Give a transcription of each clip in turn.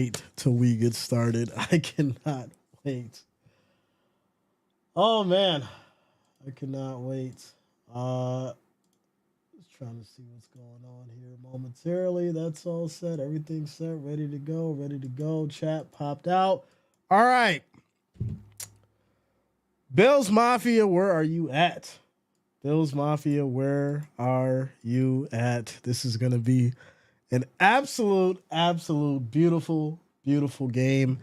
wait till we get started. I cannot wait. Oh man, I cannot wait. Just trying to see what's going on here momentarily. That's all set. Everything's set. Ready to go. Ready to go. Chat popped out. All right. Bills Mafia, where are you at? Bills Mafia, where are you at? This is going to be an absolute beautiful, beautiful game.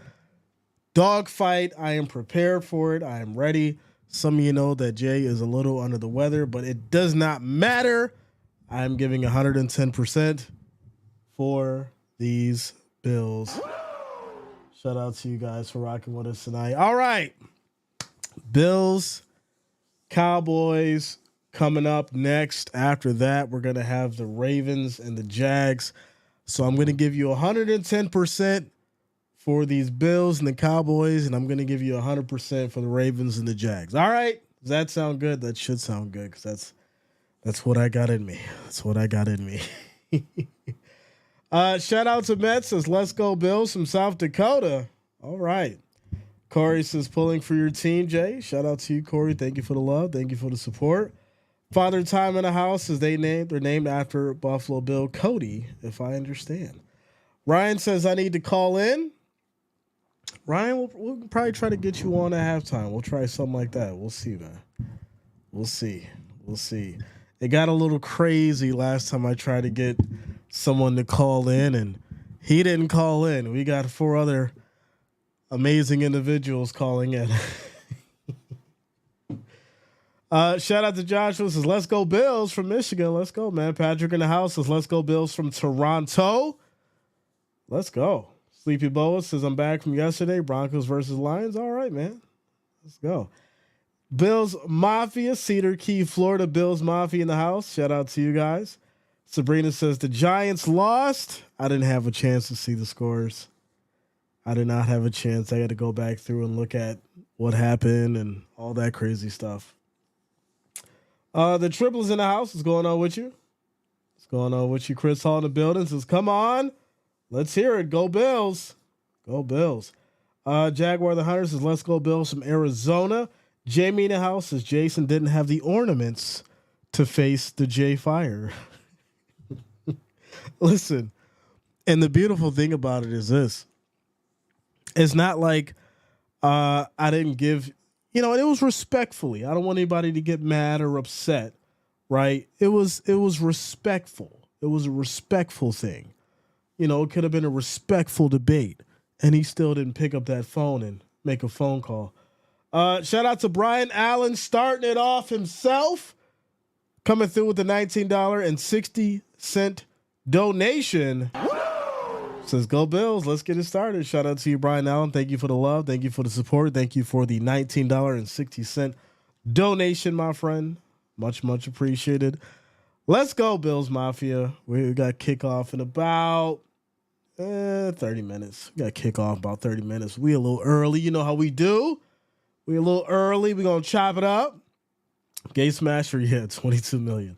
Dogfight. I am prepared for it. I am ready. Some of you know that Jay is a little under the weather, but it does not matter. I'm giving 110% for these Bills. Shout out to you guys for rocking with us tonight. All right. Bills, Cowboys coming up next. After that, we're going to have the Ravens and the Jags. So I'm going to give you 110% for these Bills and the Cowboys, and I'm going to give you 100% for the Ravens and the Jags. All right? Does that sound good? That should sound good because that's what I got in me. That's what I got in me. Shout out to Mets says, let's go Bills from South Dakota. All right. Corey says, pulling for your team, Jay. Shout out to you, Corey. Thank you for the love. Thank you for the support. Father Time in the house says they're named after Buffalo Bill Cody, if I understand. Ryan says, I need to call in. Ryan, we'll probably try to get you on at halftime. We'll try something like that. We'll see, man. We'll see. It got a little crazy last time I tried to get someone to call in, and he didn't call in. We got 4 other amazing individuals calling in. Shout out to Joshua says, let's go Bills from Michigan. Let's go, man. Patrick in the house says, let's go Bills from Toronto. Let's go. Sleepy Boa says, I'm back from yesterday. Broncos versus Lions. All right, man. Let's go. Bills Mafia, Cedar Key, Florida. Bills Mafia in the house. Shout out to you guys. Sabrina says, the Giants lost. I didn't have a chance to see the scores. I did not have a chance. I had to go back through and look at what happened and all that crazy stuff. The Triplets in the house. What's going on with you? What's going on with you? Chris Hall in the building says, come on. Let's hear it. Go Bills. Go Bills. Jaguar the Hunter says, let's go Bills from Arizona. Jamie in the house says, Jason didn't have the ornaments to face the J Fire. Listen, and the beautiful thing about it is this. It's not like I didn't give, it was respectfully. I don't want anybody to get mad or upset, right? It was respectful. It was a respectful thing. It could have been a respectful debate, and he still didn't pick up that phone and make a phone call. Shout out to Brian Allen starting it off himself, coming through with the $19.60 donation. Says, go Bills. Let's get it started. Shout out to you, Brian Allen. Thank you for the love. Thank you for the support. Thank you for the $19.60 donation, my friend. Much, much appreciated. Let's go, Bills Mafia. We got kickoff in about 30 minutes. We got kickoff about 30 minutes. We a little early. You know how we do. We a little early. We're going to chop it up. Gate Smasher, yeah, 22 million.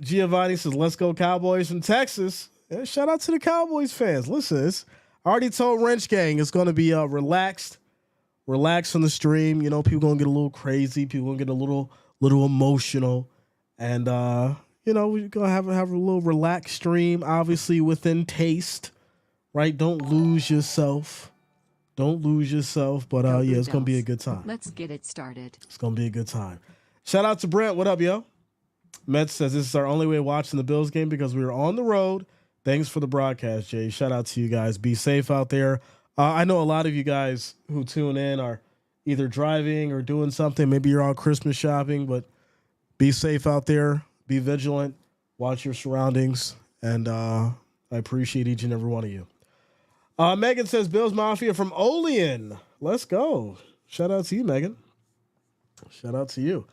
Giovanni says, let's go Cowboys from Texas. Yeah, shout out to the Cowboys fans. Listen, I already told Wrench Gang it's going to be relaxed on the stream. People going to get a little crazy. People going to get a little emotional. And, we're going to have a little relaxed stream, obviously within taste, right? Don't lose yourself. But, yeah, it's going to be a good time. Let's get it started. It's going to be a good time. Shout out to Brent. What up, yo? Mets says this is our only way of watching the Bills game because we were on the road. Thanks for the broadcast, Jay. Shout out to you guys. Be safe out there. I know a lot of you guys who tune in are either driving or doing something. Maybe you're on Christmas shopping, but be safe out there. Be vigilant. Watch your surroundings. And I appreciate each and every one of you. Megan says, Bills Mafia from Olean. Let's go. Shout out to you, Megan. Shout out to you.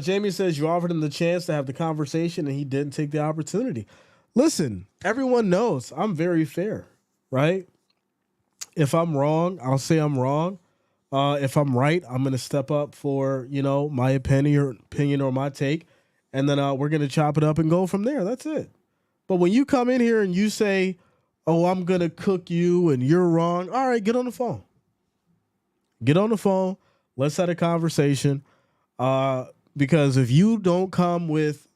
Jamie says, you offered him the chance to have the conversation and he didn't take the opportunity. Listen, everyone knows I'm very fair, right? If I'm wrong, I'll say I'm wrong. If I'm right, I'm going to step up for, my opinion or my take. And then we're going to chop it up and go from there. That's it. But when you come in here and you say, oh, I'm going to cook you and you're wrong. All right, get on the phone. Get on the phone. Let's have a conversation. Because if you don't come with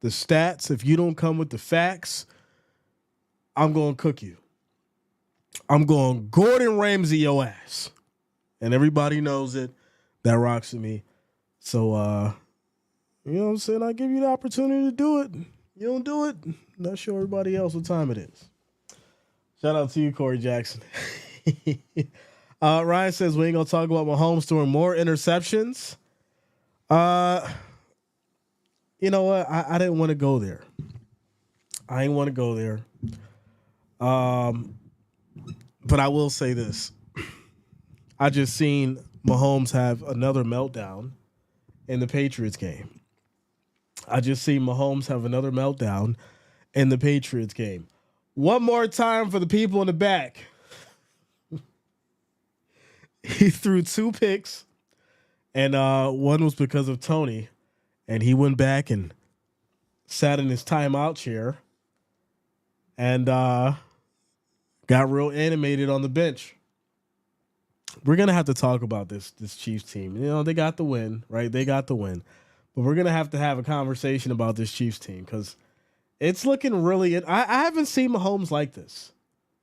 the stats, if you don't come with the facts, I'm going to cook you. I'm going Gordon Ramsay your ass. And everybody knows it. That rocks with me. So, you know what I'm saying? I give you the opportunity to do it. You don't do it, not show everybody else what time it is. Shout out to you, Corey Jackson. Ryan says we ain't going to talk about Mahomes throwing more interceptions. You know what? I didn't want to go there. I didn't want to go there. But I will say this. I just seen Mahomes have another meltdown in the Patriots game. One more time for the people in the back. He threw 2 picks, and one was because of Tony, and he went back and sat in his timeout chair and got real animated on the bench. We're going to have to talk about this Chiefs team. You know, they got the win, right? They got the win. But we're going to have a conversation about this Chiefs team because it's looking really – I haven't seen Mahomes like this,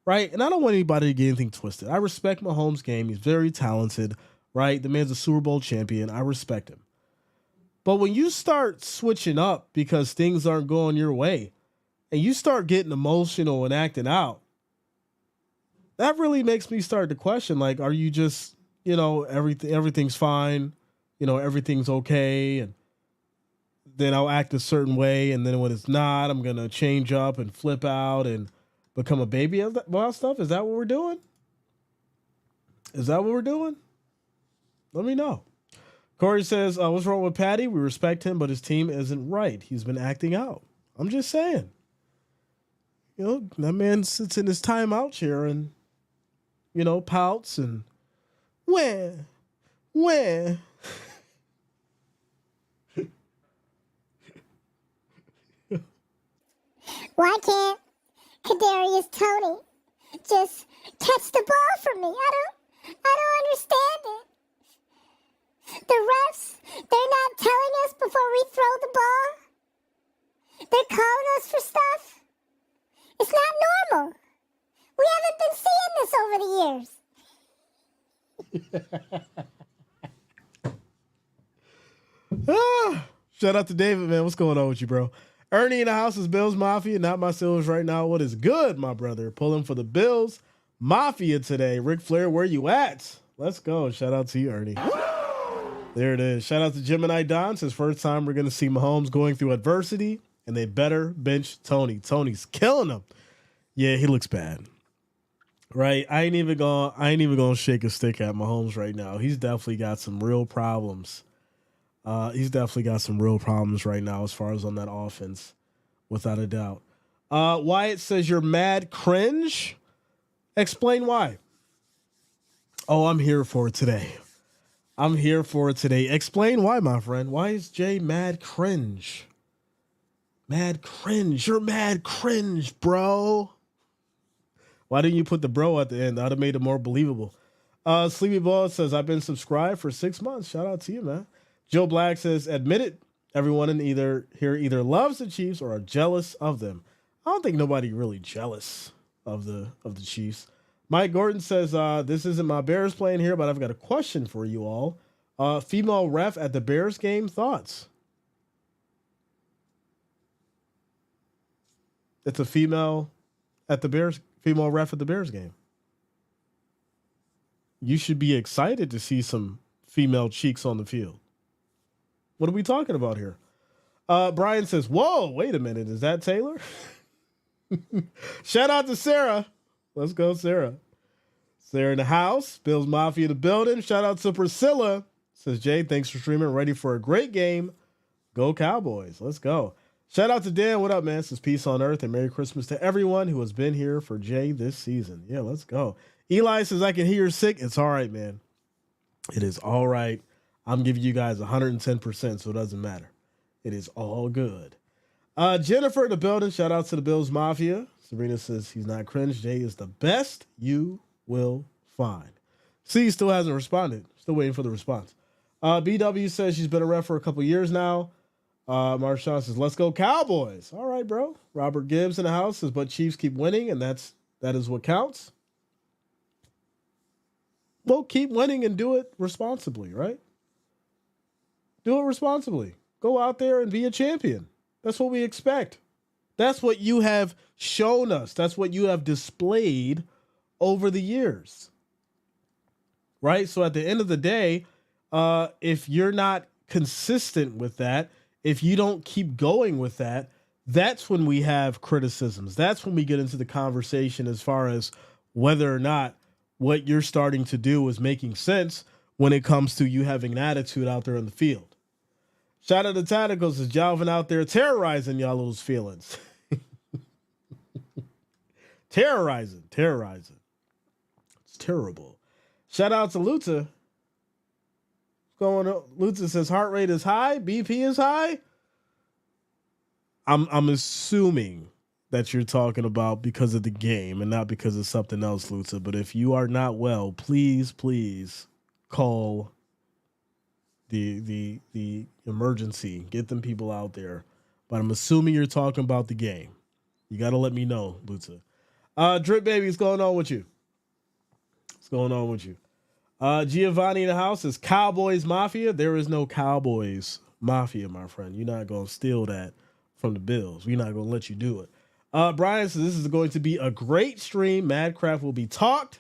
right? And I don't want anybody to get anything twisted. I respect Mahomes' game. He's very talented, right? The man's a Super Bowl champion. I respect him. But when you start switching up because things aren't going your way and you start getting emotional and acting out, that really makes me start to question, like, are you just, you know, everything's fine, you know, everything's okay, and then I'll act a certain way, and then when it's not, I'm going to change up and flip out and become a baby about stuff? Is that what we're doing? Let me know. Corey says, what's wrong with Patty? We respect him, but his team isn't right. He's been acting out. I'm just saying. You know, that man sits in his timeout chair and, you know, pouts and where? Why can't Kadarius Toney just catch the ball from me? I don't understand it. The refs, they're not telling us before we throw the ball. They're calling us for stuff. It's not normal. We haven't been seeing this over the years. Shout out to David, man. What's going on with you, bro? Ernie in the house is Bills Mafia, not my Steelers right now. What is good, my brother? Pulling for the Bills Mafia today. Ric Flair, where you at? Let's go. Shout out to you, Ernie. There it is. Shout out to Gemini Don. Says first time we're going to see Mahomes going through adversity, and they better bench Tony. Tony's killing him. Yeah, he looks bad. Right? I ain't even gonna shake a stick at Mahomes right now. He's definitely got some real problems. Right now as far as on that offense, without a doubt. Wyatt says you're mad cringe. Explain why. Oh, I'm here for it today. Explain why, my friend. Why is Jay mad cringe? Mad cringe. You're mad cringe, bro. Why didn't you put the bro at the end? That would have made it more believable. Sleepy Ball says, I've been subscribed for 6 months. Shout out to you, man. Joe Black says, admit it. Everyone in either loves the Chiefs or are jealous of them. I don't think nobody really jealous of the Chiefs. Mike Gordon says, this isn't my Bears playing here, but I've got a question for you all. Female ref at the Bears game, thoughts? It's a female ref at the Bears game. You should be excited to see some female cheeks on the field. What are we talking about here? Brian says, whoa, wait a minute. Is that Taylor? Shout out to Sarah. Let's go, Sarah. Sarah in the house. Bills Mafia in the building. Shout out to Priscilla. Says, Jay, thanks for streaming. Ready for a great game. Go Cowboys. Let's go. Shout out to Dan. What up, man? Says peace on earth and Merry Christmas to everyone who has been here for Jay this season. Yeah, let's go. Eli says, I can hear you're sick. It's all right, man. It is all right. I'm giving you guys 110%, so it doesn't matter. It is all good. Jennifer in the building. Shout out to the Bills Mafia. Serena says he's not cringe. Jay is the best you will find. C still hasn't responded. Still waiting for the response. BW says she's been a ref for a couple years now. Marshawn says, let's go Cowboys. All right, bro. Robert Gibbs in the house says, but Chiefs keep winning, and that is what counts. Well, keep winning and do it responsibly, right? Do it responsibly. Go out there and be a champion. That's what we expect. That's what you have shown us. That's what you have displayed over the years. Right? So at the end of the day, if you're not consistent with that, if you don't keep going with that, that's when we have criticisms. That's when we get into the conversation as far as whether or not what you're starting to do is making sense when it comes to you having an attitude out there in the field. Shout out to Tacticals as Jalvin out there terrorizing y'all little feelings. terrorizing. It's terrible. Shout out to Luta. Luta says heart rate is high, BP is high. I'm assuming that you're talking about because of the game and not because of something else, Luta. But if you are not well, please call the emergency. Get them people out there. But I'm assuming you're talking about the game. You got to let me know, Luta. Drip Baby, what's going on with you? What's going on with you? Giovanni in the house is Cowboys Mafia. There is no Cowboys Mafia, my friend. You're not going to steal that from the Bills. We're not going to let you do it. Brian says this is going to be a great stream. Madcraft will be talked.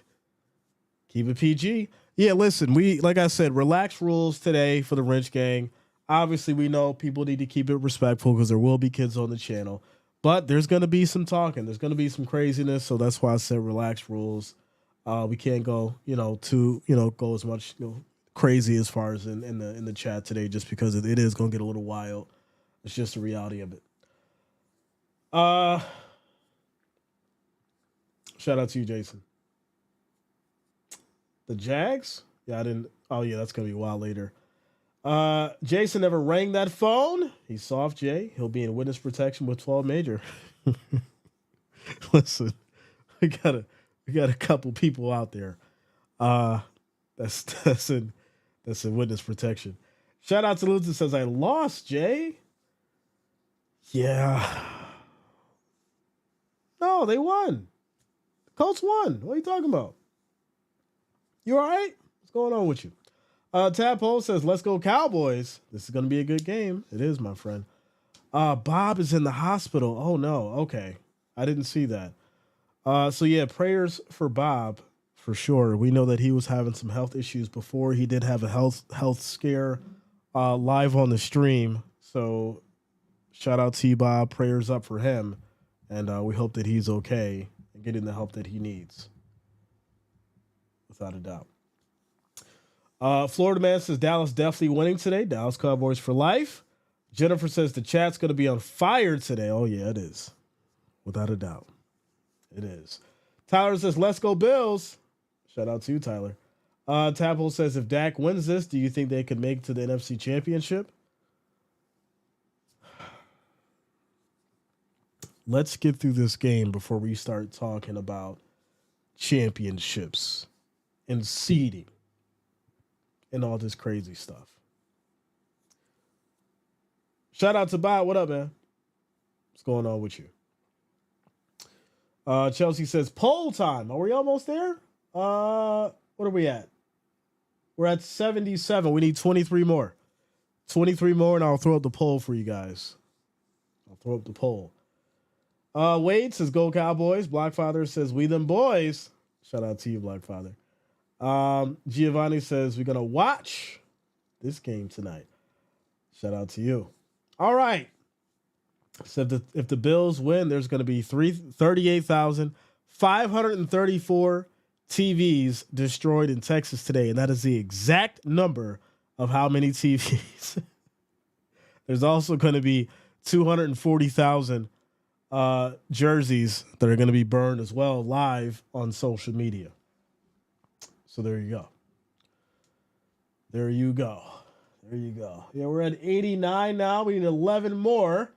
Keep it PG. Yeah, listen, like I said, relaxed rules today for the Wrench Gang. Obviously, we know people need to keep it respectful because there will be kids on the channel. But there's going to be some talking. There's going to be some craziness. So that's why I said relaxed rules. We can't go, go as much, crazy as far as in the chat today, just because it is going to get a little wild. It's just the reality of it. Shout out to you, Jason. The Jags? Yeah, I didn't. Oh, yeah, that's going to be a while later. Jason never rang that phone. He's soft, Jay. He'll be in witness protection with 12 major. Listen, we got a couple people out there. That's in witness protection. Shout out to Luther says I lost, Jay. Yeah. No, they won. The Colts won. What are you talking about? You all right? What's going on with you? Tadpole says, let's go Cowboys. This is going to be a good game. It is, my friend. Bob is in the hospital. Oh, no. Okay. I didn't see that. So, yeah, prayers for Bob for sure. We know that he was having some health issues before. He did have a health scare live on the stream. So, shout out to you, Bob. Prayers up for him. And we hope that he's okay and getting the help that he needs. Without a doubt. Florida Man says Dallas definitely winning today. Dallas Cowboys for life. Jennifer says the chat's going to be on fire today. Oh, yeah, it is. Without a doubt. It is. Tyler says, let's go Bills. Shout out to you, Tyler. Tapple says, if Dak wins this, do you think they could make it to the NFC Championship? Let's get through this game before we start talking about championships and seeding and all this crazy stuff. Shout out to Bob. What up, man? What's going on with you? Chelsea says, poll time. Are we almost there? What are we at? We're at 77. We need 23 more. 23 more, and I'll throw up the poll for you guys. I'll throw up the poll. Wade says, go Cowboys. Blackfather says, we them boys. Shout out to you, Blackfather. Giovanni says, we're going to watch this game tonight. Shout out to you. All right. So if the Bills win, there's going to be 38,534 TVs destroyed in Texas today. And that is the exact number of how many TVs. There's also going to be 240,000 jerseys that are going to be burned as well live on social media. So there you go. There you go. There you go. Yeah, we're at 89 now. We need 11 more.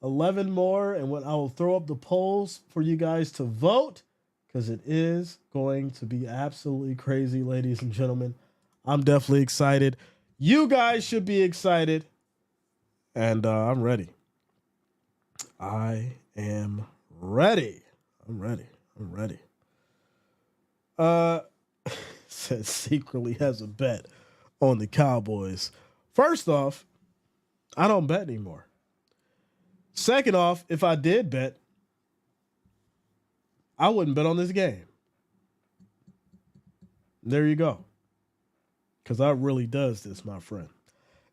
11 more, and when I will throw up the polls for you guys to vote, because it is going to be absolutely crazy, ladies and gentlemen. I'm definitely excited. You guys should be excited, and I'm ready. I am ready. I'm ready. I'm ready. Says secretly has a bet on the Cowboys. First off, I don't bet anymore. Second off, if I did bet, I wouldn't bet on this game. There you go. Because I really does this, my friend.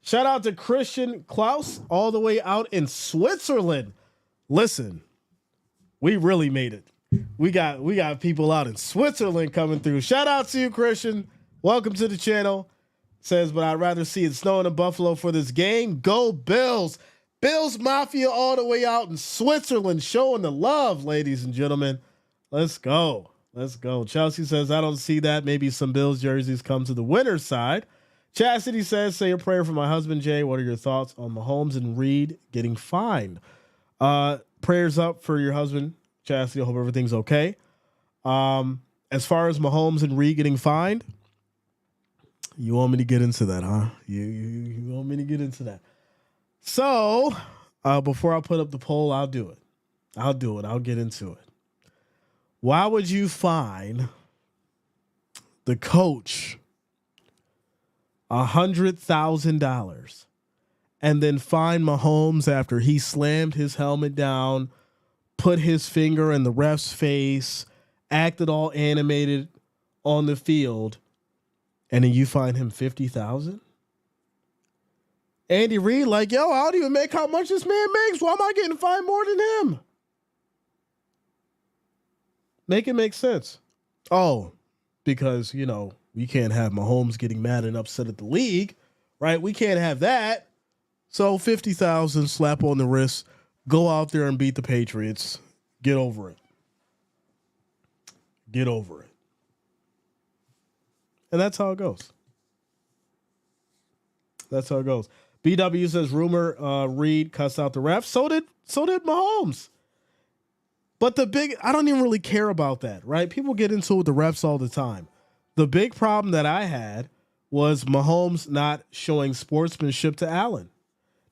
Shout out to Christian Klaus all the way out in Switzerland. Listen, we really made it. We got people out in Switzerland coming through. Shout out to you, Christian. Welcome to the channel. Says, but I'd rather see it snowing in Buffalo for this game. Go Bills. Bills Mafia all the way out in Switzerland showing the love, ladies and gentlemen. Let's go. Let's go. Chelsea says, I don't see that. Maybe some Bills jerseys come to the winner's side. Chastity says, say a prayer for my husband, Jay. What are your thoughts on Mahomes and Reed getting fined? Prayers up for your husband, Chastity. I hope everything's okay. As far as Mahomes and Reed getting fined, you want me to get into that, huh? You want me to get into that? So, before I put up the poll, I'll do it. I'll get into it. Why would you fine the coach $100,000 and then fine Mahomes after he slammed his helmet down, put his finger in the ref's face, acted all animated on the field, and then you fine him $50,000? Andy Reid, like, yo, I don't even make how much this man makes. Why am I getting fined more than him? Make it make sense. Oh, because, we can't have Mahomes getting mad and upset at the league, right? We can't have that. So 50,000 slap on the wrist, go out there and beat the Patriots. Get over it. Get over it. And that's how it goes. That's how it goes. BW says, rumor Reed cussed out the ref. So did Mahomes. But I don't even really care about that, right? People get into it with the refs all the time. The big problem that I had was Mahomes not showing sportsmanship to Allen.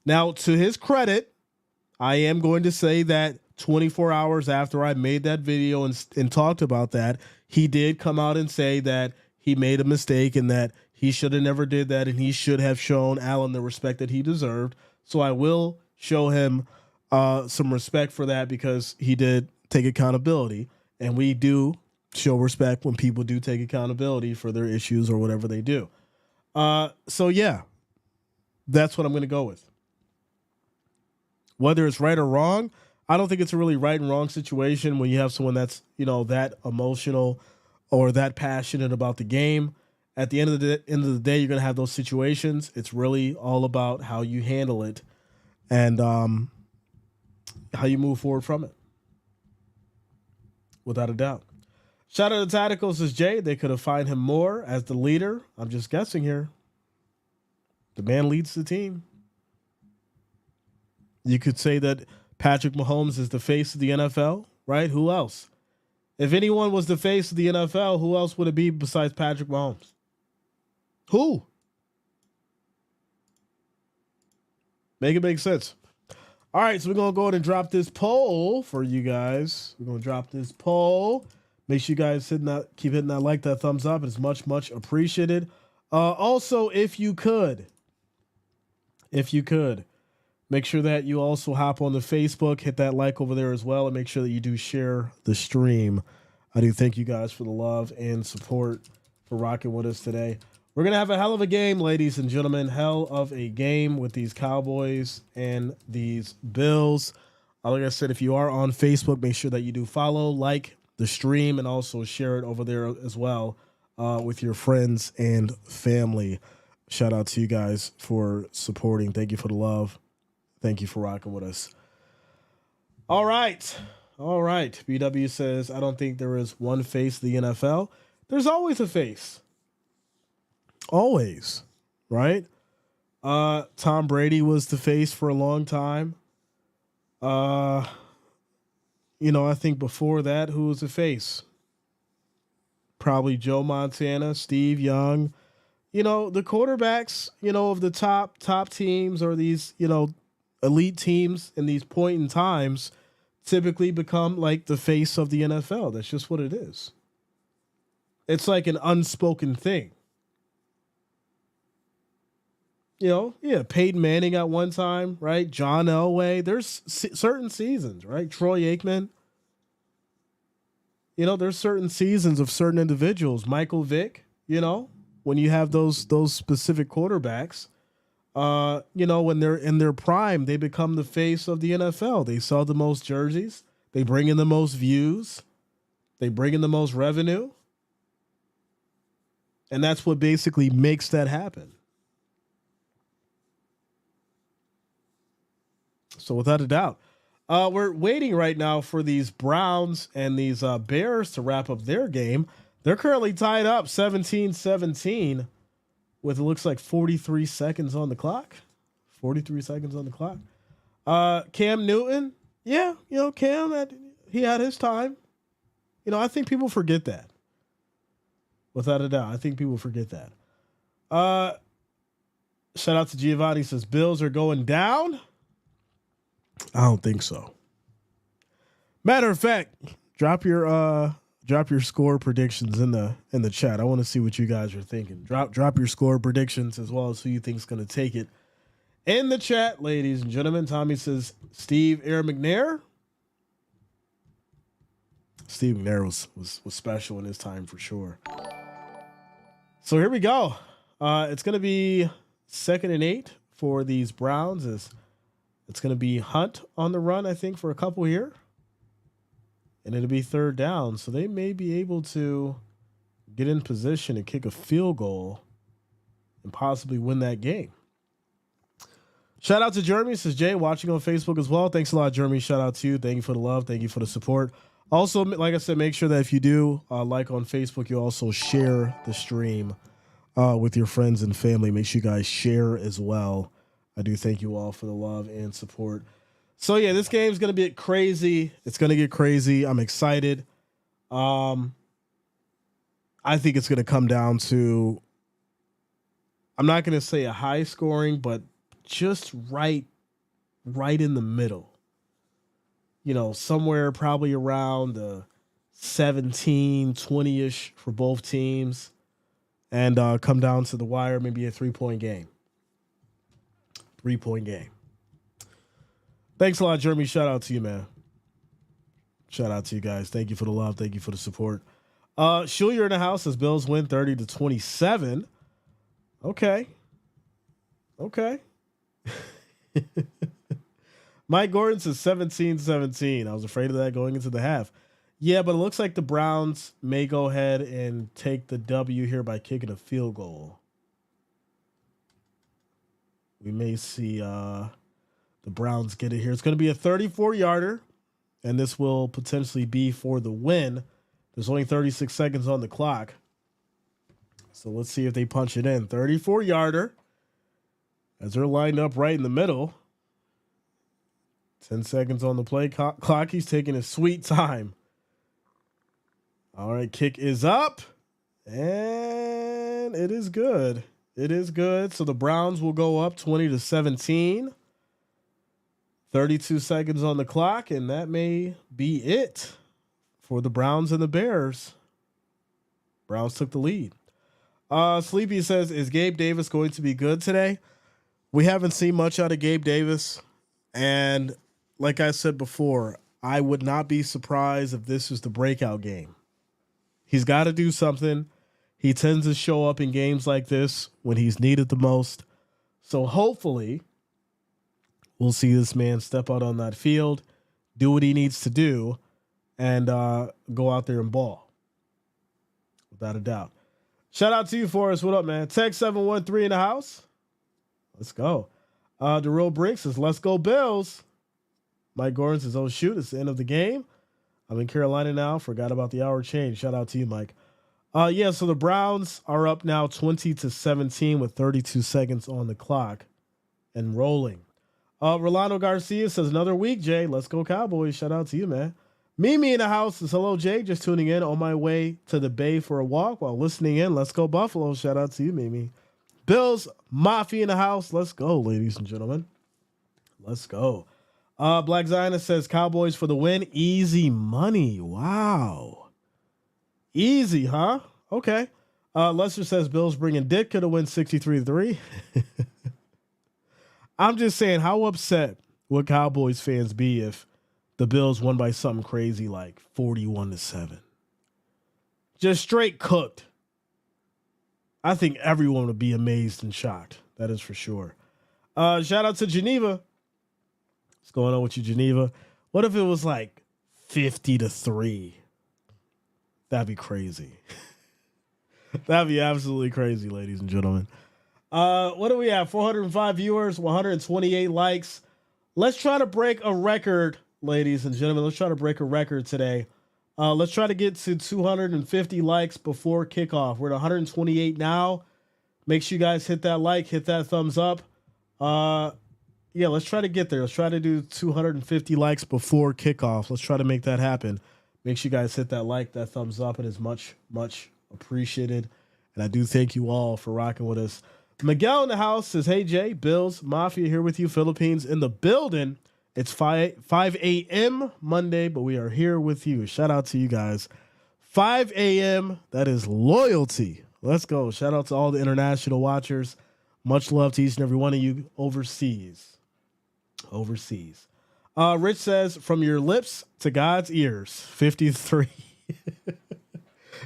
Now, to his credit, I am going to say that 24 hours after I made that video and talked about that, he did come out and say that he made a mistake and that he should have never did that and he should have shown Allen the respect that he deserved. So I will show him some respect for that because he did take accountability, and we do show respect when people do take accountability for their issues or whatever they do. So yeah, that's what I'm going to go with. Whether it's right or wrong, I don't think it's a really right and wrong situation when you have someone that's, that emotional or that passionate about the game. At the end of the day, you're going to have those situations. It's really all about how you handle it and how you move forward from it. Without a doubt. Shout out to Tactical, says Jay. They could have fined him more as the leader. I'm just guessing here. The man leads the team. You could say that Patrick Mahomes is the face of the NFL, right? Who else? If anyone was the face of the NFL, who else would it be besides Patrick Mahomes? Who? Make it make sense. All right, so we're going to go ahead and drop this poll for you guys. We're going to drop this poll. Make sure you guys keep hitting that like, that thumbs up. It's much, much appreciated. Also, if you could, make sure that you also hop on the Facebook, hit that like over there as well, and make sure that you do share the stream. I do thank you guys for the love and support for rocking with us today. We're going to have a hell of a game, ladies and gentlemen. Hell of a game with these Cowboys and these Bills. Like I said, if you are on Facebook, make sure that you do follow, like the stream, and also share it over there as well with your friends and family. Shout out to you guys for supporting. Thank you for the love. Thank you for rocking with us. All right. BW says, I don't think there is one face of the NFL. There's always a face. Always, right? Tom Brady was the face for a long time. Uh, I think before that, who was the face? Probably Joe Montana, Steve Young. The quarterbacks, of the top teams or these, elite teams in these point in times typically become like the face of the NFL. That's just what it is. It's like an unspoken thing. Yeah, Peyton Manning at one time, right? John Elway. There's certain seasons, right? Troy Aikman. There's certain seasons of certain individuals. Michael Vick. When you have those specific quarterbacks, when they're in their prime, they become the face of the NFL. They sell the most jerseys. They bring in the most views. They bring in the most revenue. And that's what basically makes that happen. So without a doubt, we're waiting right now for these Browns and these Bears to wrap up their game. They're currently tied up 17-17 with, it looks like, 43 seconds on the clock. 43 seconds on the clock. Cam Newton, yeah, Cam, he had his time. I think people forget that. Without a doubt, I think people forget that. Shout out to Giovanni, says Bills are going down. I don't think so. Matter of fact, drop your score predictions in the chat. I want to see what you guys are thinking. Drop your score predictions as well as who you think is going to take it in the chat, ladies and gentlemen. Tommy says Steve Air McNair. Steve McNair was special in his time for sure. So here we go. It's going to be 2nd and 8 for these Browns. It's going to be Hunt on the run, I think, for a couple here. And it'll be 3rd down. So they may be able to get in position and kick a field goal and possibly win that game. Shout out to Jeremy, says Jay, watching on Facebook as well. Thanks a lot, Jeremy. Shout out to you. Thank you for the love. Thank you for the support. Also, like I said, make sure that if you do like on Facebook, you also share the stream with your friends and family. Make sure you guys share as well. I do thank you all for the love and support. So yeah, this game's gonna get crazy. It's gonna get crazy. I'm excited. I think it's gonna come down to, I'm not gonna say a high scoring, but just right in the middle. Somewhere probably around the 17, 20-ish for both teams, and come down to the wire, maybe a 3-point game. 3-point game. Thanks a lot, Jeremy. Shout out to you, man. Shout out to you guys. Thank you for the love. Thank you for the support. Schuler in the house says Bills win 30-27. Okay. Mike Gordon says 17-17. I was afraid of that going into the half. Yeah, but it looks like the Browns may go ahead and take the W here by kicking a field goal. We may see the Browns get it here. It's going to be a 34-yarder, and this will potentially be for the win. There's only 36 seconds on the clock. So let's see if they punch it in. 34-yarder, as they're lined up right in the middle. 10 seconds on the play clock. He's taking his sweet time. All right, kick is up, and it is good. It is good. So the Browns will go up 20-17. 32 seconds on the clock, and that may be it for the Browns and the Bears. Browns took the lead. Sleepy says, is Gabe Davis going to be good today? We haven't seen much out of Gabe Davis, and like I said before, I would not be surprised if this is the breakout game. He's got to do something. He tends to show up in games like this when he's needed the most. So hopefully we'll see this man step out on that field, do what he needs to do, and go out there and ball. Without a doubt. Shout out to you, Forrest. What up, man? Tech 713 in the house. Let's go. The Real Brink says, let's go Bills. Mike Gordon says, oh, shoot, it's the end of the game. I'm in Carolina now. Forgot about the hour change. Shout out to you, Mike. Yeah, so the Browns are up now 20-17 with 32 seconds on the clock and rolling. Rolando Garcia says another week, Jay. Let's go Cowboys. Shout out to you, man. Mimi in the house says hello, Jay. Just tuning in on my way to the Bay for a walk while listening in. Let's go Buffalo. Shout out to you, Mimi. Bills Mafia in the house. Let's go, ladies and gentlemen. Let's go. Black Zionist says Cowboys for the win. Easy money. Wow. Easy, huh? Okay. Lester says Bills bringing Ditka to win 63-3. I'm just saying, how upset would Cowboys fans be if the Bills won by something crazy like 41-7? Just straight cooked. I think everyone would be amazed and shocked. That is for sure. Shout out to Geneva. What's going on with you, Geneva? What if it was like 50-3? That'd be crazy. That'd be absolutely crazy, ladies and gentlemen. What do we have? 405 viewers, 128 likes. Let's try to break a record, ladies and gentlemen. Let's try to break a record today. Let's try to get to 250 likes before kickoff. We're at 128 now. Make sure you guys hit that like, hit that thumbs up. Yeah, let's try to get there. Let's try to do 250 likes before kickoff. Let's try to make that happen. Make sure you guys hit that like, that thumbs up. It is much, much appreciated. And I do thank you all for rocking with us. Miguel in the house says, hey, Jay, Bills Mafia here with you. Philippines in the building. It's 5 a.m. Monday, but we are here with you. Shout out to you guys. 5 a.m. That is loyalty. Let's go. Shout out to all the international watchers. Much love to each and every one of you overseas. Overseas. Rich says, from your lips to God's ears, 53.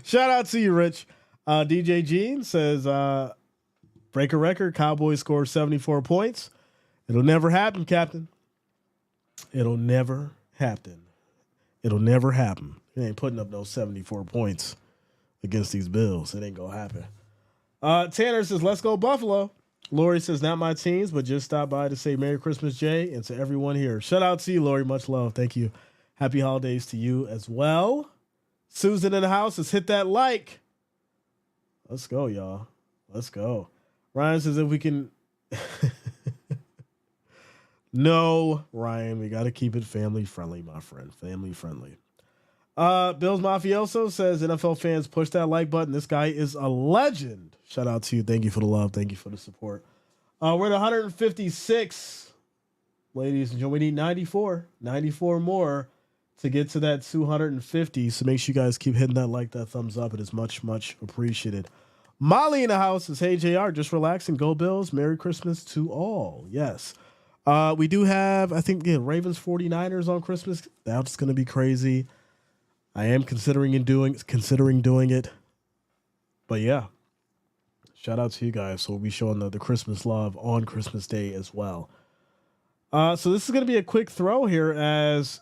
Shout out to you, Rich. DJ Gene says, break a record. Cowboys score 74 points. It'll never happen, Captain. It'll never happen. It'll never happen. It ain't putting up no 74 points against these Bills. It ain't going to happen. Tanner says, let's go Buffalo. Lori says, not my teams, but just stop by to say Merry Christmas, Jay, and to everyone here. Shout out to you, Lori. Much love. Thank you. Happy holidays to you as well. Susan in the house says, hit that like. Let's go, y'all. Let's go. Ryan says, if we can... No, Ryan, we got to keep it family friendly, my friend. Family friendly. Bills Mafioso says, NFL fans, push that like button. This guy is a legend. Shout out to you. Thank you for the love. Thank you for the support. We're at 156, ladies and gentlemen. We need 94 more to get to that 250. So make sure you guys keep hitting that like, that thumbs up. It is much, much appreciated. Molly in the house says, hey, JR, just relax and go Bills. Merry Christmas to all. Yes. We do have, I think, Ravens 49ers on Christmas. That's going to be crazy. I am considering doing it. But yeah, shout out to you guys. So we'll be showing the Christmas love on Christmas Day as well. So this is going to be a quick throw here as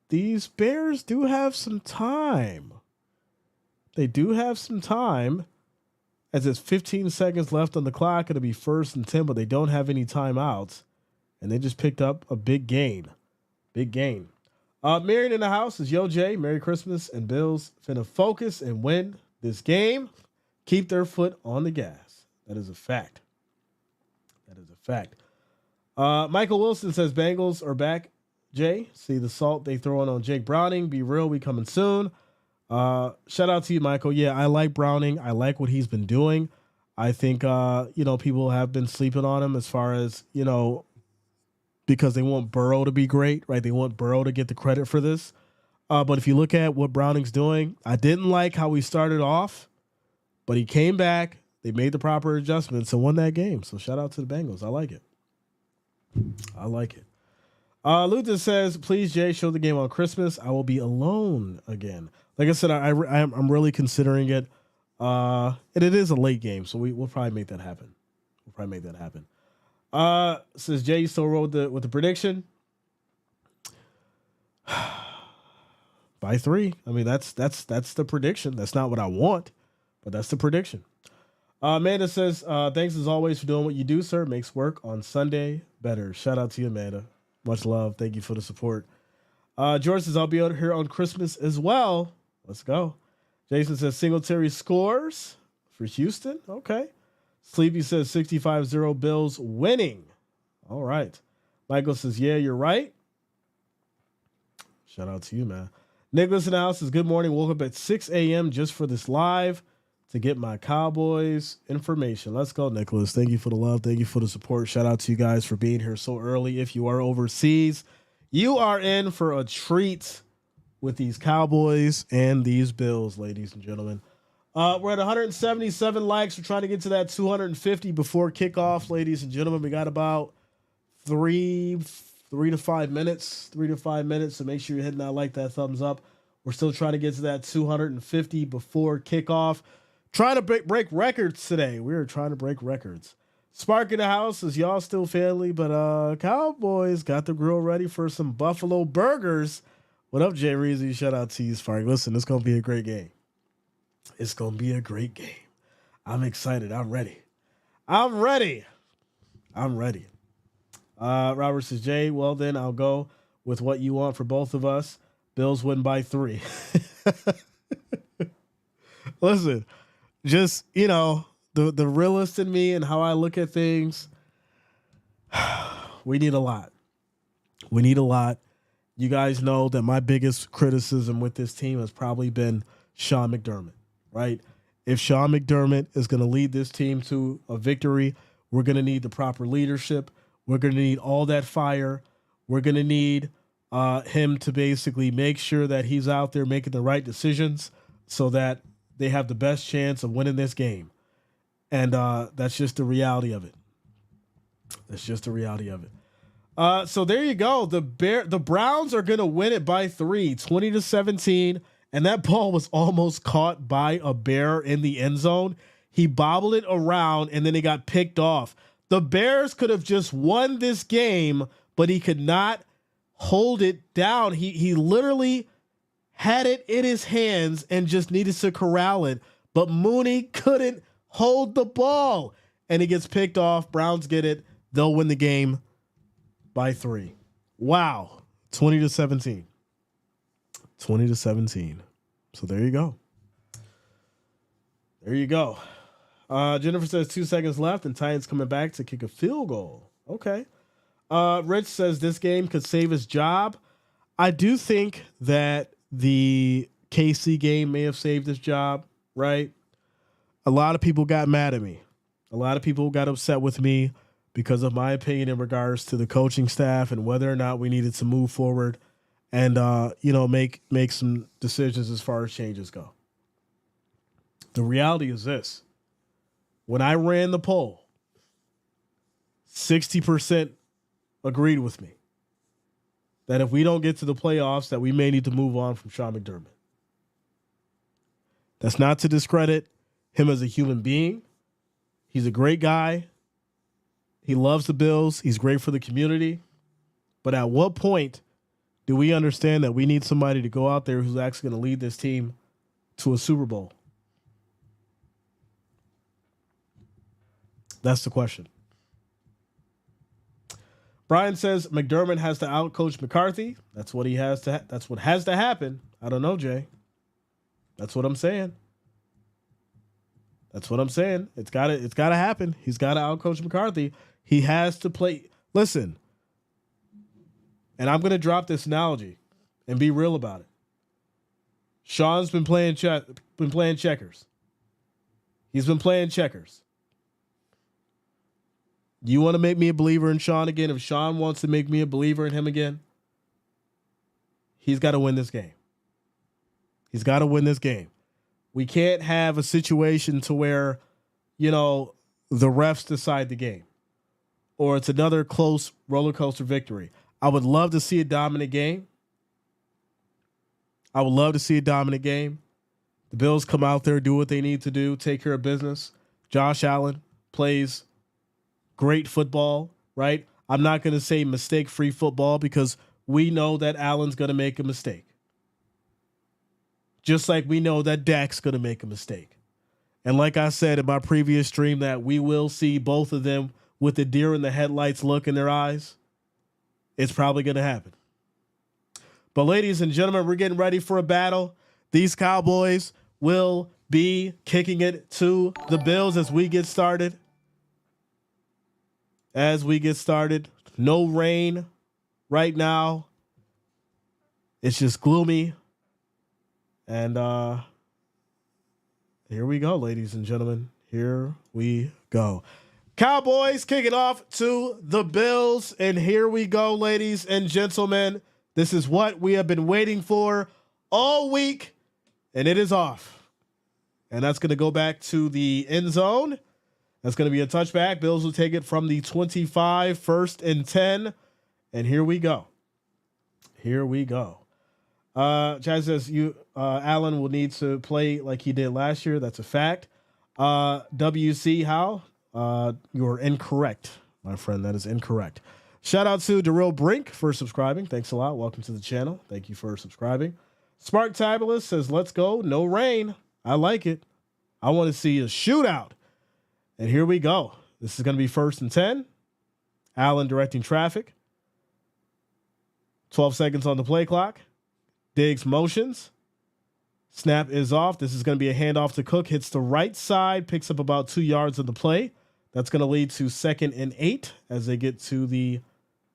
these Bears do have some time. They do have some time as it's 15 seconds left on the clock. It'll be 1st and 10, but they don't have any timeouts. And they just picked up a big gain. Big gain. Marion in the house is, yo, Jay, Merry Christmas, and Bills finna focus and win this game. Keep their foot on the gas. That is a fact. That is a fact. Michael Wilson says, Bengals are back, Jay. See the salt they throwing on Jake Browning. Be real, we coming soon. Shout out to you, Michael. Yeah, I like Browning. I like what he's been doing. I think, people have been sleeping on him as far as, because they want Burrow to be great, right? They want Burrow to get the credit for this. But if you look at what Browning's doing, I didn't like how he started off, but he came back. They made the proper adjustments and won that game. So shout out to the Bengals. I like it. I like it. Luther says, please, Jay, show the game on Christmas. I will be alone again. Like I said, I'm really considering it. And it is a late game, so we'll probably make that happen. Says Jay, you still roll with the prediction? By 3. I mean, that's the prediction. That's not what I want, but that's the prediction. Amanda says, thanks as always for doing what you do, sir. Makes work on Sunday better. Shout out to you, Amanda. Much love. Thank you for the support. George says, I'll be out here on Christmas as well. Let's go. Jason says, Singletary scores for Houston. Okay. Sleepy says 65-0 Bills winning. All right. Michael says, yeah, you're right. Shout out to you, man. Nicholas in the house says, good morning. Woke up at 6 a.m. just for this live to get my Cowboys information. Let's go, Nicholas. Thank you for the love. Thank you for the support. Shout out to you guys for being here so early. If you are overseas, you are in for a treat with these Cowboys and these Bills, ladies and gentlemen. We're at 177 likes. We're trying to get to that 250 before kickoff, ladies and gentlemen. We got about three to 5 minutes. So make sure you're hitting that like, that thumbs up. We're still trying to get to that 250 before kickoff. Trying to break records today. We're trying to break records. Spark in the house is y'all still family, but Cowboys got the grill ready for some Buffalo burgers. What up, Jay Reezy? Shout out to you, Spark. Listen, it's gonna be a great game. It's gonna be a great game. I'm excited. I'm ready. Robert says, Jay, well then I'll go with what you want for both of us. Bills win by 3. Listen, just, the realist in me and how I look at things, we need a lot. You guys know that my biggest criticism with this team has probably been Sean McDermott, right? If Sean McDermott is going to lead this team to a victory, we're going to need the proper leadership. We're going to need all that fire. We're going to need him to basically make sure that he's out there making the right decisions so that they have the best chance of winning this game. And that's just the reality of it. So there you go. The Browns are going to win it by 3, 20-17. And that ball was almost caught by a Bear in the end zone. He bobbled it around and then it got picked off. The Bears could have just won this game, but he could not hold it down. He literally had it in his hands and just needed to corral it. But Mooney couldn't hold the ball. And it gets picked off. Browns get it. They'll win the game by 3. Wow. 20-17. So there you go. Jennifer says 2 seconds left and Titans coming back to kick a field goal. Okay. Rich says this game could save his job. I do think that the KC game may have saved his job, right? A lot of people got mad at me. A lot of people got upset with me because of my opinion in regards to the coaching staff and whether or not we needed to move forward and make some decisions as far as changes go. The reality is this. When I ran the poll, 60% agreed with me that if we don't get to the playoffs, that we may need to move on from Sean McDermott. That's not to discredit him as a human being. He's a great guy. He loves the Bills. He's great for the community. But at what point do we understand that we need somebody to go out there who's actually going to lead this team to a Super Bowl? That's the question. Brian says McDermott has to outcoach McCarthy. That's what that's what has to happen. I don't know, Jay. That's what I'm saying. It's got to happen. He's got to outcoach McCarthy. He has to play. Listen. And I'm going to drop this analogy and be real about it. Sean's been playing checkers. He's been playing checkers. You want to make me a believer in Sean again? If Sean wants to make me a believer in him again, he's got to win this game. We can't have a situation to where, the refs decide the game or it's another close roller coaster victory. I would love to see a dominant game. The Bills come out there, do what they need to do, take care of business. Josh Allen plays great football, right? I'm not going to say mistake-free football because we know that Allen's going to make a mistake. Just like we know that Dak's going to make a mistake. And like I said in my previous stream, that we will see both of them with the deer in the headlights look in their eyes. It's probably going to happen. But ladies and gentlemen, we're getting ready for a battle. These Cowboys will be kicking it to the Bills as we get started. No rain right now. It's just gloomy. And here we go, ladies and gentlemen. Here we go. Cowboys kick it off to the Bills. And here we go, ladies and gentlemen. This is what we have been waiting for all week. And it is off. And that's going to go back to the end zone. That's going to be a touchback. Bills will take it from the 25, 1st and 10. And here we go. Here we go. Chad says Allen will need to play like he did last year. That's a fact. WC How? You're incorrect, my friend. That is incorrect. Shout out to Darrell Brink for subscribing. Thanks a lot. Welcome to the channel. Thank you for subscribing. Spark Tabulous says, let's go. No rain. I like it. I want to see a shootout. And here we go. This is going to be 1st and 10. Allen directing traffic. 12 seconds on the play clock. Diggs motions. Snap is off. This is going to be a handoff to Cook. Hits the right side. Picks up about 2 yards of the play. That's going to lead to 2nd and 8 as they get to the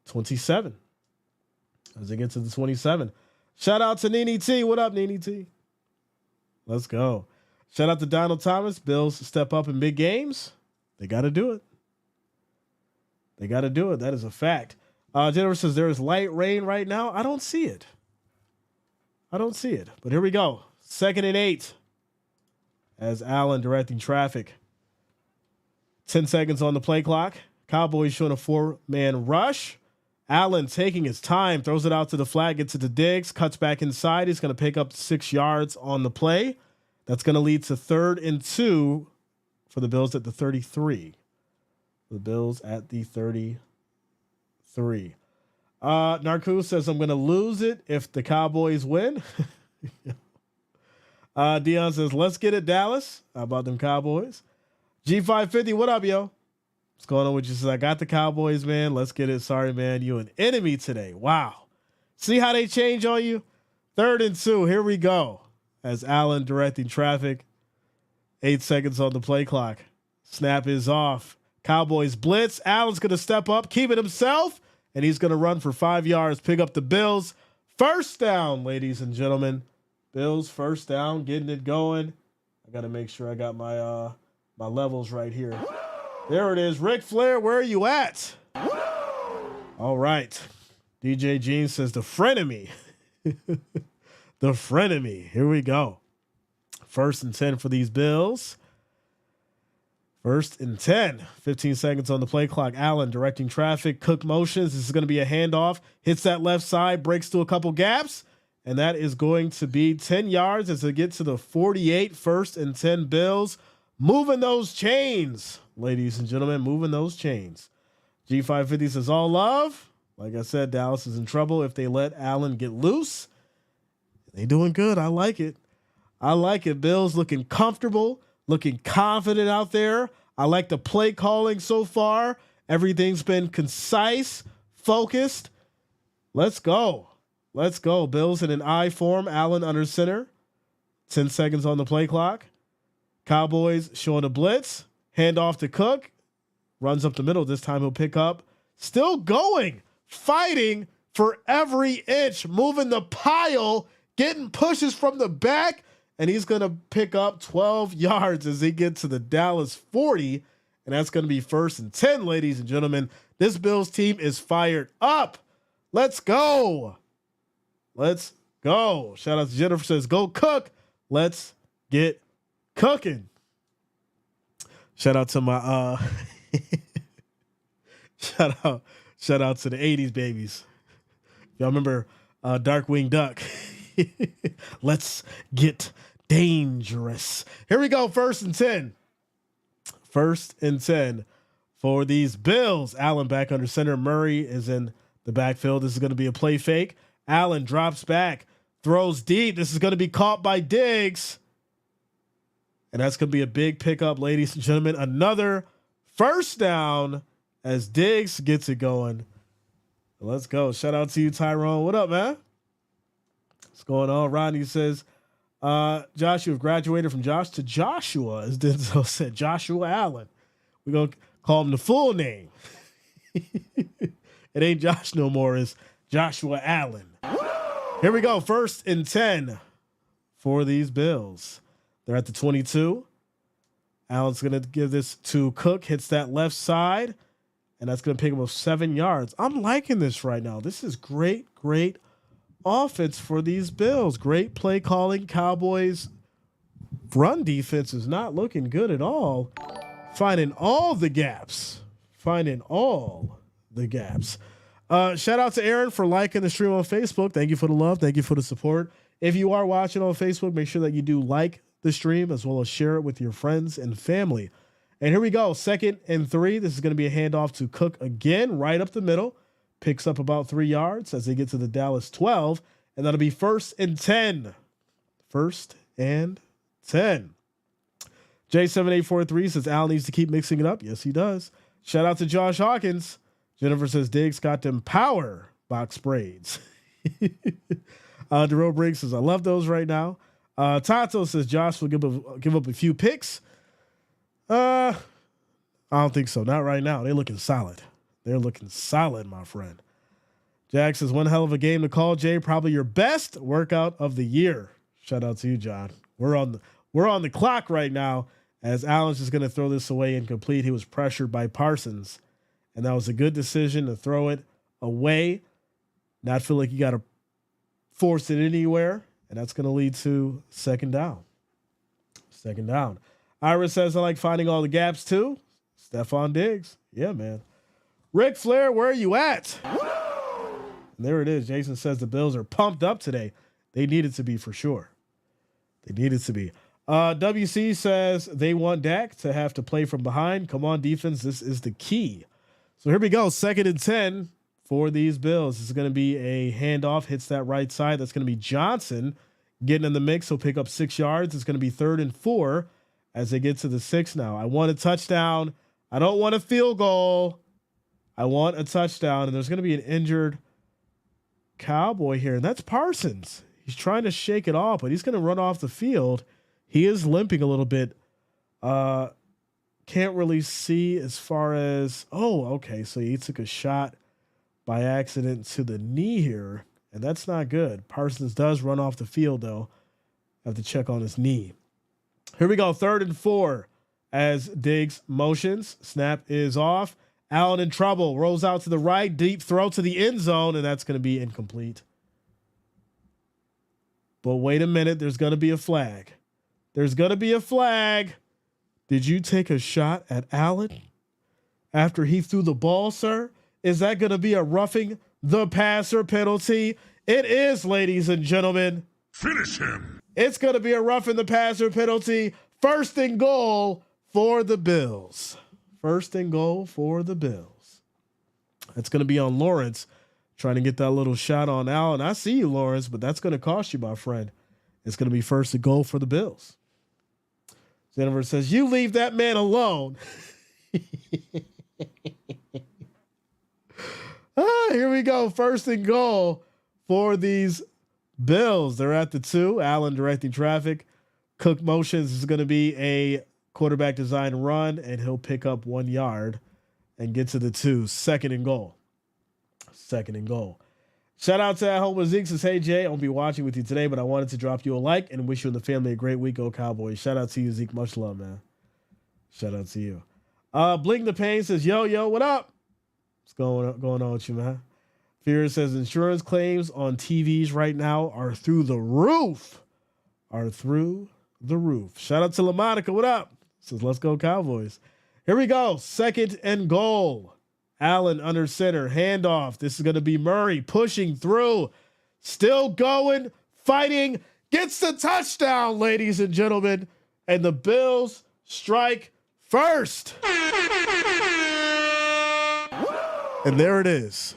27. Shout out to Nene T. What up, Nene T? Let's go. Shout out to Donald Thomas. Bills step up in big games. They got to do it. That is a fact. Jennifer says there is light rain right now. I don't see it. But here we go. 2nd and 8 as Allen directing traffic. 10 seconds on the play clock. Cowboys showing a 4-man rush. Allen taking his time, throws it out to the flat, gets it to Diggs, cuts back inside. He's going to pick up 6 yards on the play. That's going to lead to 3rd and 2 for the Bills at the 33. Narcoo says, I'm going to lose it if the Cowboys win. Dion says, let's get it, Dallas. How about them Cowboys? G550, what up, yo? What's going on with you? Says, I got the Cowboys, man. Let's get it. Sorry, man. You an enemy today. Wow. See how they change on you? 3rd and 2. Here we go. As Allen directing traffic. 8 seconds on the play clock. Snap is off. Cowboys blitz. Allen's going to step up, keep it himself, and he's going to run for 5 yards, pick up the Bills. 1st down, ladies and gentlemen. Bills 1st down, getting it going. I got to make sure I got my my levels right here. There it is. Ric Flair, where are you at? All right. DJ Jean says the frenemy. The frenemy. Here we go. 1st and 10 for these Bills. 1st and 10. 15 seconds on the play clock. Allen directing traffic. Cook motions. This is going to be a handoff. Hits that left side. Breaks through a couple gaps. And that is going to be 10 yards as they get to the 48. 1st and 10 Bills. Moving those chains, ladies and gentlemen. Moving those chains. G550 says all love. Like I said, Dallas is in trouble if they let Allen get loose. They doing good. I like it. Bills looking comfortable, looking confident out there. I like the play calling so far. Everything's been concise, focused. Let's go. Bills in an I form. Allen under center. 10 seconds on the play clock. Cowboys showing a blitz. Hand off to Cook. Runs up the middle. This time he'll pick up. Still going. Fighting for every inch. Moving the pile. Getting pushes from the back. And he's going to pick up 12 yards as he gets to the Dallas 40. And that's going to be 1st and 10, ladies and gentlemen. This Bills team is fired up. Let's go. Shout out to Jennifer says, go Cook. Let's get cooking. Shout out to my shout out to the 80s babies. Y'all remember Darkwing Duck? Let's get dangerous. Here we go. 1st and 10. 1st and 10 for these Bills. Allen back under center. Murray is in the backfield. This is going to be a play fake. Allen drops back, throws deep. This is going to be caught by Diggs. And that's going to be a big pickup, ladies and gentlemen. Another 1st down as Diggs gets it going. Let's go. Shout out to you, Tyrone. What up, man? What's going on? Rodney says, Josh, you've graduated from Josh to Joshua, as Denzel said. Joshua Allen. We're going to call him the full name. It ain't Josh no more. It's Joshua Allen. Here we go. 1st and 10 for these Bills. They're at the 22. Allen's going to give this to Cook. Hits that left side. And that's going to pick him up 7 yards. I'm liking this right now. This is great offense for these Bills. Great play calling. Cowboys run defense is not looking good at all. Finding all the gaps. Shout out to Aaron for liking the stream on Facebook. Thank you for the love. Thank you for the support. If you are watching on Facebook, make sure that you do like the stream as well as share it with your friends and family. And here we go. 2nd and 3. This is going to be a handoff to Cook again, right up the middle. Picks up about 3 yards as they get to the Dallas 12. And that'll be 1st and 10. 1st and 10. J7843 says Al needs to keep mixing it up. Yes, he does. Shout out to Josh Hawkins. Jennifer says Diggs got them power box braids. Jerome Briggs says I love those right now. Tato says Josh will give up a few picks. I don't think so. Not right now. They're looking solid. My friend. Jack says one hell of a game to call, Jay. Probably your best workout of the year. Shout out to you, John. We're on the clock right now as Allen's just going to throw this away incomplete. He was pressured by Parsons, and that was a good decision to throw it away. Not feel like you got to force it anywhere, and that's going to lead to 2nd down. 2nd down. Iris says I like finding all the gaps too. Stephon Diggs. Yeah, man. Ric Flair, where are you at? And there it is. Jason says the Bills are pumped up today. They needed to be for sure. WC says they want Dak to have to play from behind. Come on, defense. This is the key. So here we go. 2nd and 10 for these Bills. This is going to be a handoff. Hits that right side. That's going to be Johnson getting in the mix. He'll pick up 6 yards. It's going to be 3rd and 4 as they get to the 6 now. I want a touchdown. I don't want a field goal. I want a touchdown. And there's going to be an injured Cowboy here, and that's Parsons. He's trying to shake it off, but he's going to run off the field. He is limping a little bit. Can't really see as far as, okay. So he took a shot by accident to the knee here, and that's not good. Parsons does run off the field, though. Have to check on his knee. Here we go. 3rd and 4 as Diggs motions. Snap is off. Allen in trouble. Rolls out to the right. Deep throw to the end zone, and that's going to be incomplete. But wait a minute. There's going to be a flag. Did you take a shot at Allen after he threw the ball, sir? Is that going to be a roughing the passer penalty? It is, ladies and gentlemen. Finish him. It's going to be a roughing the passer penalty. 1st and goal for the Bills. 1st and goal for the Bills. That's going to be on Lawrence trying to get that little shot on Allen. I see you, Lawrence, but that's going to cost you, my friend. It's going to be 1st and goal for the Bills. Jennifer says, you leave that man alone. Here we go. 1st and goal for these Bills. They're at the 2. Allen directing traffic. Cook motions is going to be a quarterback design run, and he'll pick up 1 yard and get to the 2. 2nd and goal. 2nd and goal. Shout out to At Home with Zeke. Says, hey, Jay, I won't be watching with you today, but I wanted to drop you a like and wish you and the family a great week. Go Cowboys. Shout out to you, Zeke. Much love, man. Shout out to you. Blink the Pain says, yo, what up? What's going on with you, man? Fear says, insurance claims on TVs right now are through the roof. Shout out to LaMonica. What up? Says, let's go Cowboys. Here we go. 2nd and goal. Allen under center. Handoff. This is going to be Murray pushing through. Still going. Fighting. Gets the touchdown, ladies and gentlemen. And the Bills strike first. And there it is.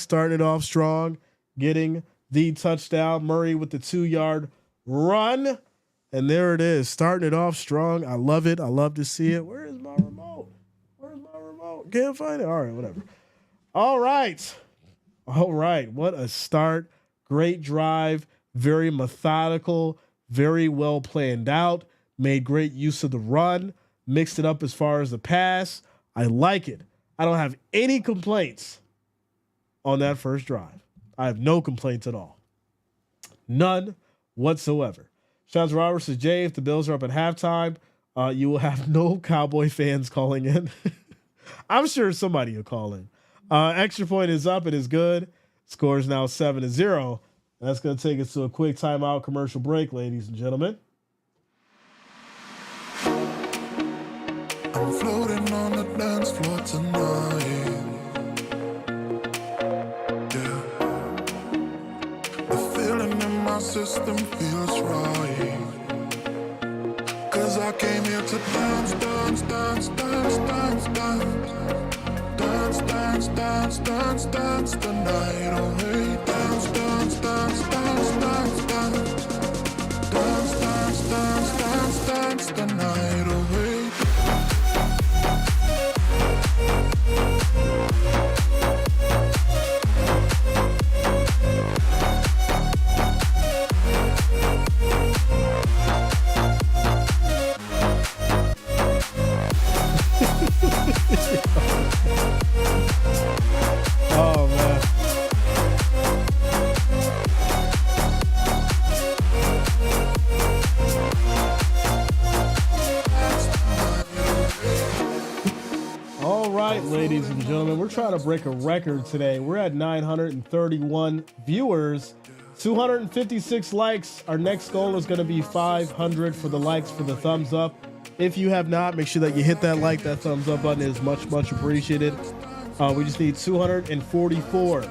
Starting it off strong. Getting the touchdown. Murray with the 2-yard run. And there it is. Starting it off strong. I love it. I love to see it. Where is my remote? Can't find it. All right, whatever. All right. What a start. Great drive. Very methodical. Very well planned out. Made great use of the run. Mixed it up as far as the pass. I like it. I don't have any complaints on that first drive. I have no complaints at all. None whatsoever. Shots Roberts says, Jay, if the Bills are up at halftime, you will have no Cowboy fans calling in. I'm sure somebody will call in. Extra point is up. It is good. Score is now 7-0. That's going to take us to a quick timeout commercial break, ladies and gentlemen. I'm floating on the dance floor tonight. Yeah. The feeling in my system feels right. 'Cause I came here to dance, dance, dance, dance, dance, dance. Dance, dance, dance, dance, dance the night away. Dance, dance, dance, dance, dance, dance. Dance, dance, dance, dance, dance the night away. Oh, man. All right, ladies and gentlemen, we're trying to break a record today. We're at 931 viewers, 256 likes. Our next goal is going to be 500 for the likes, for the thumbs up. If you have not, make sure that you hit that like, that thumbs up button is much, much appreciated. We just need 244.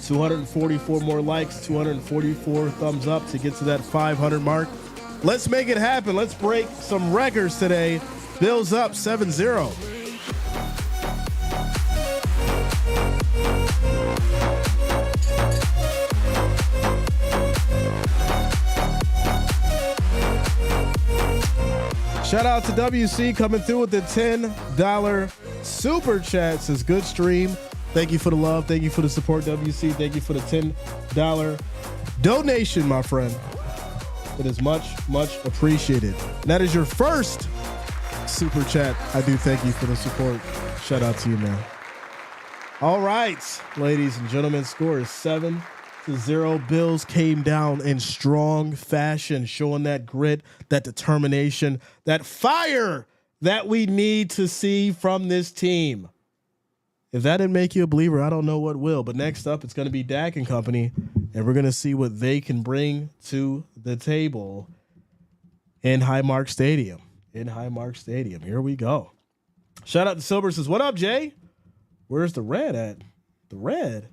244 more likes, 244 thumbs up to get to that 500 mark. Let's make it happen. Let's break some records today. Bills up 7-0. Shout out to WC coming through with the $10 super chat. Says good stream. Thank you for the love. Thank you for the support, WC. Thank you for the $10 donation, my friend. It is much, much appreciated. And that is your first super chat. I do thank you for the support. Shout out to you, man. All right, ladies and gentlemen, score is 7-0. Bills came down in strong fashion, showing that grit, that determination, that fire that we need to see from this team. If that didn't make you a believer, I don't know what will. But next up, it's going to be Dak and company, and we're going to see what they can bring to the table in Highmark Stadium. Here we go. Shout out to Silver says, what up, Jay? Where's the red at? The red?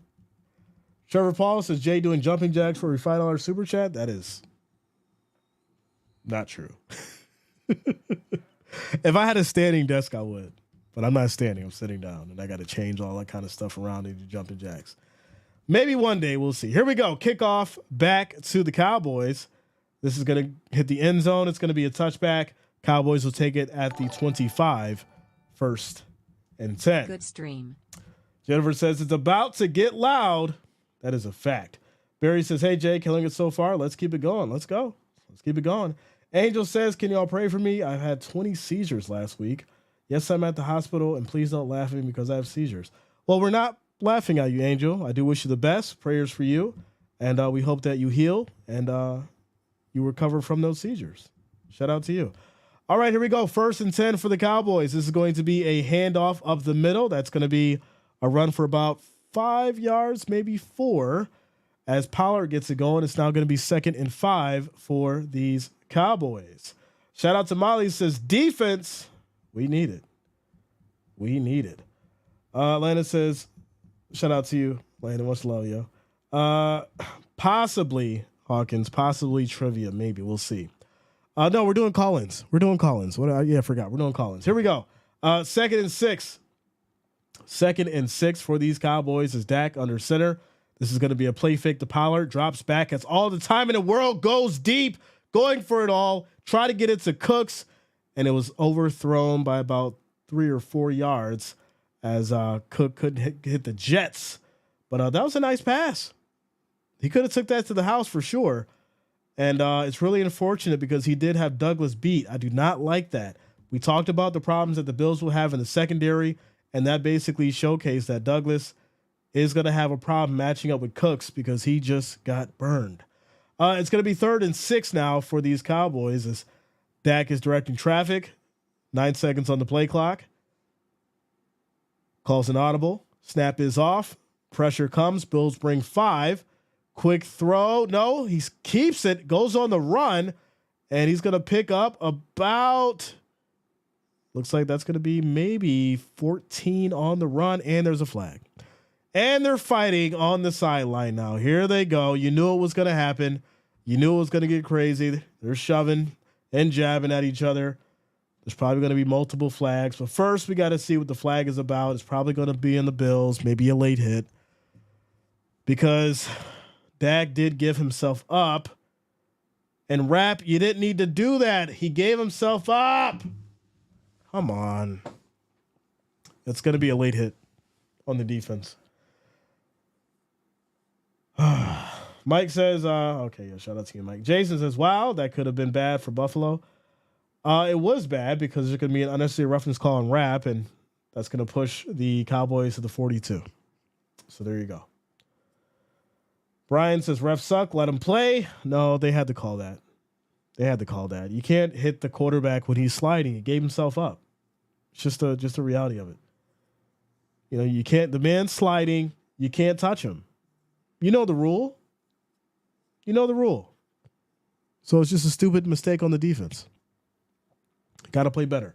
Trevor Paul says, Jay doing jumping jacks for a $5 super chat? That is not true. If I had a standing desk, I would. But I'm not standing. I'm sitting down. And I got to change all that kind of stuff around and do jumping jacks. Maybe one day. We'll see. Here we go. Kickoff back to the Cowboys. This is going to hit the end zone. It's going to be a touchback. Cowboys will take it at the 25, 1st and 10. Good stream. Jennifer says, it's about to get loud. That is a fact. Barry says, hey, Jay, killing it so far. Let's keep it going. Let's go. Let's keep it going. Angel says, can y'all pray for me? I've had 20 seizures last week. Yes, I'm at the hospital, and please don't laugh at me because I have seizures. Well, we're not laughing at you, Angel. I do wish you the best. Prayers for you. And we hope that you heal and you recover from those seizures. Shout out to you. All right, here we go. 1st and 10 for the Cowboys. This is going to be a handoff of the middle. That's going to be a run for about 5 yards, maybe 4. As Pollard gets it going, it's now going to be 2nd and 5 for these Cowboys. Shout out to Molly, says, defense, we need it. We need it. Landon says, shout out to you, Landon. Much love, yo. Possibly, Hawkins, possibly trivia, maybe. We'll see. No, we're doing call-ins. We're doing call-ins. I forgot. We're doing call-ins. Here we go. 2nd and 6. 2nd and 6 for these Cowboys is Dak under center. This is going to be a play fake to Pollard. Drops back. Has all the time in the world. Goes deep. Going for it all. Try to get it to Cooks. And it was overthrown by about 3 or 4 yards as Cook couldn't hit the Jets. But that was a nice pass. He could have took that to the house for sure. And it's really unfortunate because he did have Douglas beat. I do not like that. We talked about the problems that the Bills will have in the secondary, and that basically showcased that Douglas is going to have a problem matching up with Cooks because he just got burned. It's going to be 3rd and 6 now for these Cowboys as Dak is directing traffic. 9 seconds on the play clock. Calls an audible. Snap is off. Pressure comes. Bills bring 5. Quick throw. No, he keeps it. Goes on the run. And he's going to pick up about, looks like that's going to be maybe 14 on the run. And there's a flag. And they're fighting on the sideline now. Here they go. You knew it was going to happen. You knew it was going to get crazy. They're shoving and jabbing at each other. There's probably going to be multiple flags. But first, we got to see what the flag is about. It's probably going to be in the Bills, maybe a late hit. Because Dak did give himself up. And Rap, you didn't need to do that. He gave himself up. Come on. It's going to be a late hit on the defense. Mike says, okay, yeah, shout out to you, Mike. Jason says, wow, that could have been bad for Buffalo. It was bad because there's going to be an unnecessary roughness call on Rap, and that's going to push the Cowboys to the 42. So there you go. Brian says, refs suck, let him play. No, they had to call that. They had to call that. You can't hit the quarterback when he's sliding. He gave himself up. It's just a reality of it. You know, you can't, the man's sliding, you can't touch him. You know the rule. You know the rule. So it's just a stupid mistake on the defense. Got to play better.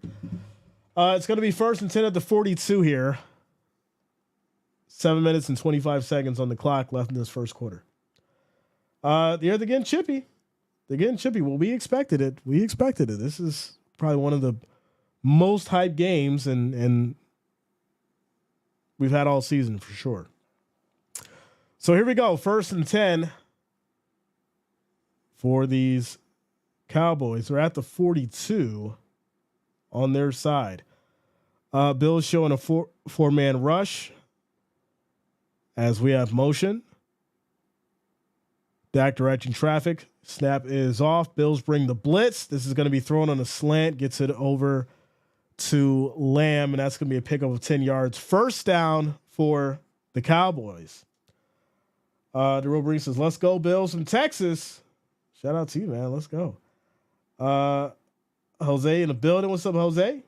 It's going to be 1st and 10 at the 42 here. 7 minutes and 25 seconds on the clock left in this first quarter. They're getting chippy. They're getting chippy. Well, we expected it. We expected it. This is probably one of the most hyped games and we've had all season for sure. So here we go. 1st and 10 for these Cowboys. They're at the 42 on their side. Bills showing a four-man rush as we have motion. Dak directing traffic. Snap is off. Bills bring the blitz. This is going to be thrown on a slant. Gets it over to Lamb, and that's going to be a pickup of 10 yards. First down for the Cowboys. Darryl Bree says, let's go Bills from Texas. Shout out to you, man. Let's go. Jose in the building. What's up, Jose?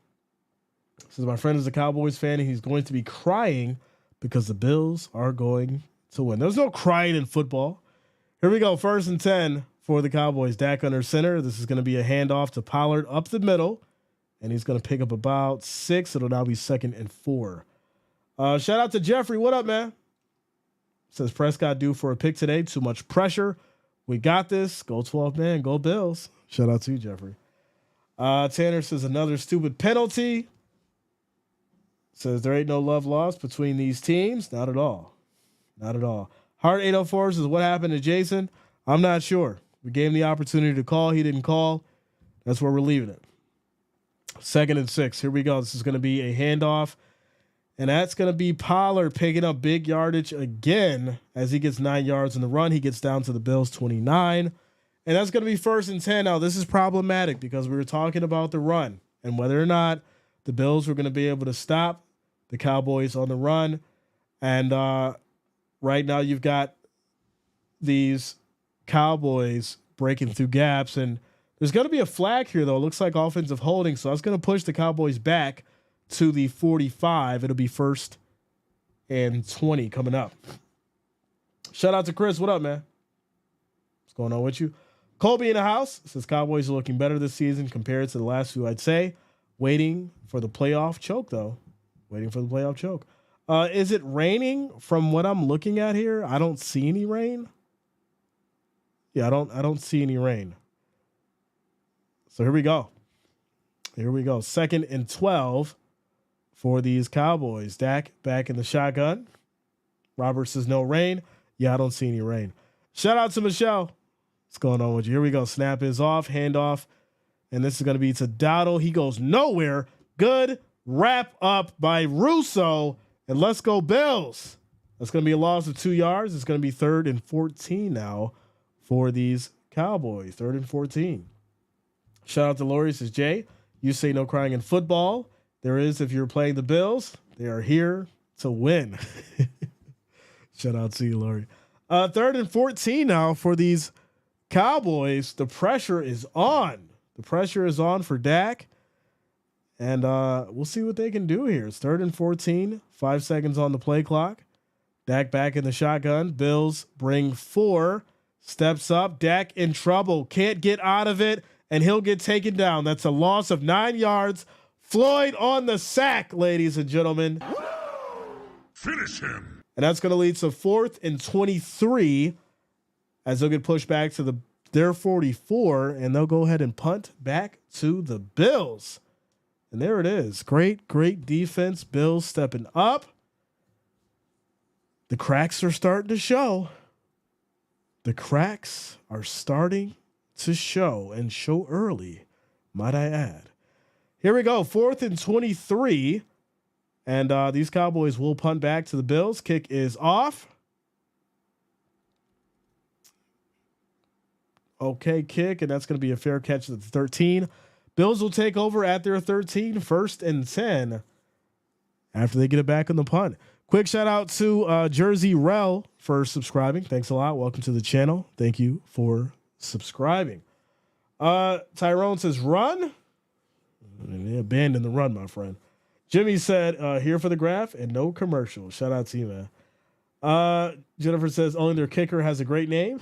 Says my friend is a Cowboys fan and he's going to be crying because the Bills are going to win. There's no crying in football. Here we go. 1st and 10 for the Cowboys. Dak under center. This is going to be a handoff to Pollard up the middle. And he's going to pick up about 6. It'll now be 2nd and 4. Shout out to Jeffrey. What up, man? Says Prescott due for a pick today. Too much pressure. We got this. Go 12, man. Go Bills. Shout out to you, Jeffrey. Tanner says another stupid penalty. Says there ain't no love lost between these teams. Not at all. Not at all. Hart 804 says what happened to Jason? I'm not sure. We gave him the opportunity to call. He didn't call. That's where we're leaving it. 2nd and 6. Here we go. This is going to be a handoff. And that's going to be Pollard picking up big yardage again as he gets 9 yards in the run. He gets down to the Bills 29. And that's going to be 1st and 10. Now, this is problematic because we were talking about the run and whether or not the Bills were going to be able to stop the Cowboys on the run. And right now you've got these Cowboys breaking through gaps. And there's going to be a flag here, though. It looks like offensive holding. So that's going to push the Cowboys back to the 45. It'll be 1st and 20 coming up. Shout out to Chris. What up, man? What's going on with you? Colby in the house says Cowboys are looking better this season compared to the last few, I'd say. Waiting for the playoff choke, though. Waiting for the playoff choke. Is it raining from what I'm looking at here? I don't see any rain. Yeah, I don't see any rain. So here we go. Here we go. 2nd and 12 for these Cowboys. Dak back in the shotgun. Robert says no rain. Yeah, I don't see any rain. Shout out to Michelle. What's going on with you? Here we go. Snap is off. Handoff. And this is going to be to Dowdle. He goes nowhere. Good wrap up by Russo. And let's go Bills. That's going to be a loss of 2 yards. It's going to be 3rd and 14 now for these Cowboys. 3rd and 14. Shout out to Lori. Says, Jay, you say no crying in football. There is if you're playing the Bills. They are here to win. Shout out to you, Lori. 3rd and 14 now for these Cowboys. The pressure is on. The pressure is on for Dak. And we'll see what they can do here. It's 3rd and 14. 5 seconds on the play clock. Dak back in the shotgun. Bills bring 4. Steps up. Dak in trouble. Can't get out of it. And he'll get taken down. That's a loss of 9 yards. Floyd on the sack, ladies and gentlemen. Finish him. And that's going to lead to 4th and 23 as they'll get pushed back to their 44. And they'll go ahead and punt back to the Bills. And there it is. Great defense. Bills stepping up. The cracks are starting to show. The cracks are starting to show, and show early, might I add. Here we go. 4th and 23. And these Cowboys will punt back to the Bills. Kick is off. Okay, kick, and that's going to be a fair catch at the 13. Bills will take over at their 13, 1st and 10 after they get it back on the punt. Quick shout out to Jersey Rel for subscribing. Thanks a lot. Welcome to the channel. Thank you for subscribing. Tyrone says run. And they abandoned the run, my friend. Jimmy said here for the graph and no commercial. Shout out to you, man. Jennifer says only their kicker has a great name.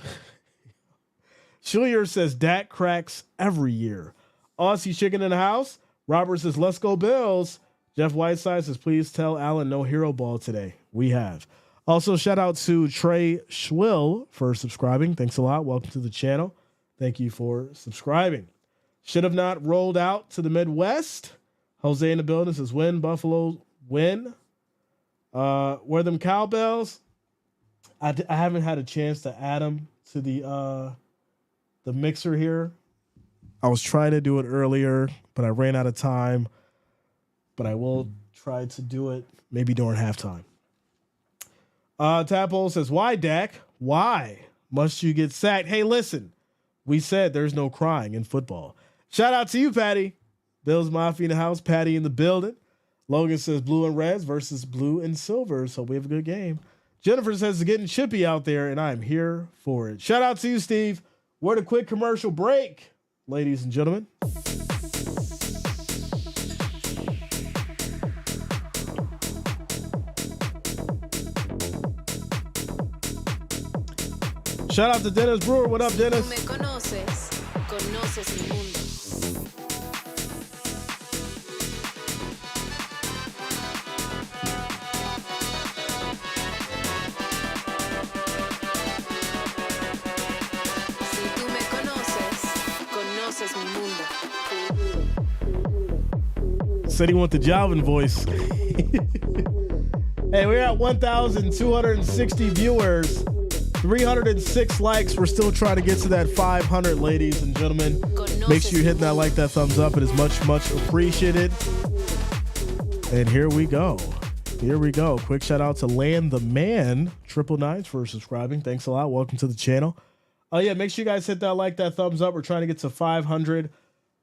Shulier says Dak cracks every year. Aussie chicken in the house. Robert says let's go Bills. Jeff Whiteside says please tell Alan no hero ball today. We have. Also, shout out to Trey Schwill for subscribing. Thanks a lot. Welcome to the channel. Thank you for subscribing. Should have not rolled out to the Midwest. Jose in the building says win. Buffalo win. Were them cowbells? I haven't had a chance to add them to the mixer here. I was trying to do it earlier, but I ran out of time. But I will try to do it maybe during halftime. Tadpole says, why, Dak? Why must you get sacked? Hey, listen, we said there's no crying in football. Shout out to you, Patty. Bills Mafia in the house. Patty in the building. Logan says blue and reds versus blue and silver. So we have a good game. Jennifer says it's getting chippy out there, and I'm here for it. Shout out to you, Steve. We're at a quick commercial break, ladies and gentlemen. Shout out to Dennis Brewer. What up, Dennis? Si tú me conoces, conoces mi mundo. Si tú me conoces, conoces mi mundo. Said he want the Jalvin voice. Hey, we're at 1,260 viewers. 306 likes. We're still trying to get to that 500, ladies and gentlemen. Make sure you hit that like, that thumbs up. It is much, much appreciated. And here we go. Here we go. Quick shout out to Land the Man 999 for subscribing. Thanks a lot. Welcome to the channel. Oh yeah, make sure you guys hit that like, that thumbs up. We're trying to get to 500.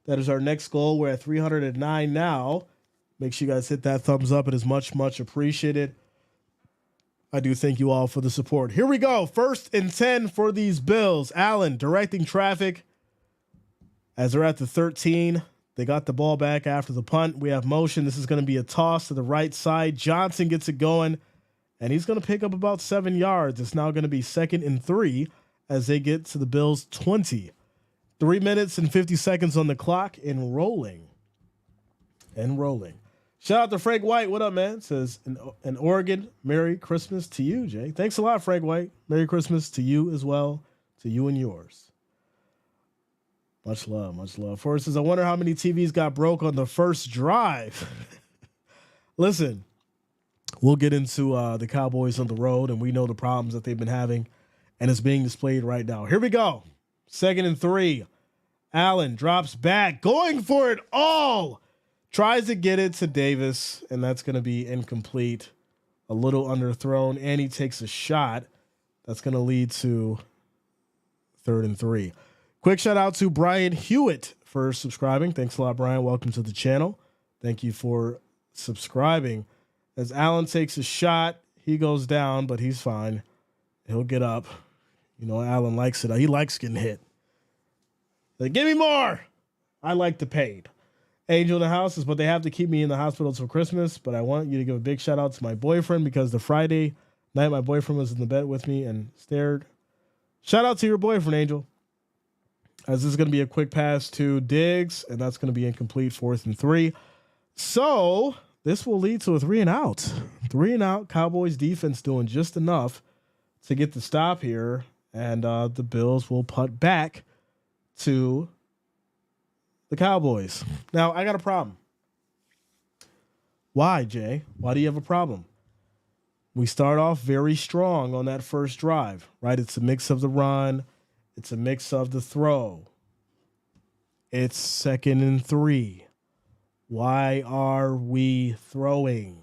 That is our next goal. We're at 309 now. Make sure you guys hit that thumbs up. It is much, much appreciated. I do thank you all for the support. Here we go. 1st and 10 for these Bills. Allen directing traffic as they're at the 13. They got the ball back after the punt. We have motion. This is going to be a toss to the right side. Johnson gets it going, and he's going to pick up about 7 yards. It's now going to be 2nd and 3 as they get to the Bills' 20. 3 minutes and 50 seconds on the clock and rolling. Shout out to Frank White. What up, man? Says in Oregon, Merry Christmas to you, Jay. Thanks a lot, Frank White. Merry Christmas to you as well, to you and yours. Much love, much love. Forrest says, I wonder how many TVs got broke on the first drive. Listen, we'll get into the Cowboys on the road, and we know the problems that they've been having, and it's being displayed right now. Here we go. 2nd and 3. Allen drops back, going for it all. Tries to get it to Davis, and that's going to be incomplete. A little underthrown, and he takes a shot. That's going to lead to 3rd and 3. Quick shout out to Brian Hewitt for subscribing. Thanks a lot, Brian. Welcome to the channel. Thank you for subscribing. As Allen takes a shot, He goes down, but he's fine. He'll get up. You know, Allen likes it. He likes getting hit. Like, give me more. I like the pain. Angel in the house is, but they have to keep me in the hospital till Christmas. But I want you to give a big shout out to my boyfriend because the Friday night my boyfriend was in the bed with me and stared. Shout out to your boyfriend, Angel. As this is going to be a quick pass to Diggs, and that's going to be incomplete, 4th and 3. So this will lead to a 3 and out. 3 and out. Cowboys defense doing just enough to get the stop here, and the Bills will punt back to the Cowboys. Now, I got a problem. Why, Jay? Why do you have a problem? We start off very strong on that first drive, right? It's a mix of the run. It's a mix of the throw. It's 2nd and 3. Why are we throwing?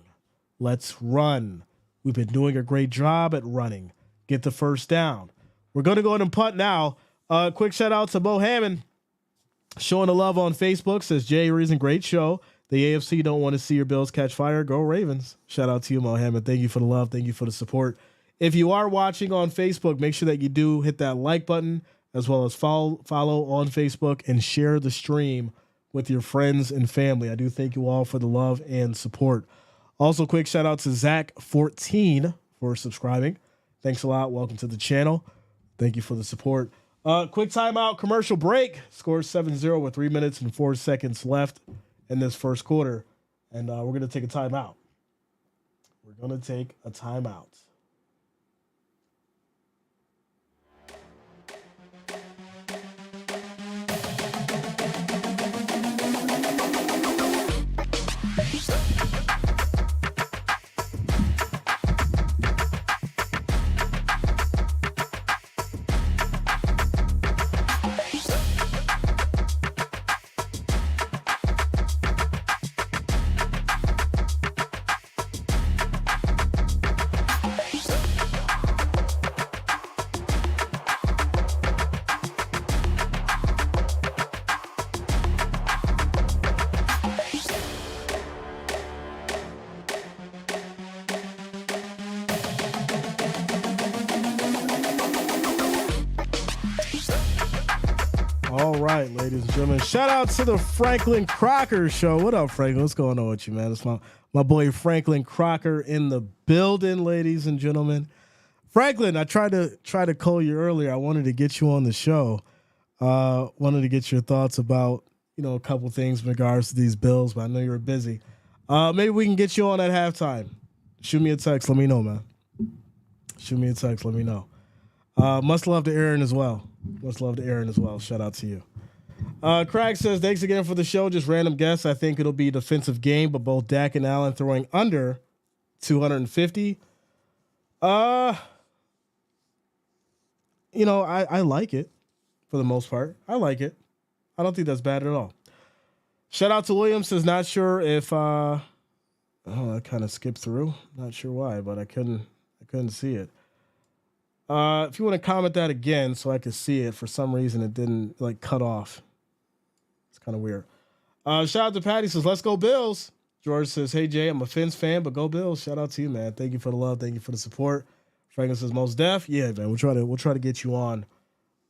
Let's run. We've been doing a great job at running. Get the first down. We're going to go ahead and punt now. Quick shout out to Bo Hammond. Showing the love on Facebook. Says, Jay Reason, great show. The AFC don't want to see your Bills catch fire. Go Ravens. Shout out to you, Mo Hammond. Thank you for the love. Thank you for the support. If you are watching on Facebook, make sure that you do hit that like button as well as follow on Facebook and share the stream with your friends and family. I do thank you all for the love and support. Also, quick shout out to Zach14 for subscribing. Thanks a lot. Welcome to the channel. Thank you for the support. Quick timeout, commercial break. Score 7-0 with 3 minutes and 4 seconds left in this first quarter. And we're going to take a timeout. We're going to take a timeout. All right, ladies and gentlemen. Shout out to the Franklin Crocker Show. What up, Franklin? What's going on with you, man? It's my boy Franklin Crocker in the building, ladies and gentlemen. Franklin, I tried to call you earlier. I wanted to get you on the show. Wanted to get your thoughts about, a couple things in regards to these Bills, but I know you were busy. Maybe we can get you on at halftime. Shoot me a text. Let me know, man. Shoot me a text. Let me know. Much love to Aaron as well. Shout out to you. Craig says, thanks again for the show. Just random guess. I think it'll be a defensive game, but both Dak and Allen throwing under 250. I like it for the most part. I like it. I don't think that's bad at all. Shout out to Williams. Says, not sure if, I kind of skipped through. Not sure why, but I couldn't see it. If you want to comment that again so I could see it, for some reason it didn't cut off. It's kind of weird. Shout out to Patty. Says, let's go Bills. George says, hey Jay, I'm a Fins fan, but go Bills. Shout out to you, man. Thank you for the love. Thank you for the support. Franklin says, most def. Yeah, man. We'll try to get you on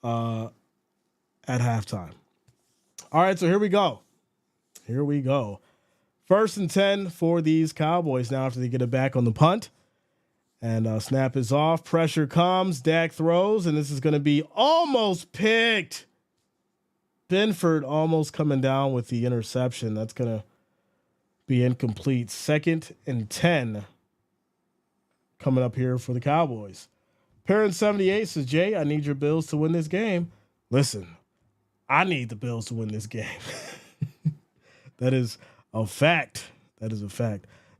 at halftime. All right, so here we go. 1st and 10 for these Cowboys now after they get it back on the punt. And snap is off. Pressure comes. Dak throws, and this is going to be almost picked. Benford almost coming down with the interception. That's going to be incomplete. 2nd and 10 coming up here for the Cowboys. Parent 78 says, Jay, I need your Bills to win this game. Listen, I need the Bills to win this game. That is a fact.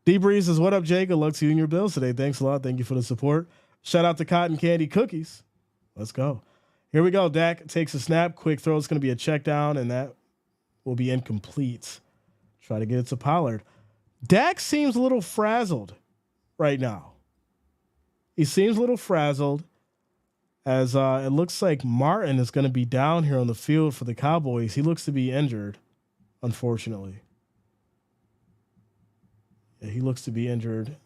D-Breeze says, what up, Jay? Good luck to you and your Bills today. Thanks a lot. Thank you for the support. Shout out to Cotton Candy Cookies. Let's go. Here we go. Dak takes a snap. Quick throw. It's going to be a check down, and that will be incomplete. Try to get it to Pollard. Dak seems a little frazzled right now. He seems a little frazzled as it looks like Martin is going to be down here on the field for the Cowboys. He looks to be injured, unfortunately. Yeah, he looks to be injured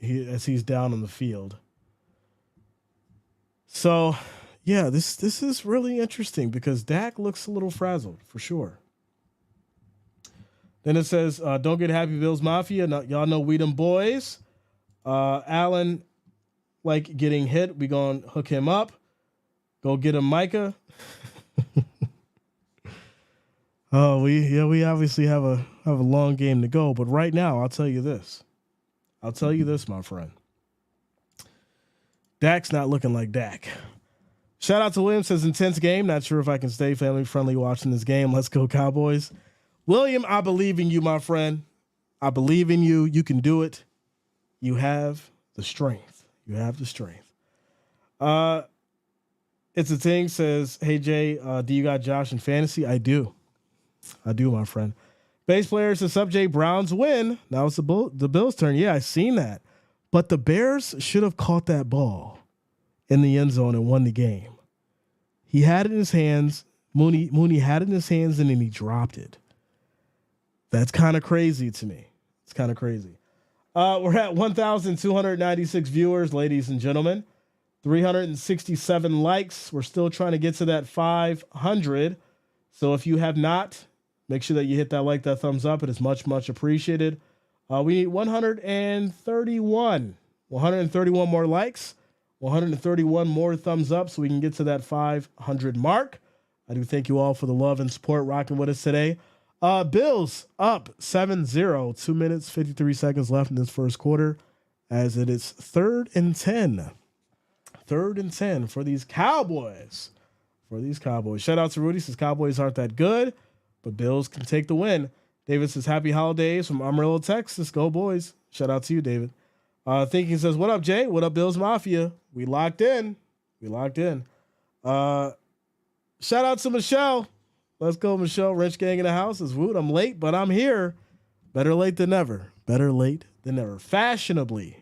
as he's down on the field. So, yeah, this is really interesting because Dak looks a little frazzled for sure. Then it says, don't get happy, Bills Mafia. Y'all know we them boys. Allen, like getting hit. We going to hook him up. Go get him, Micah. Oh, we obviously have a long game to go. But right now, I'll tell you this, my friend. Dak's not looking like Dak. Shout out to William, says intense game. Not sure if I can stay family friendly watching this game. Let's go Cowboys. William, I believe in you, my friend. I believe in you. You can do it. You have the strength. It's a thing, says, hey, Jay, do you got Josh in fantasy? I do, my friend. Bass player says, up, Jay, Browns win. Now it's the Bills' turn. Yeah, I seen that. But the Bears should have caught that ball in the end zone and won the game. He had it in his hands. Mooney had it in his hands, and then he dropped it. That's kind of crazy to me. It's kind of crazy. We're at 1,296 viewers, ladies and gentlemen. 367 likes. We're still trying to get to that 500. So if you have not, make sure that you hit that like, that thumbs up. It is much, much appreciated. We need 131 more likes, 131 more thumbs up so we can get to that 500 mark. I do thank you all for the love and support rocking with us today. Bills up 7-0, 2 minutes, 53 seconds left in this first quarter as it is 3rd and 10. 3rd and 10 for these Cowboys. Shout out to Rudy, says Cowboys aren't that good, but Bills can take the win. David says happy holidays from Amarillo, Texas. Go boys. Shout out to you, David. Thinking says, what up, Jay? What up, Bills Mafia? We locked in. Shout out to Michelle. Let's go, Michelle. Wrench Gang in the house. Is Woot. I'm late, but I'm here. Better late than never. Fashionably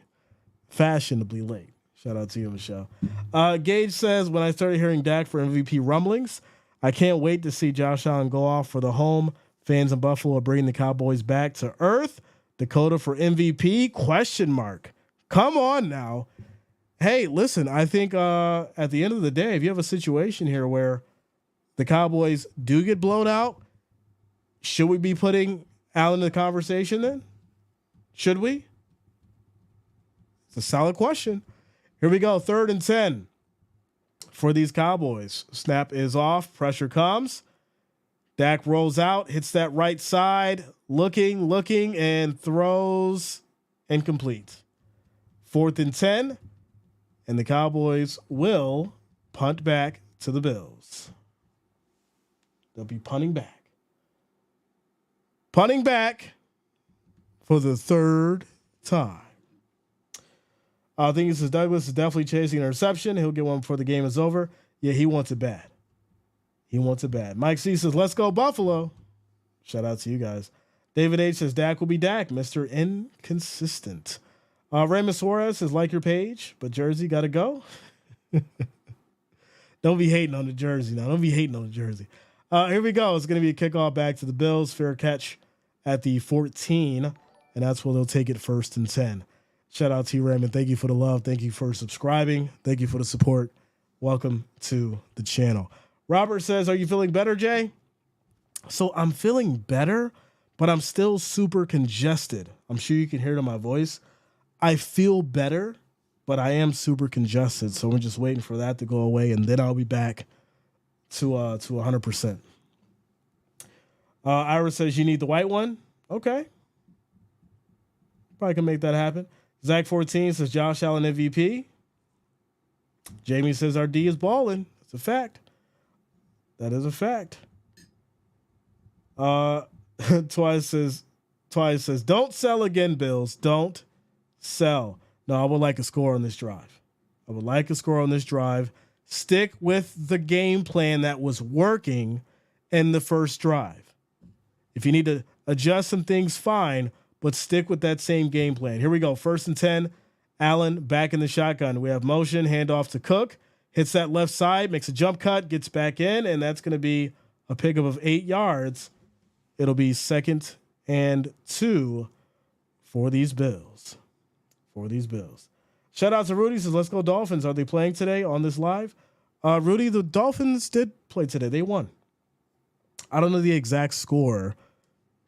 late. Shout out to you, Michelle. Gage says, when I started hearing Dak for MVP rumblings, I can't wait to see Josh Allen go off for the home. Fans in Buffalo are bringing the Cowboys back to earth. Dakota for MVP? ? Come on now. Hey, listen, I think at the end of the day, if you have a situation here where the Cowboys do get blown out, should we be putting Allen in the conversation then? Should we? It's a solid question. Here we go. 3rd and 10 for these Cowboys. Snap is off. Pressure comes. Dak rolls out, hits that right side, looking, and throws incomplete. 4th and 10, and the Cowboys will punt back to the Bills. They'll be punting back. Punting back for the 3rd time. I think this is Douglas is definitely chasing an interception. He'll get one before the game is over. Yeah, he wants it bad. Mike C says, let's go Buffalo. Shout out to you guys. David H says, Dak will be Dak, Mr. Inconsistent. Raymond Suarez says, like your page, but Jersey got to go. Don't be hating on the jersey now. Here we go. It's going to be a kickoff back to the Bills. Fair catch at the 14, and that's where they'll take it 1st and 10. Shout out to you, Raymond. Thank you for the love. Thank you for subscribing. Thank you for the support. Welcome to the channel. Robert says, are you feeling better, Jay? So I'm feeling better, but I'm still super congested. I'm sure you can hear it in my voice. I feel better, but I am super congested. So we're just waiting for that to go away, and then I'll be back to 100%. Ira says, you need the white one? Okay. Probably can make that happen. Zach 14 says, Josh Allen MVP. Jamie says, our D is balling. That's a fact. That is a fact. Twice says, don't sell again, Bills. Don't sell. No, I would like a score on this drive. Stick with the game plan that was working in the first drive. If you need to adjust some things, fine, but stick with that same game plan. Here we go. 1st and 10. Allen back in the shotgun. We have motion, handoff to Cook. Hits that left side, makes a jump cut, gets back in, and that's going to be a pickup of 8 yards. It'll be 2nd and 2 for these Bills. for these Bills. Shout out to Rudy. Says, let's go Dolphins. Are they playing today on this live? Rudy, the Dolphins did play today. They won. I don't know the exact score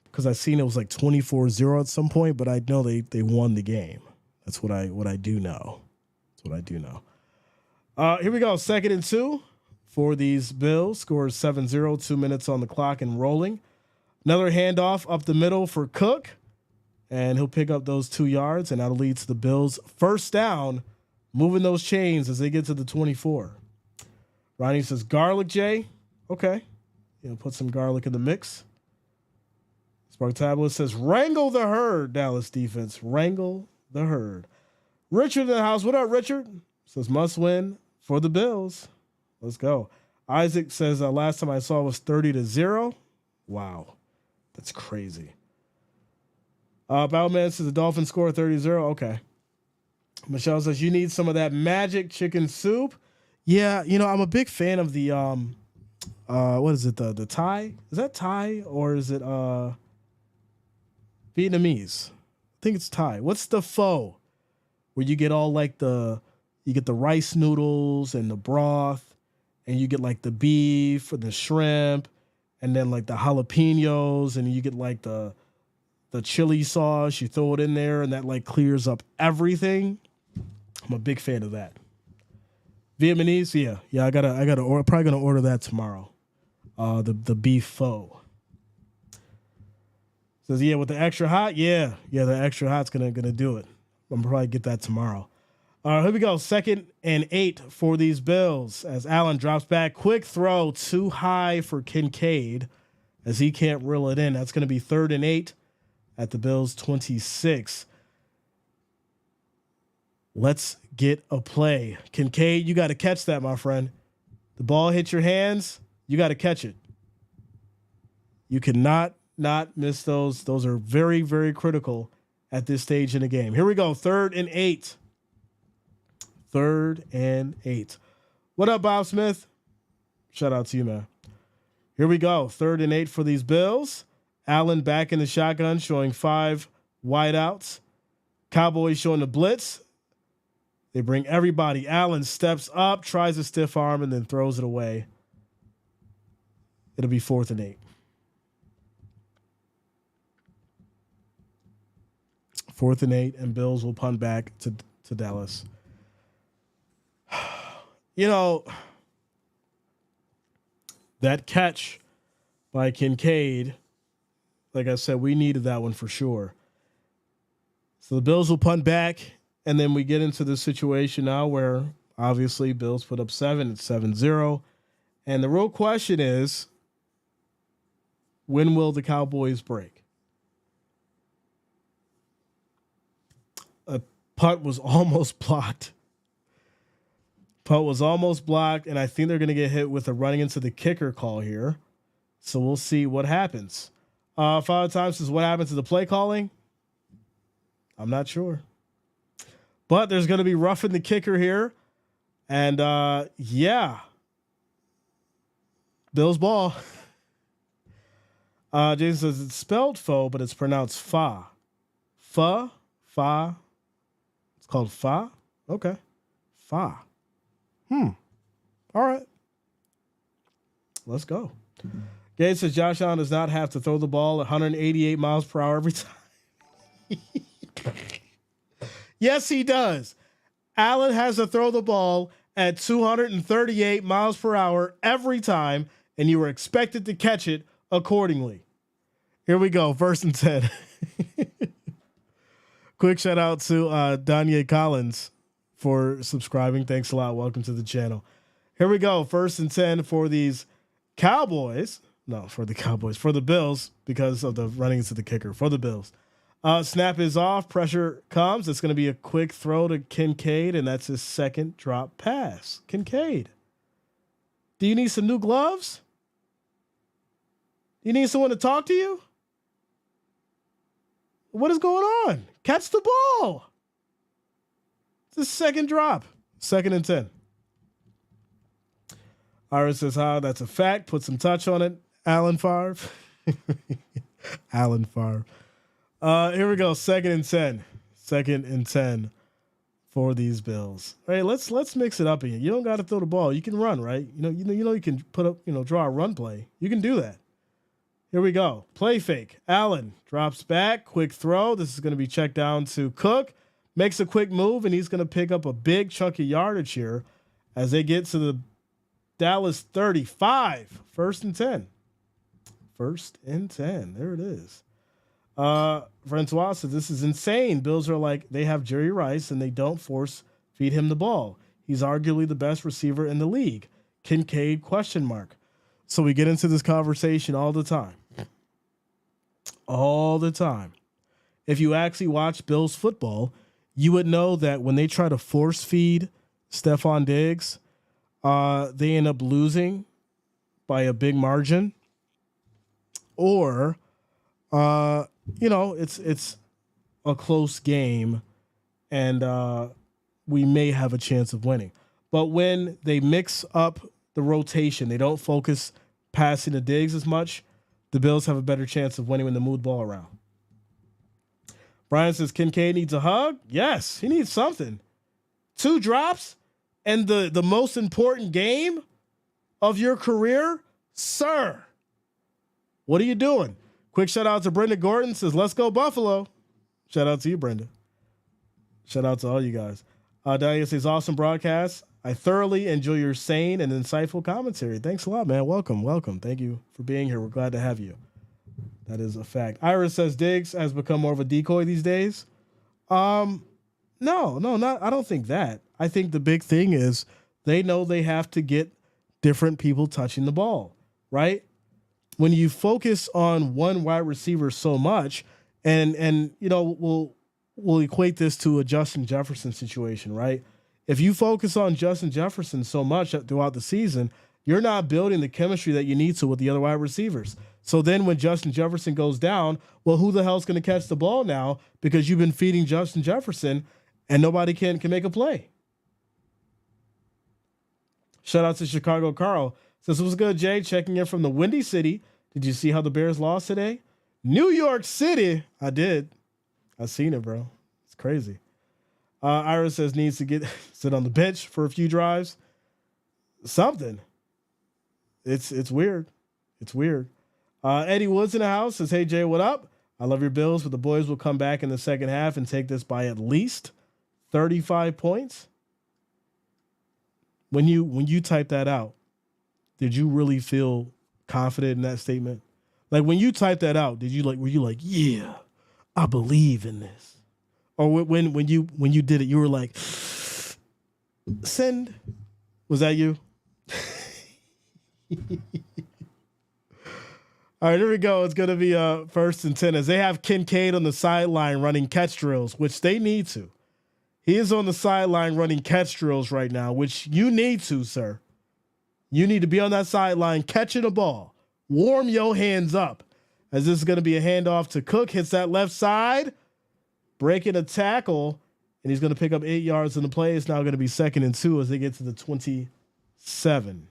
because I seen it was like 24-0 at some point, but I know they won the game. That's what I do know. That's what I do know. Here we go. 2nd and 2 for these Bills. Score is 7-0, 2 minutes on the clock and rolling. Another handoff up the middle for Cook, and he'll pick up those 2 yards, and that'll lead to the Bills' first down, moving those chains as they get to the 24. Ronnie says, garlic, Jay. Okay. Put some garlic in the mix. Spark Tablet says, wrangle the herd, Dallas defense. Wrangle the herd. Richard in the house. What up, Richard? Says, must win for the Bills. Let's go. Isaac says, last time I saw it was 30-0. Wow. That's crazy. Battleman says the Dolphins score 30-0. Okay. Michelle says, you need some of that magic chicken soup. Yeah, I'm a big fan of the what is it, the Thai? Is that Thai or is it Vietnamese? I think it's Thai. What's the pho? Where you get all like you get the rice noodles and the broth, and you get like the beef or the shrimp, and then like the jalapenos, and you get like the chili sauce. You throw it in there, and that like clears up everything. I'm a big fan of that. Vietnamese, yeah. I gotta order. Probably gonna order that tomorrow. The beef pho. Says, yeah, with the extra hot, yeah, the extra hot's gonna do it. I'm gonna probably get that tomorrow. Here we go. 2nd and 8 for these Bills as Allen drops back. Quick throw too high for Kincaid as he can't reel it in. That's gonna be 3rd and 8 at the Bills 26. Let's get a play. Kincaid, you got to catch that, my friend. The ball hits your hands, you got to catch it. You cannot not miss those. Those are very, very critical at this stage in the game. Here we go. 3rd and 8. 3rd and 8. What up, Bob Smith? Shout out to you, man. Here we go. 3rd and 8 for these Bills. Allen back in the shotgun, showing 5 wideouts. Cowboys showing the blitz. They bring everybody. Allen steps up, tries a stiff arm, and then throws it away. It'll be 4th and 8. 4th and 8, and Bills will punt back to Dallas. That catch by Kincaid, like I said, we needed that one for sure. So the Bills will punt back. And then we get into the situation now where obviously Bills put up 7. It's 7-0. And the real question is, when will the Cowboys break? A punt was almost blocked. And I think they're going to get hit with a running into the kicker call here. So we'll see what happens. Father Time says, what happened to the play calling? I'm not sure. But there's going to be roughing the kicker here. And, Bills ball. Jason says it's spelled faux, but it's pronounced fa. Fa. It's called fa? Okay. Fa. All right. Let's go. Gates says Josh Allen does not have to throw the ball at 188 miles per hour every time. Yes, he does. Allen has to throw the ball at 238 miles per hour every time, and you were expected to catch it accordingly. Here we go. 1st and 10. Quick shout out to Danye Collins for subscribing. Thanks a lot. Welcome to the channel. Here we go. 1st and 10 for these Cowboys. No, for the Cowboys. For the Bills, because of the running into the kicker. For the Bills. Snap is off. Pressure comes. It's going to be a quick throw to Kincaid, and that's his 2nd drop pass. Kincaid, do you need some new gloves? You need someone to talk to you? What is going on? Catch the ball. It's his 2nd drop. 2nd and 10. Iris says, that's a fact. Put some touch on it. Alan Favre. Alan Favre. Here we go. 2nd and 10. Second and 10 for these Bills. All right, let's mix it up again. You don't got to throw the ball. You can run, right? You can put up, draw a run play. You can do that. Here we go. Play fake. Allen drops back. Quick throw. This is going to be checked down to Cook. Makes a quick move, and he's going to pick up a big chunk of yardage here as they get to the Dallas 35. First and 10. First and 10. There it is. Francois says, this is insane. Bills are like, they have Jerry Rice, and they don't force feed him the ball. He's arguably the best receiver in the league. Kincaid, ? So we get into this conversation all the time. All the time. If you actually watch Bills football, you would know that when they try to force feed Stephon Diggs, they end up losing by a big margin. Or, it's a close game and we may have a chance of winning. But when they mix up the rotation, they don't focus passing to Diggs as much, the Bills have a better chance of winning when they move the ball around. Brian says Kincaid needs a hug. Yes, he needs something. 2 drops and the most important game of your career, sir. What are you doing? Quick shout out to Brenda Gordon says, let's go Buffalo. Shout out to you, Brenda. Shout out to all you guys. Diane says, awesome broadcast. I thoroughly enjoy your sane and insightful commentary. Thanks a lot, man. Welcome. Thank you for being here. We're glad to have you. That is a fact. Iris says Diggs has become more of a decoy these days. No, not. I don't think that. I think the big thing is they know they have to get different people touching the ball, right? When you focus on one wide receiver so much, and we'll equate this to a Justin Jefferson situation, right? If you focus on Justin Jefferson so much throughout the season, you're not building the chemistry that you need to with the other wide receivers. So then when Justin Jefferson goes down, well, who the hell's going to catch the ball now? Because you've been feeding Justin Jefferson and nobody can make a play. Shout out to Chicago Carl. Says, it was good, Jay, checking in from the Windy City. Did you see how the Bears lost today? New York City. I did. I seen it, bro. It's crazy. Iris says needs to sit on the bench for a few drives. Something. It's weird. It's weird. Eddie Woods in the house says, hey, Jay, what up? I love your Bills, but the boys will come back in the second half and take this by at least 35 points. When you type that out, did you really feel confident in that statement? Like when you typed that out, were you like, yeah, I believe in this? Or when you did it, you were like, send. Was that you? All right, here we go. It's going to be first and 10 as they have Kincaid on the sideline running catch drills, which they need to. He is on the sideline running catch drills right now, which you need to, sir. You need to be on that sideline catching a ball. Warm your hands up as this is going to be a handoff to Cook. Hits that left side, breaking a tackle, and he's going to pick up 8 yards in the play. It's now going to be 2nd and 2 as they get to the 27.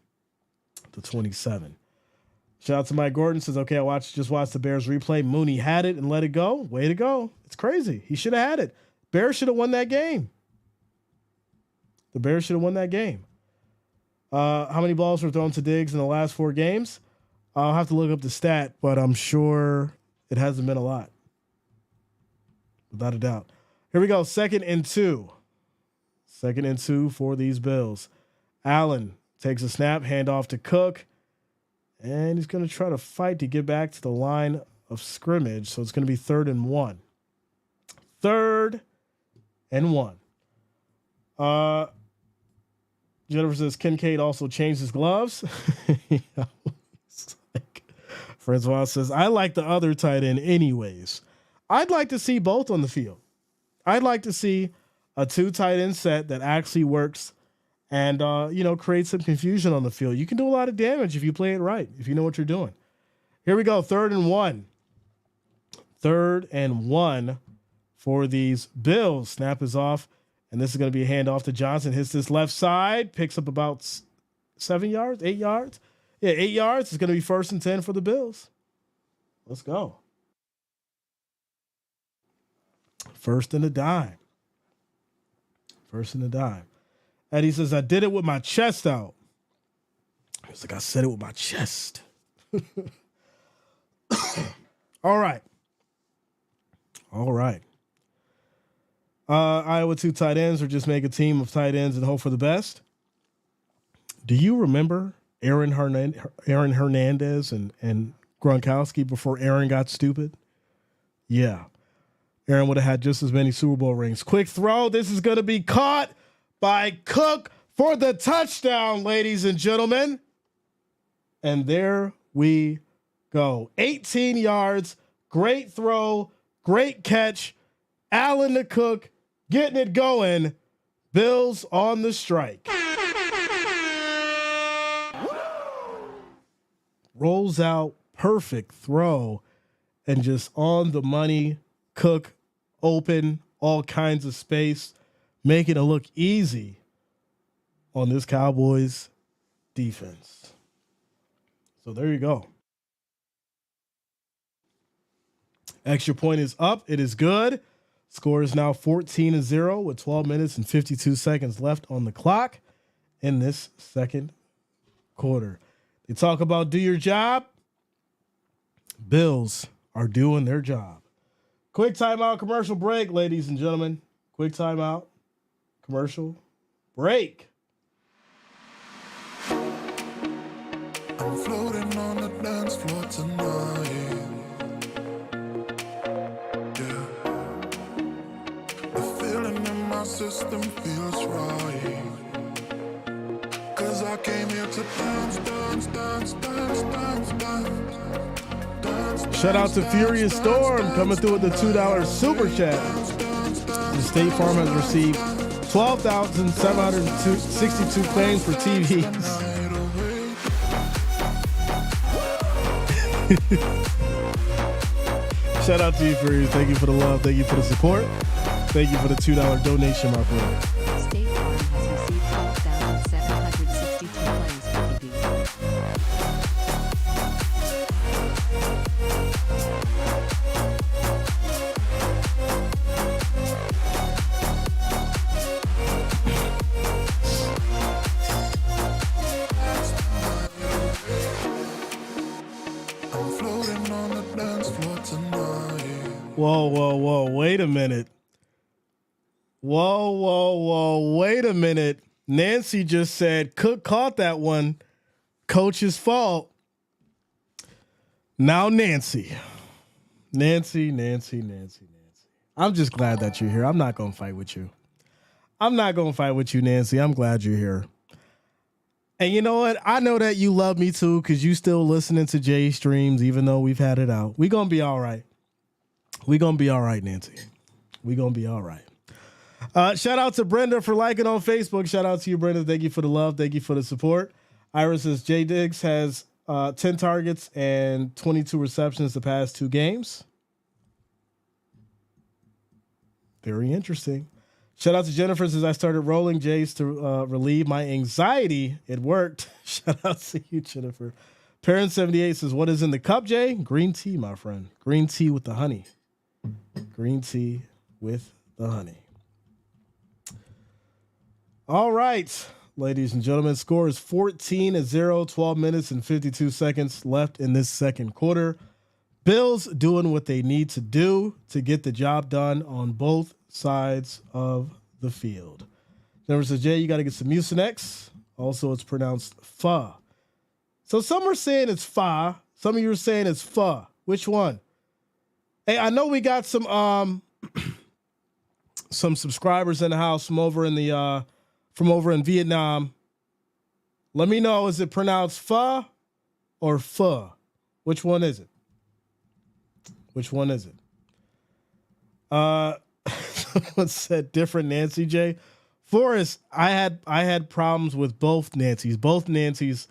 Shout out to Mike Gordon. Says, okay, just watched the Bears replay. Mooney had it and let it go. Way to go. It's crazy. He should have had it. Bears should have won that game. The Bears should have won that game. How many balls were thrown to Diggs in the last 4 games? I'll have to look up the stat, but I'm sure it hasn't been a lot. Without a doubt. Here we go. 2nd and 2. 2nd and 2 for these Bills. Allen takes a snap, handoff to Cook. And he's going to try to fight to get back to the line of scrimmage. So it's going to be 3rd and 1. 3rd and 1. Jennifer says Kincaid also changed his gloves. Francois says, I like the other tight end anyways. I'd like to see both on the field. I'd like to see a 2 tight end set that actually works and, create some confusion on the field. You can do a lot of damage if you play it right, if you know what you're doing. Here we go. 3rd and 1. 3rd and 1 for these Bills. Snap is off, and this is going to be a handoff to Johnson. Hits this left side, picks up about 7 yards, 8 yards. Yeah, 8 yards. It's going to be 1st and 10 for the Bills. Let's go. First and a dime. First and a dime. Eddie says, I did it with my chest out. It's like I said it with my chest. All right. All right. Iowa 2 tight ends, or just make a team of tight ends and hope for the best. Do you remember Aaron Hernandez and Gronkowski before Aaron got stupid? Yeah. Aaron would have had just as many Super Bowl rings. Quick throw. This is going to be caught by Cook for the touchdown, ladies and gentlemen. And there we go. 18 yards. Great throw. Great catch. Allen to Cook. Getting it going. Bills on the strike. Rolls out. Perfect throw. And just on the money. Cook open. All kinds of space. Making it look easy on this Cowboys defense. So there you go. Extra point is up. It is good. Score is now 14-0 with 12 minutes and 52 seconds left on the clock in this second quarter. They talk about do your job. Bills are doing their job. Quick timeout, commercial break, ladies and gentlemen. Quick timeout, commercial break. I'm floating on the dance floor tonight. Yeah. The feeling in my system feels right. 'Cause I came here to dance, dance, dance, dance, dance, dance. Shout out to Furious Storm coming through with the $2 super chat. The State Farm has received 12,762 claims for TVs. Shout out to you, Furious. Thank you for the love. Thank you for the support. Thank you for the $2 donation, my friend. State Farm has received 12,762 claims for TVs. I'm floating on the dance floor tonight. Whoa. Wait a minute. Whoa. Wait a minute. Nancy just said Cook caught that one. Coach's fault. Now Nancy. Nancy. I'm just glad that you're here. I'm not going to fight with you. Nancy. I'm glad you're here. And you know what? I know that you love me too because you still listening to Jay streams even though we've had it out. We're going to be all right. Nancy. We're going to be all right. Shout out to Brenda for liking on Facebook. Shout out to you, Brenda. Thank you for the love. Thank you for the support. Iris says Jay Diggs has 10 targets and 22 receptions the past 2 games. Very interesting. Shout out to Jennifer says I started rolling Jays to relieve my anxiety. It worked. Shout out to you, Jennifer. Parent78 says, what is in the cup, Jay? Green tea, my friend. Green tea with the honey. All right, ladies and gentlemen, score is 14-0, 12 minutes and 52 seconds left in this second quarter. Bills doing what they need to do to get the job done on both sides of the field. Jennifer says, Jay, you got to get some Mucinex. Also, it's pronounced pho. So some are saying it's fa. Some of you are saying it's pho. Which one? Hey, I know we got some subscribers in the house from over in Vietnam. Let me know, is it pronounced pho or pho? Which one is it? Someone said different Nancy J. Forrest, I had problems with both Nancys. Both Nancys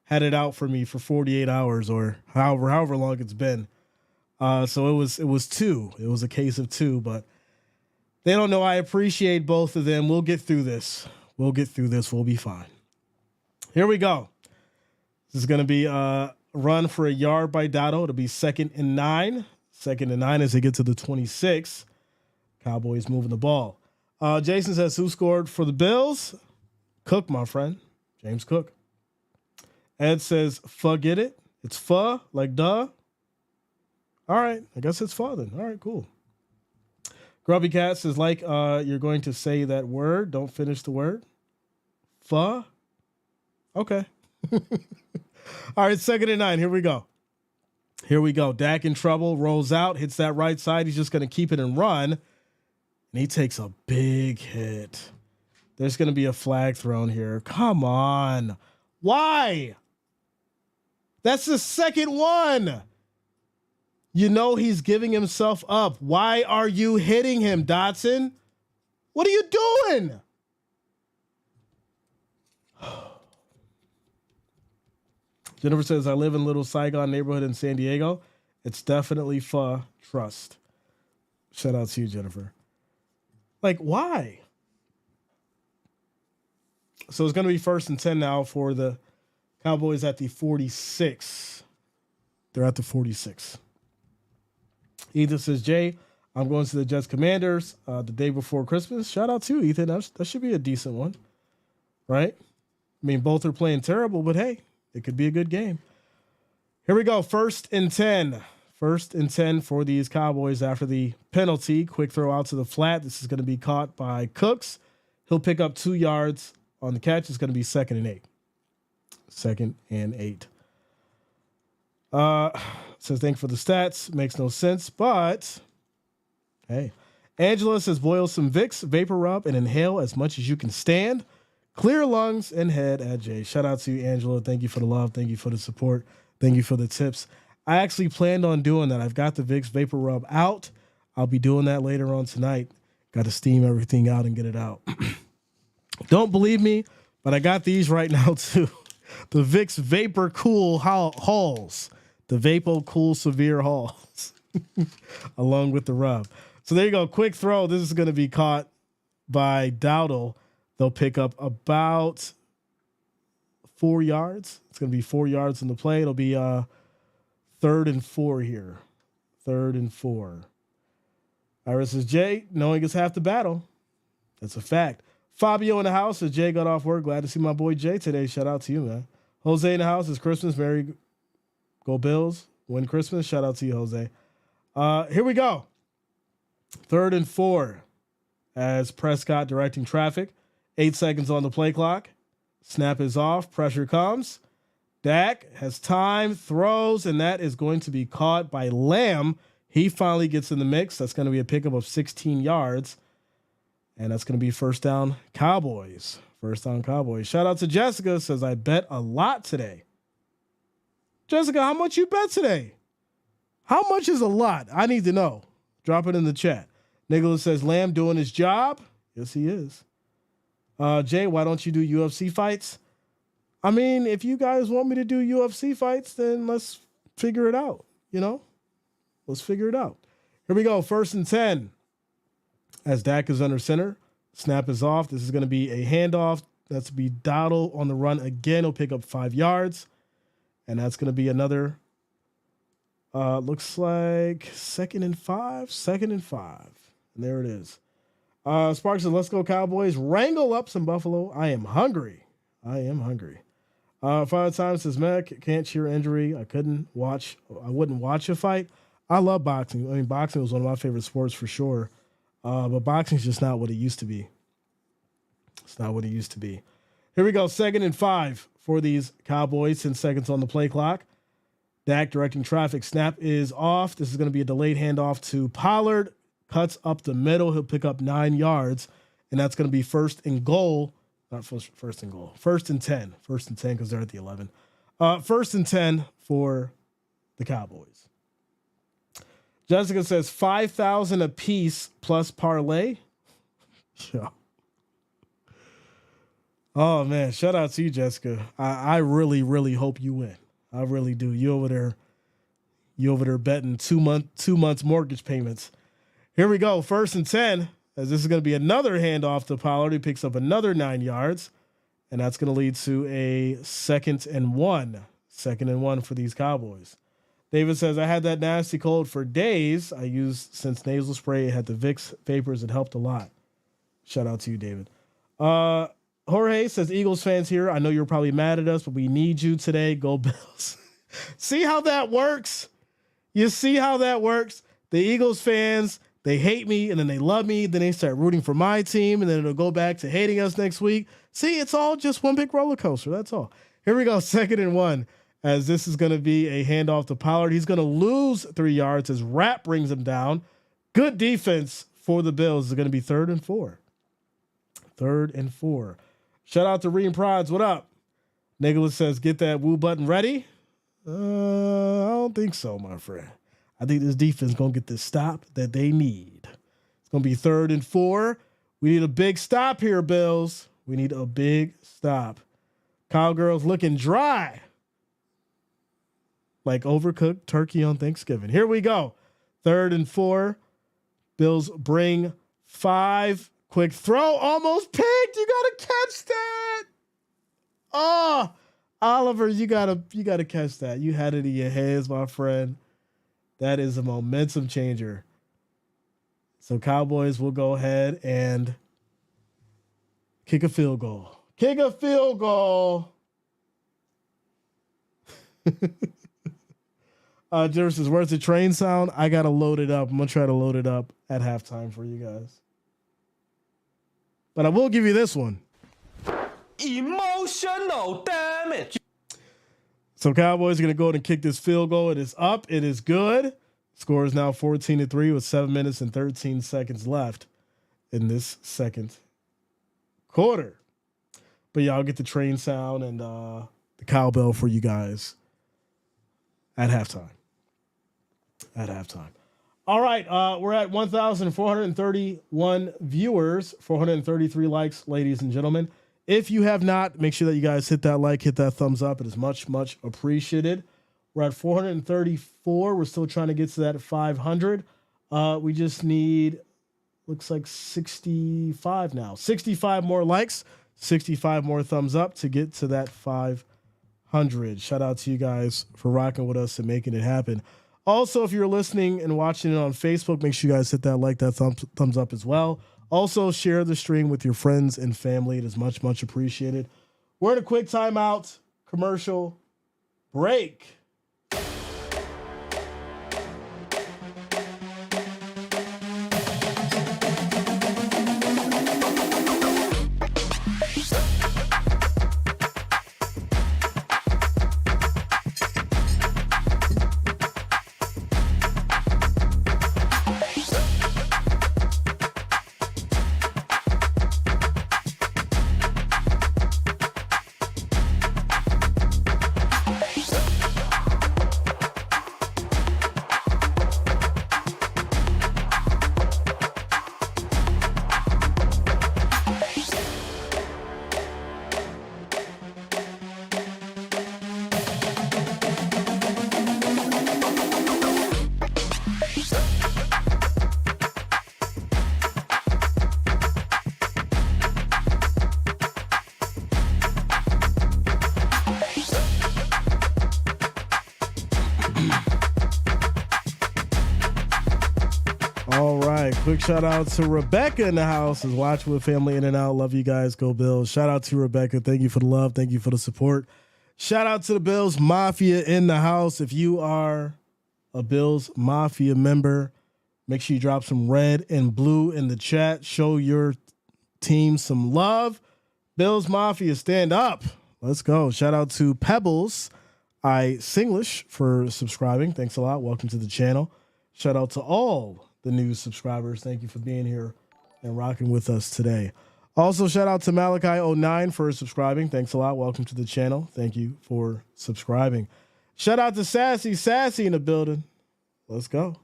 had it out for me for 48 hours or however long it's been. So it was 2. It was a case of 2, but they don't know I appreciate both of them. We'll get through this. We'll be fine. Here we go. This is going to be a run for a yard by Dotto. It'll be 2nd and 9. 2nd and 9 as they get to the 26. Cowboys moving the ball. Jason says, who scored for the Bills? Cook, my friend. James Cook. Ed says, forget it. It's pho, like duh. All right. I guess it's pho then. All right, cool. Grubby Cat says, like you're going to say that word. Don't finish the word. Pho? Okay. All right, 2nd and 9. Here we go. Here we go. Dak in trouble, rolls out, hits that right side. He's just going to keep it and run. And he takes a big hit. There's going to be a flag thrown here. Come on. Why? That's the second one. You know he's giving himself up. Why are you hitting him, Dotson? What are you doing? Jennifer says, I live in Little Saigon neighborhood in San Diego. It's definitely pho. Trust. Shout out to you, Jennifer. Like, why? So it's going to be 1st and 10 now for the Cowboys at the 46. They're at the 46. Ethan says, Jay, I'm going to the Jets Commanders the day before Christmas. Shout out to you, Ethan. That should be a decent one, right? I mean, both are playing terrible, but hey, it could be a good game. Here we go. 1st and 10. 1st and 10 for these Cowboys after the penalty. Quick throw out to the flat. This is going to be caught by Cooks. He'll pick up 2 yards on the catch. It's going to be 2nd and 8. 2nd and 8. Says, thanks for the stats. Makes no sense, but hey. Angela says, boil some Vicks, vapor rub, and inhale as much as you can stand. Clear lungs and head at Jay. Shout out to you, Angela. Thank you for the love. Thank you for the support. Thank you for the tips. I actually planned on doing that. I've got the Vicks Vapor Rub out. I'll be doing that later on tonight. Got to steam everything out and get it out. Don't believe me, but I got these right now too. The Vicks Vapor Cool Halls. The Vapo Cool Severe Halls. Along with the rub. So there you go. Quick throw. This is going to be caught by Dowdle. They'll pick up about 4 yards. It's going to be 4 yards in the play. It'll be 3rd and 4 here. 3rd and 4. Iris says, Jay, knowing is half the battle. That's a fact. Fabio in the house says, Jay got off work. Glad to see my boy Jay today. Shout out to you, man. Jose in the house is Christmas. Merry go Bills. Win Christmas. Shout out to you, Jose. Here we go. 3rd and 4 as Prescott directing traffic. 8 seconds on the play clock. Snap is off. Pressure comes. Dak has time, throws, and that is going to be caught by Lamb. He finally gets in the mix. That's going to be a pickup of 16 yards. And that's going to be 1st down Cowboys. 1st down Cowboys. Shout out to Jessica. Says, I bet a lot today. Jessica, how much you bet today? How much is a lot? I need to know. Drop it in the chat. Nicholas says, Lamb doing his job. Yes, he is. Jay, why don't you do UFC fights? I mean, if you guys want me to do UFC fights, then let's figure it out. You know, let's figure it out. Here we go. 1st and 10 as Dak is under center. Snap is off. This is going to be a handoff. That's to be Dowdle on the run again. He'll pick up 5 yards. And that's going to be another, looks like 2nd and 5. 2nd and 5. And there it is. Sparks says, let's go Cowboys. Wrangle up some Buffalo. I am hungry. I am hungry. Father Time says, man, can't cheer injury. I wouldn't watch a fight. I love boxing. I mean, boxing was one of my favorite sports for sure. But boxing's just not what it used to be. It's not what it used to be. Here we go. 2nd and 5 for these Cowboys. 10 seconds on the play clock. Dak directing traffic. Snap is off. This is going to be a delayed handoff to Pollard. Cuts up the middle. He'll pick up 9 yards. And that's going to be 1st and goal. Not first and goal. 1st and 10. 1st and 10 because they're at the 11. 1st and 10 for the Cowboys. Jessica says 5,000 a piece plus parlay. Yeah. Oh man, shout out to you, Jessica. I really, really hope you win. I really do. You over there betting 2 months mortgage payments. Here we go. 1st and 10. As this is going to be another handoff to Pollard. He picks up another 9 yards. And that's going to lead to a 2nd and 1. 2nd and 1 for these Cowboys. David says, I had that nasty cold for days. I used since nasal spray. It had the Vicks vapors. It helped a lot. Shout out to you, David. Jorge says, Eagles fans here. I know you're probably mad at us, but we need you today. Go Bills. See how that works? You see how that works? The Eagles fans, they hate me and then they love me. Then they start rooting for my team and then it'll go back to hating us next week. See, it's all just one big roller coaster. That's all. Here we go. 2nd and 1, as this is going to be a handoff to Pollard. He's going to lose 3 yards as Rapp brings him down. Good defense for the Bills. It's going to be 3rd and 4. 3rd and 4. Shout out to Reem Prods. What up? Nicholas says, get that woo button ready. I don't think so, my friend. I think this defense is going to get the stop that they need. It's going to be 3rd and 4. We need a big stop here, Bills. We need a big stop. Cowgirls looking dry, like overcooked turkey on Thanksgiving. Here we go. 3rd and 4. Bills bring 5. Quick throw. Almost picked. You got to catch that. Oh, Oliver, you gotta catch that. You had it in your hands, my friend. That is a momentum changer. So Cowboys will go ahead and kick a field goal. Kick a field goal. Jennifer says, where's the train sound? I gotta load it up. I'm gonna try to load it up at halftime for you guys. But I will give you this one. Emotional damage. So Cowboys are going to go ahead and kick this field goal. It is up. It is good. Score is now 14-3 with 7 minutes and 13 seconds left in this second quarter. But yeah, I'll get the train sound and the cowbell for you guys at halftime. All right, we're at 1,431 viewers, 433 likes, ladies and gentlemen. If you have not, make sure that you guys hit that like, hit that thumbs up. It is much, much appreciated. We're at 434. We're still trying to get to that 500. We just need, looks like 65 now. 65 more likes, 65 more thumbs up to get to that 500. Shout out to you guys for rocking with us and making it happen. Also, if you're listening and watching it on Facebook, make sure you guys hit that like, that thumbs up as well. Also, share the stream with your friends and family. It is much, much appreciated. We're in a quick timeout commercial break. All right. Quick shout out to Rebecca in the house. Is watching with family in and out. Love you guys. Go Bills. Shout out to Rebecca. Thank you for the love. Thank you for the support. Shout out to the Bills Mafia in the house. If you are a Bills Mafia member, make sure you drop some red and blue in the chat. Show your team some love. Bills Mafia, stand up. Let's go. Shout out to Pebbles I Singlish for subscribing. Thanks a lot. Welcome to the channel. Shout out to all the new subscribers. Thank you for being here and rocking with us today. Also, shout out to Malachi09 for subscribing. Thanks a lot. Welcome to the channel. Thank you for subscribing. Shout out to Sassy in the building. Let's go.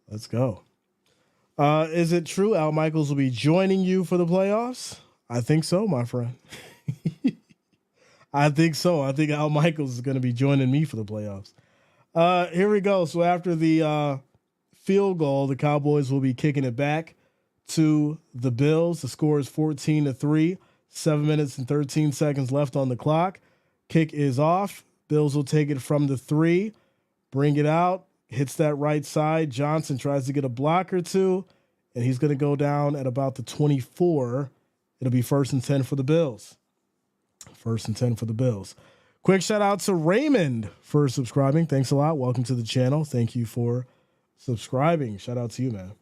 Let's go. Is it true Al Michaels will be joining you for the playoffs? I think so, my friend. I think so. I think Al Michaels is going to be joining me for the playoffs. Here we go. So after the field goal, the Cowboys will be kicking it back to the Bills. The score is 14-3, 7 minutes and 13 seconds left on the clock. Kick is off. Bills will take it from the 3. Bring it out. Hits that right side. Johnson tries to get a block or two, and he's going to go down at about the 24. It'll be 1st and 10 for the Bills. 1st and 10 for the Bills. Quick shout out to Raymond for subscribing. Thanks a lot. Welcome to the channel. Thank you for subscribing. Shout out to you, man.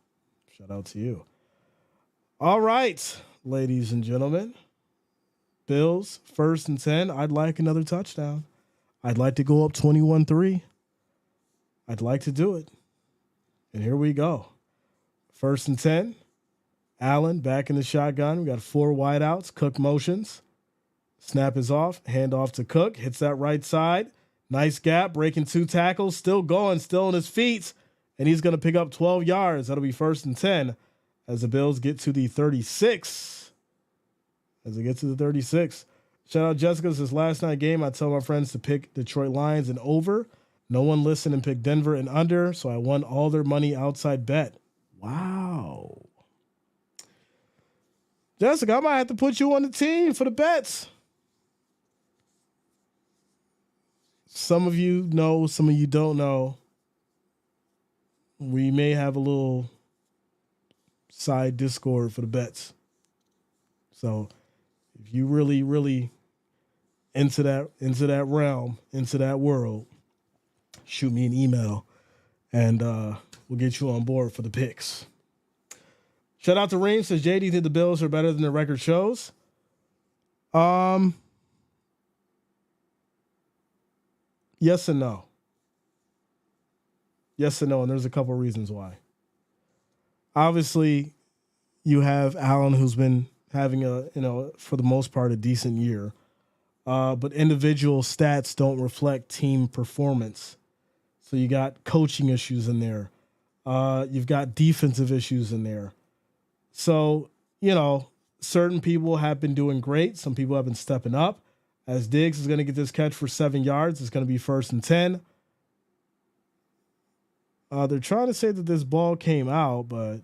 Shout out to you. All right, ladies and gentlemen. Bills, 1st and 10. I'd like another touchdown. I'd like to go up 21-3. I'd like to do it. And here we go. 1st and 10. Allen back in the shotgun. We got 4 wideouts. Cook motions. Snap is off. Hand off to Cook. Hits that right side. Nice gap. Breaking 2 tackles. Still going. Still on his feet. And he's going to pick up 12 yards. That'll be 1st and 10 as the Bills get to the 36. As it gets to the 36. Shout out Jessica. This last night game, I tell my friends to pick Detroit Lions and over. No one listened and picked Denver and under, so I won all their money outside bet. Wow. Jessica, I might have to put you on the team for the bets. Some of you know, some of you don't know. We may have a little side Discord for the bets. So if you really, really into that realm, into that world, shoot me an email and we'll get you on board for the picks. Shout out to Reem, says JD think the Bills are better than the record shows. Yes and no. Yes and no, and there's a couple reasons why. Obviously, you have Allen, who's been having for the most part, a decent year. But individual stats don't reflect team performance. So you got coaching issues in there. You've got defensive issues in there. So, certain people have been doing great. Some people have been stepping up. As Diggs is going to get this catch for 7 yards, it's going to be 1st and 10. They're trying to say that this ball came out, but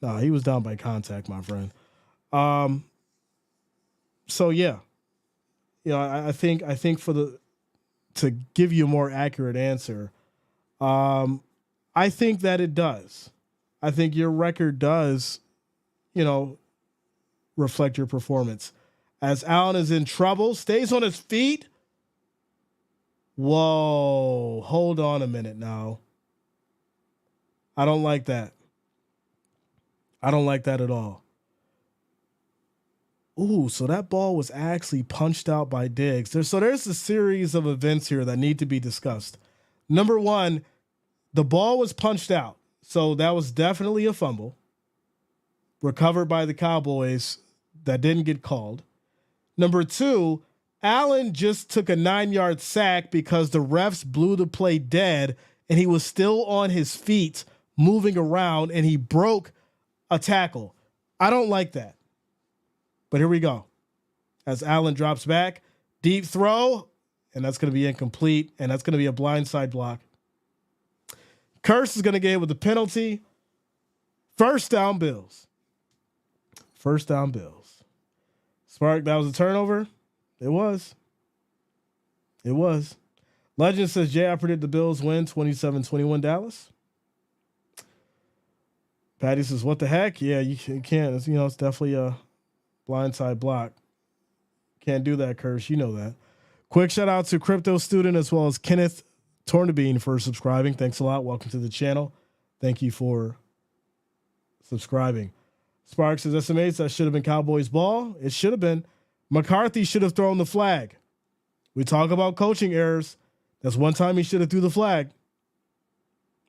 no, he was down by contact, my friend. So yeah, I think to give you a more accurate answer, I think that it does. I think your record does, reflect your performance. As Allen is in trouble, stays on his feet. Whoa, hold on a minute now. I don't like that. I don't like that at all. Ooh, so that ball was actually punched out by Diggs. There's a series of events here that need to be discussed. Number one, the ball was punched out. So that was definitely a fumble. Recovered by the Cowboys that didn't get called. Number two, Allen just took a 9-yard sack because the refs blew the play dead and he was still on his feet moving around and he broke a tackle. I don't like that. But here we go. As Allen drops back, deep throw, and that's going to be incomplete, and that's going to be a blindside block. Curse is going to get hit with the penalty. 1st down, Bills. 1st down, Bills. Spark, that was a turnover? It was. It was. Legend says, Jay, I predict the Bills win 27-21 Dallas. Patty says, what the heck? Yeah, you can't. It's definitely a blindside block. Can't do that, Curse. You know that. Quick shout out to Crypto Student as well as Kenneth Tornabine for subscribing. Thanks a lot. Welcome to the channel. Thank you for subscribing. Sparks says, SMH, that should have been Cowboys ball. It should have been. McCarthy should have thrown the flag. We talk about coaching errors. That's one time he should have threw the flag.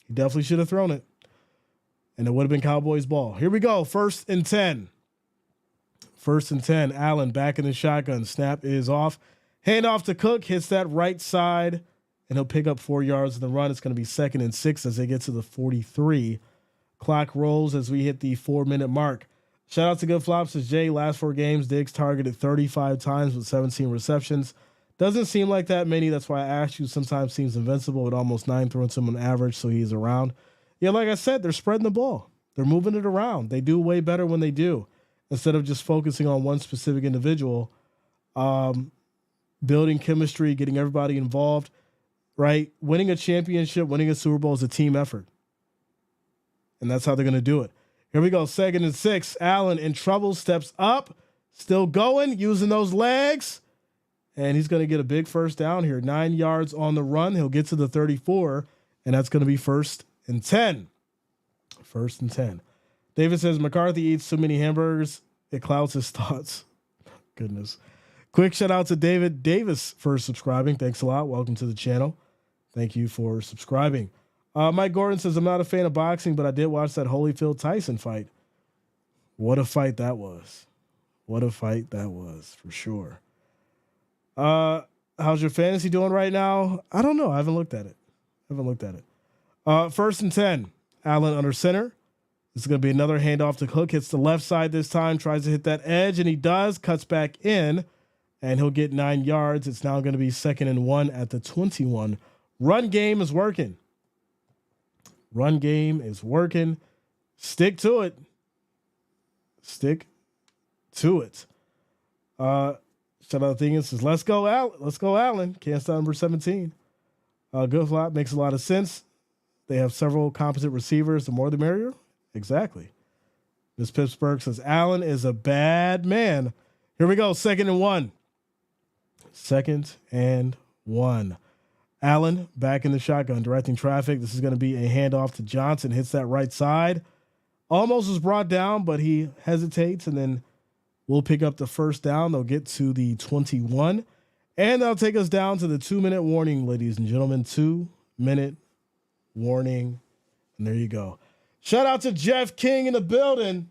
He definitely should have thrown it. And it would have been Cowboys ball. Here we go. 1st and 10. 1st and 10. Allen back in the shotgun. Snap is off. Hand off to Cook. Hits that right side. And he'll pick up 4 yards in the run. It's going to be 2nd and 6 as they get to the 43. Clock rolls as we hit the 4-minute mark. Shout out to Good Flops. Says Jay, last 4 games, Diggs targeted 35 times with 17 receptions. Doesn't seem like that many. That's why I asked you. Sometimes seems invincible with almost 9 thrown to him on average, so he's around. Yeah, like I said, they're spreading the ball. They're moving it around. They do way better when they do. Instead of just focusing on one specific individual, building chemistry, getting everybody involved. right? Winning a championship, winning a Super Bowl is a team effort. And that's how they're going to do it. Here we go. 2nd and 6. Allen in trouble, steps up, still going, using those legs. And he's going to get a big first down here. 9 yards on the run. He'll get to the 34, and that's going to be 1st and 10. 1st and 10. David says McCarthy eats too many hamburgers. It clouds his thoughts. Goodness. Quick shout out to David Davis for subscribing. Thanks a lot. Welcome to the channel. Thank you for subscribing. Mike Gordon says, I'm not a fan of boxing, but I did watch that Holyfield Tyson fight. What a fight that was. What a fight that was, for sure. How's your fantasy doing right now? I don't know. I haven't looked at it. 1st and 10. Allen under center. This is going to be another handoff to Cook. Hits the left side this time. Tries to hit that edge, and he does. Cuts back in, and he'll get 9 yards. It's now going to be 2nd and 1 at the 21. Run game is working. Run game is working. Stick to it. Stick to it. Shout out Thingan says, let's go, Allen. Let's go, Allen. Can't stop number 17. Good flop. Makes a lot of sense. They have several competent receivers. The more the merrier. Exactly. Miss Pittsburgh says, Allen is a bad man. Here we go. 2nd and 1. 2nd and 1. Allen back in the shotgun, directing traffic. This is going to be a handoff to Johnson. Hits that right side. Almost was brought down, but he hesitates, and then we'll pick up the first down. They'll get to the 21, and that'll take us down to the 2-minute warning, ladies and gentlemen. 2-minute warning, and there you go. Shout out to Jeff King in the building.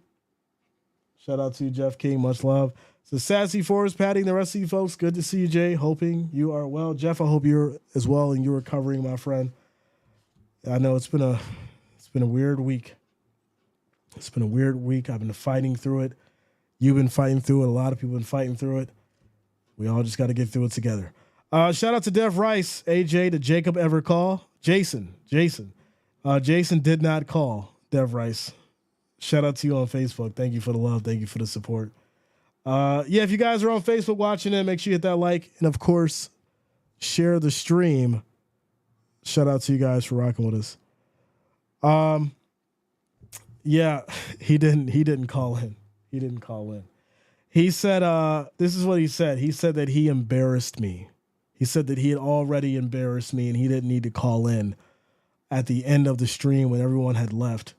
Shout out to you, Jeff King. Much love. So Sassy Forest padding, the rest of you folks. Good to see you, Jay. Hoping you are well. Jeff, I hope you're as well and you're recovering, my friend. I know it's been a weird week. It's been a weird week. I've been fighting through it. You've been fighting through it. A lot of people have been fighting through it. We all just got to get through it together. Shout out to Dev Rice, AJ. Did Jacob ever call? Jason did not call. Dev Rice. Shout out to you on Facebook. Thank you for the love. Thank you for the support. If you guys are on Facebook watching it, make sure you hit that like and of course share the stream. Shout out to you guys for rocking with us. He didn't call in. He said, this is what he said. He said that he embarrassed me. He said that he had already embarrassed me and he didn't need to call in at the end of the stream when everyone had left.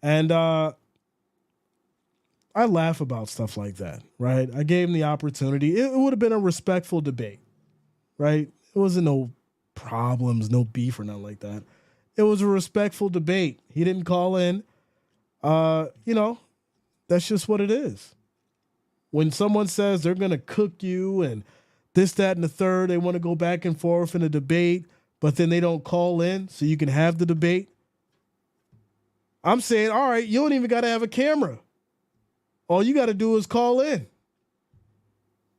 And, I laugh about stuff like that, right? I gave him the opportunity. It would have been a respectful debate, right? It wasn't no problems, no beef or nothing like that. It was a respectful debate. He didn't call in. That's just what it is. When someone says they're going to cook you and this, that, and the third, they want to go back and forth in a debate, but then they don't call in so you can have the debate. I'm saying, all right, you don't even got to have a camera. All you got to do is call in.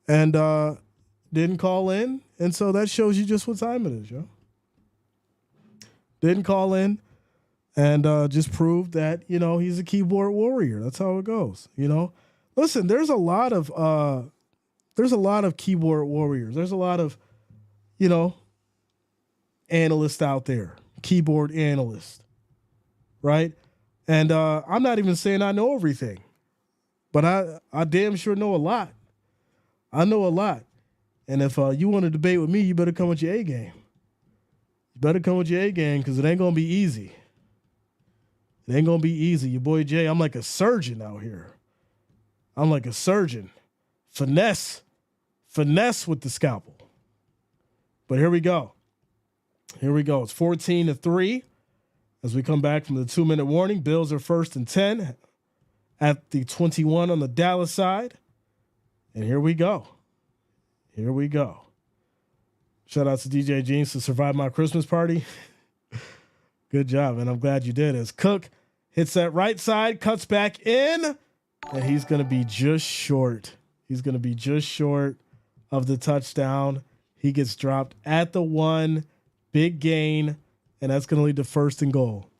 And didn't call in. And so that shows you just what time it is, yo. Didn't call in and just proved that, he's a keyboard warrior. That's how it goes, Listen, there's a lot of keyboard warriors. There's a lot of, analysts out there, keyboard analysts, right? And I'm not even saying I know everything. But I damn sure know a lot. I know a lot. And if you want to debate with me, you better come with your A game. You better come with your A game because it ain't going to be easy. It ain't going to be easy. Your boy Jay, I'm like a surgeon out here. I'm like a surgeon. Finesse with the scalpel. But here we go. It's 14-3 as we come back from the 2-minute warning. Bills are 1st and 10. At the 21 on the Dallas side. And here we go. Shout out to DJ Jeans to survive my Christmas party. Good job, man. I'm glad you did. As Cook hits that right side, cuts back in, and he's going to be just short. He's going to be just short of the touchdown. He gets dropped at the 1. Big gain, and that's going to lead to 1st and goal.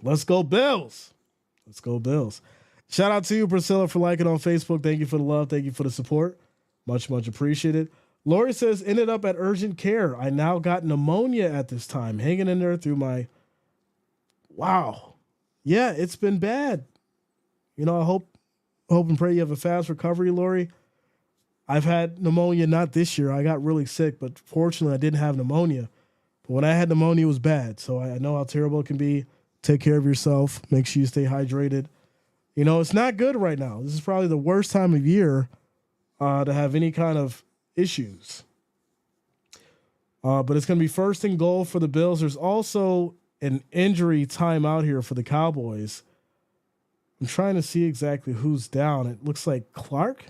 Let's go Bills. Let's go Bills. Shout out to you, Priscilla, for liking on Facebook. Thank you for the love. Thank you for the support. Much, much appreciated. Lori says, ended up at urgent care. I now got pneumonia at this time. Hanging in there through my... Wow. Yeah, it's been bad. You know, I hope and pray you have a fast recovery, Lori. I've had pneumonia, not this year. I got really sick, but fortunately I didn't have pneumonia. But when I had pneumonia, it was bad. So I know how terrible it can be. Take care of yourself. Make sure you stay hydrated. You know, it's not good right now. This is probably the worst time of year to have any kind of issues. But it's going to be first and goal for the Bills. There's also an injury timeout here for the Cowboys. I'm trying to see exactly who's down. It looks like Clark.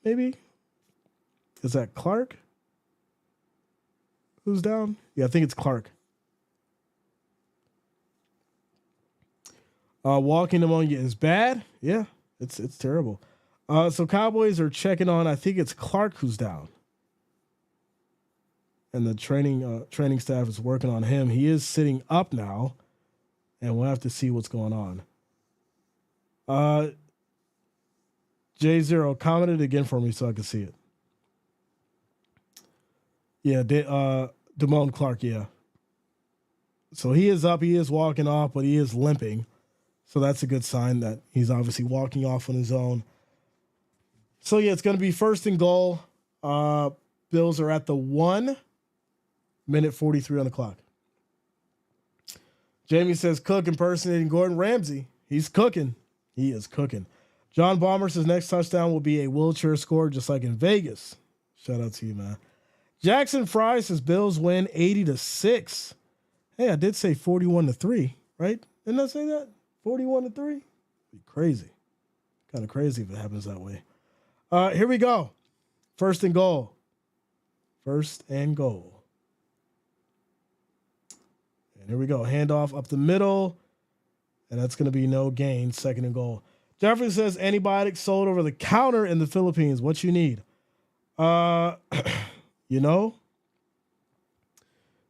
Maybe? Is that Clark? Who's down? Yeah, I think it's Clark. Walking pneumonia is bad. Yeah, it's terrible. So Cowboys are checking on, I think it's Clark who's down. And the training staff is working on him. He is sitting up now, and we'll have to see what's going on. J0, comment it again for me so I can see it. Yeah, Damone Clark, yeah. So he is up, he is walking off, but he is limping. So that's a good sign that he's obviously walking off on his own. So yeah, it's going to be first and goal. Bills are at the 1 minute 43 on the clock. Jamie says Cook impersonating Gordon Ramsay. He's cooking. He is cooking. John Balmer says next touchdown will be a wheelchair score just like in Vegas. Shout out to you, man. Jackson Fry says Bills win 80-6. Hey, I did say 41-3, right? Didn't I say that? 41-3? Be crazy. Kind of crazy if it happens that way. Here we go. First and goal. First and goal. And here we go. Handoff up the middle. And that's going to be no gain. Second and goal. Jeffrey says antibiotics sold over the counter in the Philippines. What you need? You know,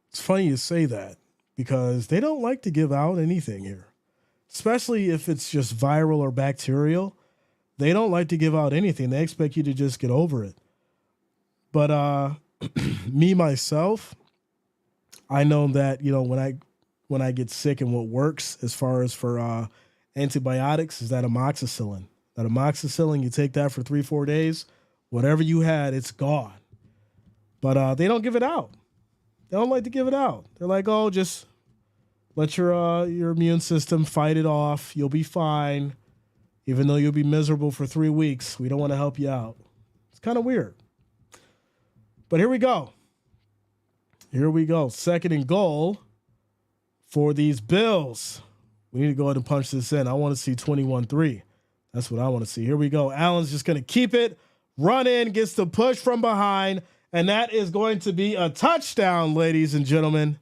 it's funny you say that because they don't like to give out anything here, especially if it's just viral or bacterial. They don't like to give out anything. They expect you to just get over it. But me, myself, I know that, you know, when I get sick and what works as far as for antibiotics is that amoxicillin. That amoxicillin, you take that for 3-4 days, whatever you had, it's gone. But they don't give it out. They don't like to give it out. They're like, oh, just let your immune system fight it off. You'll be fine. Even though you'll be miserable for 3 weeks, we don't want to help you out. It's kind of weird. But here we go. Here we go. Second and goal for these Bills. We need to go ahead and punch this in. I want to see 21-3. That's what I want to see. Here we go. Allen's just going to keep it. Run in, gets the push from behind. And that is going to be a touchdown, ladies and gentlemen.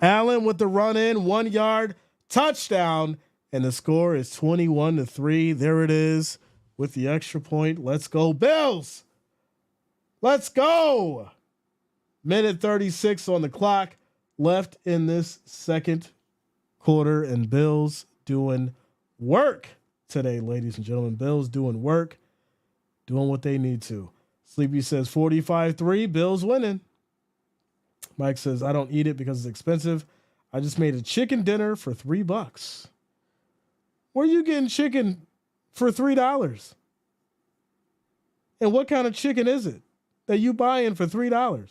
Allen with the run in, 1 yard, touchdown. And the score is 21-3. There it is with the extra point. Let's go, Bills. Let's go. Minute 36 on the clock left in this second quarter. And Bills doing work today, ladies and gentlemen. Bills doing work. Doing what they need to. Sleepy says 45-3, Bills winning. Mike says, I don't eat it because it's expensive. I just made a chicken dinner for $3. Where are you getting chicken for $3? And what kind of chicken is it that you buying for $3?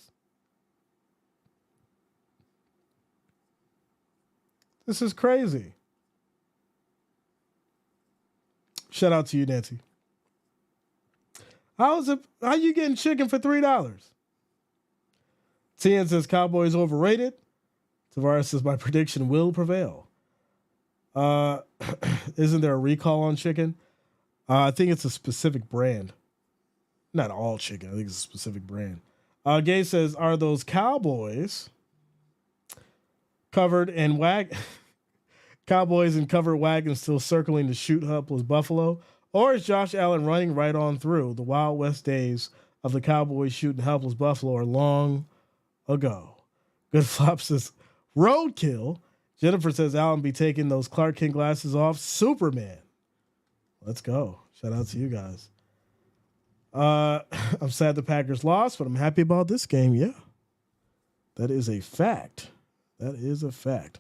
This is crazy. Shout out to you, Nancy. How are you getting chicken for $3? Tien says Cowboys overrated. Tavares says my prediction will prevail. Isn't there a recall on chicken? I think it's a specific brand. Not all chicken. I think it's a specific brand. Gay says, are those Cowboys covered in Cowboys in covered wagons still circling the shoot hub plus Buffalo? Or is Josh Allen running right on through? The Wild West days of the Cowboys shooting helpless Buffalo are long ago. Good Flop says, roadkill. Jennifer says Allen be taking those Clark Kent glasses off. Superman. Let's go. Shout out to you guys. I'm sad the Packers lost, but I'm happy about this game. Yeah, that is a fact. That is a fact.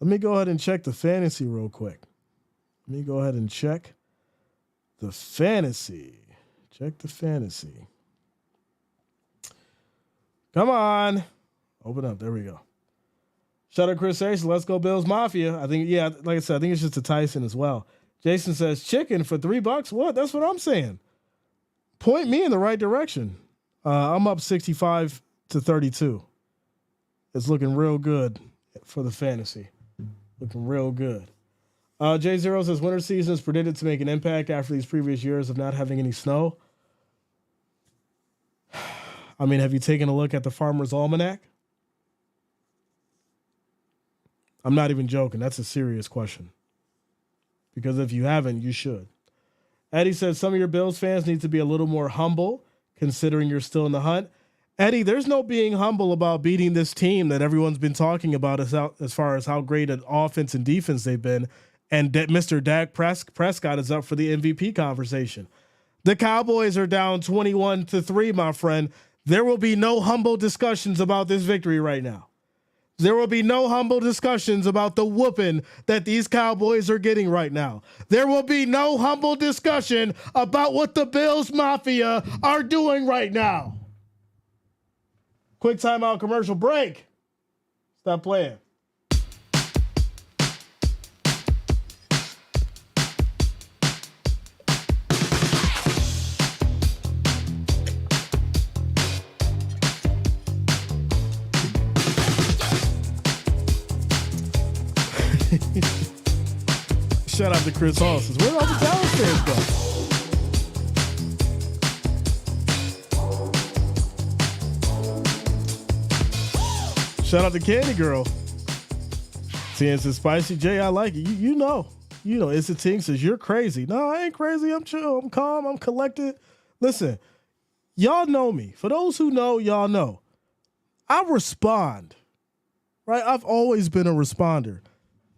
Let me go ahead and check the fantasy real quick. Let me go ahead and check the fantasy. Check the fantasy. Come on. Open up. There we go. Shout out Chris Hayes. Let's go Bills Mafia. I think, yeah, like I said, I think it's just a Tyson as well. Jason says chicken for $3. What? That's what I'm saying. Point me in the right direction. I'm up 65-32. It's looking real good for the fantasy. Looking real good. J0 says winter season is predicted to make an impact after these previous years of not having any snow. I mean, have you taken a look at the Farmer's Almanac? I'm not even joking. That's a serious question. Because if you haven't, you should. Eddie says some of your Bills fans need to be a little more humble considering you're still in the hunt. Eddie, there's no being humble about beating this team that everyone's been talking about as far as how great an offense and defense they've been. And Mr. Dak Prescott is up for the MVP conversation. The Cowboys are down 21-3, my friend. There will be no humble discussions about this victory right now. There will be no humble discussions about the whooping that these Cowboys are getting right now. There will be no humble discussion about what the Bills Mafia are doing right now. Quick timeout commercial break. Stop playing. Shout out to Chris Hall. Says, where all the Dallas fans go? Shout out to Candy Girl. Tian says, Spicy J, I like it. You know. It's a Ting says, you're crazy. No, I ain't crazy. I'm chill. I'm calm. I'm collected. Listen, y'all know me. For those who know, y'all know. I respond. Right? I've always been a responder.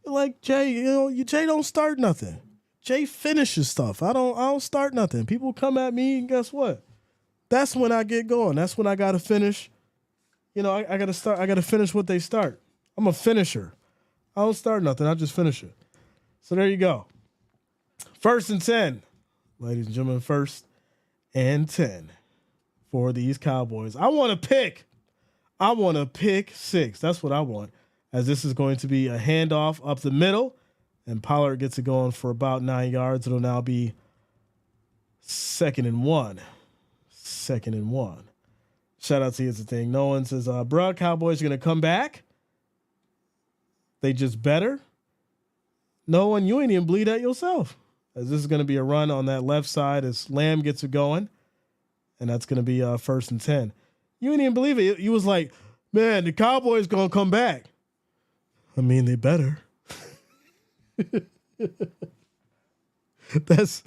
Like Jay, Jay don't start nothing. Jay finishes stuff. I don't start nothing. People come at me, and guess what? That's when I get going. That's when I gotta finish. I gotta start. I gotta finish what they start. I'm a finisher. I don't start nothing. I just finish it. So there you go. 1st and 10, ladies and gentlemen. 1st and 10 for these Cowboys. I want to pick 6. That's what I want. As this is going to be a handoff up the middle, and Pollard gets it going for about 9 yards. It'll now be 2nd and 1. 2nd and 1. Shout out to you, it's a thing. No one says, bruh, Cowboys are going to come back. They just better. No one, you ain't even bleed at yourself. As this is going to be a run on that left side as Lamb gets it going. And that's going to be 1st and 10. You ain't even believe it. You was like, man, the Cowboys going to come back. I mean, they better. That's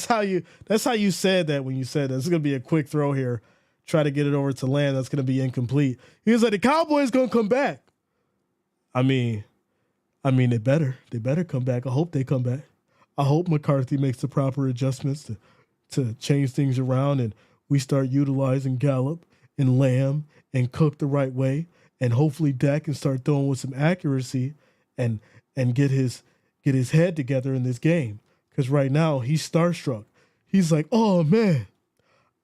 how you said that when you said that. This is gonna be a quick throw here. Try to get it over to Lamb. That's gonna be incomplete. He was like, the Cowboys gonna come back. I mean, they better come back. I hope they come back. I hope McCarthy makes the proper adjustments to change things around and we start utilizing Gallup and Lamb and Cook the right way. And hopefully Dak can start throwing with some accuracy and get his head together in this game. Because right now he's starstruck. He's like, oh man,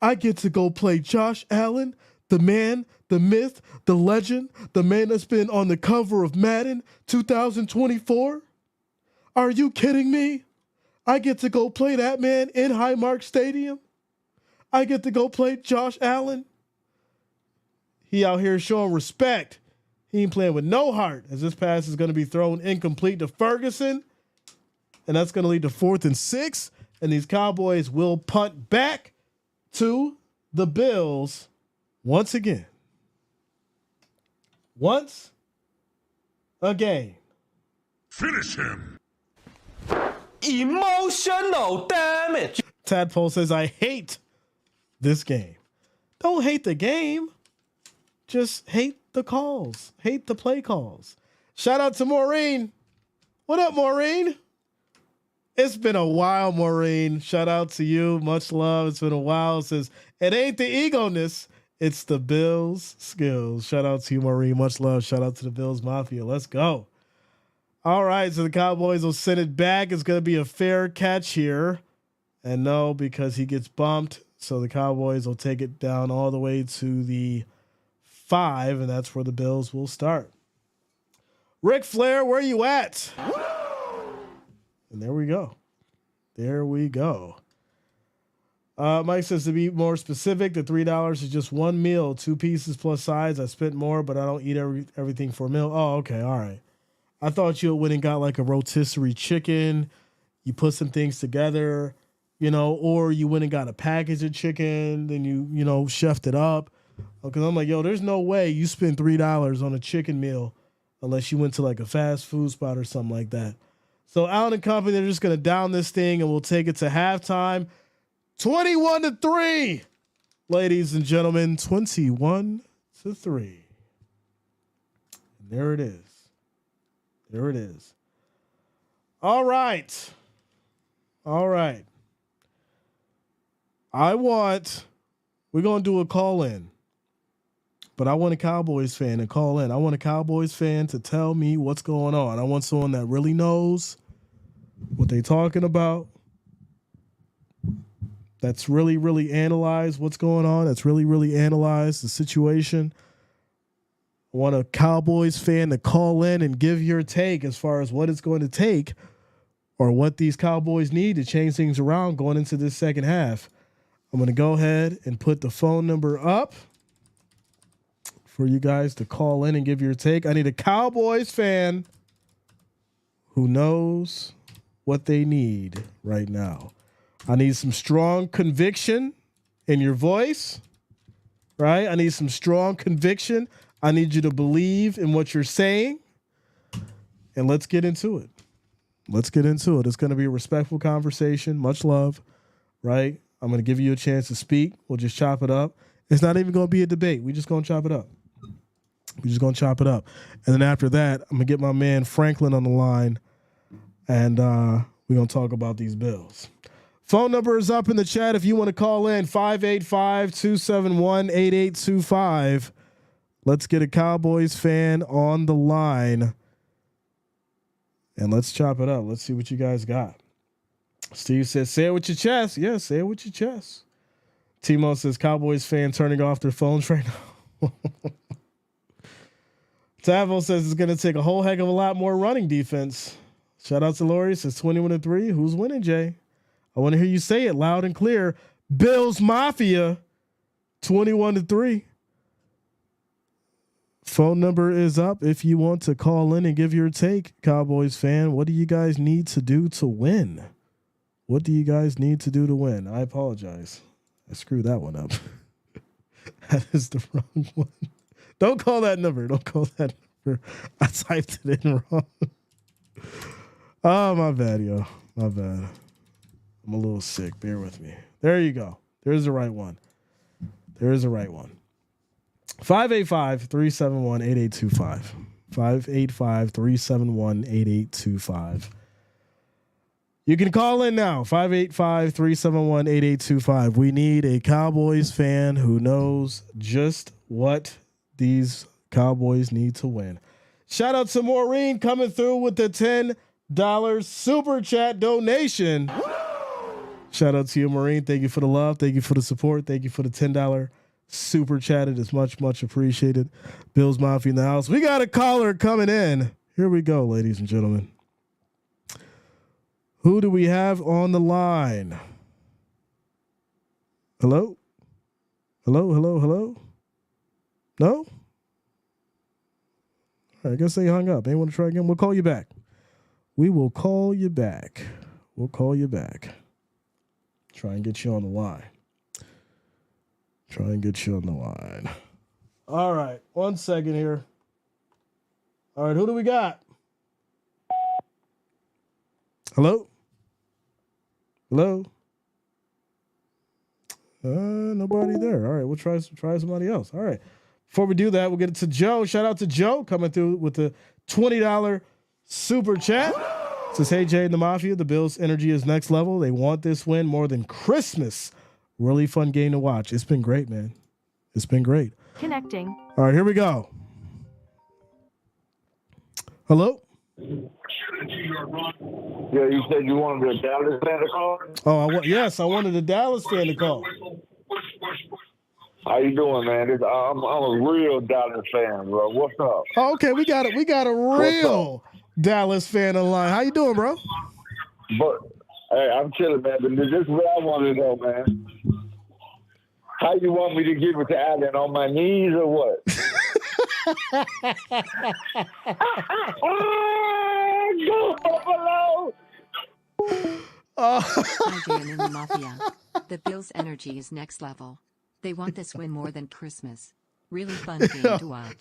I get to go play Josh Allen, the man, the myth, the legend, the man that's been on the cover of Madden 2024. Are you kidding me? I get to go play that man in Highmark Stadium. I get to go play Josh Allen. He out here showing respect. He ain't playing with no heart as this pass is going to be thrown incomplete to Ferguson. And that's going to lead to 4th and 6. And these Cowboys will punt back to the Bills once again. Once again. Finish him. Emotional damage. Tadpole says, I hate this game. Don't hate the game. Just hate the calls. Hate the play calls. Shout out to Maureen. What up, Maureen? It's been a while, Maureen. Shout out to you. Much love. It's been a while. It says, it ain't the ego-ness, it's the Bills skills. Shout out to you, Maureen. Much love. Shout out to the Bills Mafia. Let's go. All right, so the Cowboys will send it back. It's going to be a fair catch here. And no, because he gets bumped. So the Cowboys will take it down all the way to the 5, and that's where the Bills will start. Ric Flair, where you at? And there we go. There we go. Mike says, to be more specific, the $3 is just one meal, 2 pieces plus sides. I spent more, but I don't eat everything for a meal. Oh, okay. All right. I thought you went and got like a rotisserie chicken. You put some things together, or you went and got a package of chicken. Then you chefed it up. Because I'm like, yo, there's no way you spend $3 on a chicken meal unless you went to like a fast food spot or something like that. So Allen and company, they're just going to down this thing and we'll take it to halftime. 21-3, ladies and gentlemen, 21-3. And there it is. There it is. All right. All right. We're going to do a call in, but I want a Cowboys fan to call in. I want a Cowboys fan to tell me what's going on. I want someone that really knows what they're talking about, that's really, really analyzed what's going on, that's really, really analyzed the situation. I want a Cowboys fan to call in and give your take as far as what it's going to take or what these Cowboys need to change things around going into this second half. I'm going to go ahead and put the phone number up for you guys to call in and give your take. I need a Cowboys fan who knows what they need right now. I need some strong conviction in your voice, right? I need some strong conviction. I need you to believe in what you're saying. And let's get into it. Let's get into it. It's going to be a respectful conversation. Much love, right? I'm going to give you a chance to speak. We'll just chop it up. It's not even going to be a debate. We're just going to chop it up. We're just going to chop it up. And then after that, I'm going to get my man Franklin on the line. And we're going to talk about these Bills. Phone number is up in the chat if you want to call in, 585-271-8825. Let's get a Cowboys fan on the line. And let's chop it up. Let's see what you guys got. Steve says, say it with your chest. Yeah, say it with your chest. Timo says, Cowboys fan turning off their phones right now. Tavo says it's going to take a whole heck of a lot more running defense. Shout out to Lori. Says 21-3. Who's winning, Jay? I want to hear you say it loud and clear. Bills Mafia, 21-3. Phone number is up if you want to call in and give your take, Cowboys fan. What do you guys need to do to win? What do you guys need to do to win? I apologize. I screwed that one up. That is the wrong one. Don't call that number. Don't call that number. I typed it in wrong. Oh, my bad, yo. My bad. I'm a little sick. Bear with me. There you go. There's the right one. There is the right one. 585-371-8825. 585-371-8825. You can call in now. 585-371-8825. We need a Cowboys fan who knows just what these Cowboys need to win. Shout out to Maureen coming through with the $10 super chat donation. Shout out to you, Maureen. Thank you for the love. Thank you for the support. Thank you for the $10 super chat. It is much, much appreciated. Bills Mafia in the house. We got a caller coming in. Here we go, ladies and gentlemen. Who do we have on the line? Hello? Hello, hello, hello? No? All right, I guess they hung up. They want to try again? We'll call you back. We will call you back. We'll call you back. Try and get you on the line. Try and get you on the line. All right. 1 second here. All right. Who do we got? Hello? Hello? Nobody there. All right. We'll try somebody else. All right. Before we do that, we'll get it to Joe. Shout out to Joe coming through with the $20 super chat. Says, hey, Jay and the Mafia, the Bills' energy is next level. They want this win more than Christmas. Really fun game to watch. It's been great, man. It's been great. Connecting. All right, here we go. Hello? Yeah, you said you wanted a Dallas fan to call? Oh, yes, I wanted a Dallas fan to call. How you doing, man? I'm a real Dallas fan, bro. What's up? Oh, okay, we got it. We got a real Dallas fan online. How you doing, bro? But hey, I'm chilling, man. But this is what I want to know, man. How you want me to give it to Allen, on my knees or what? Go Buffalo! Hi, Dan and the Mafia. The Bills' energy is next level. They want this win more than Christmas. Really fun game to watch.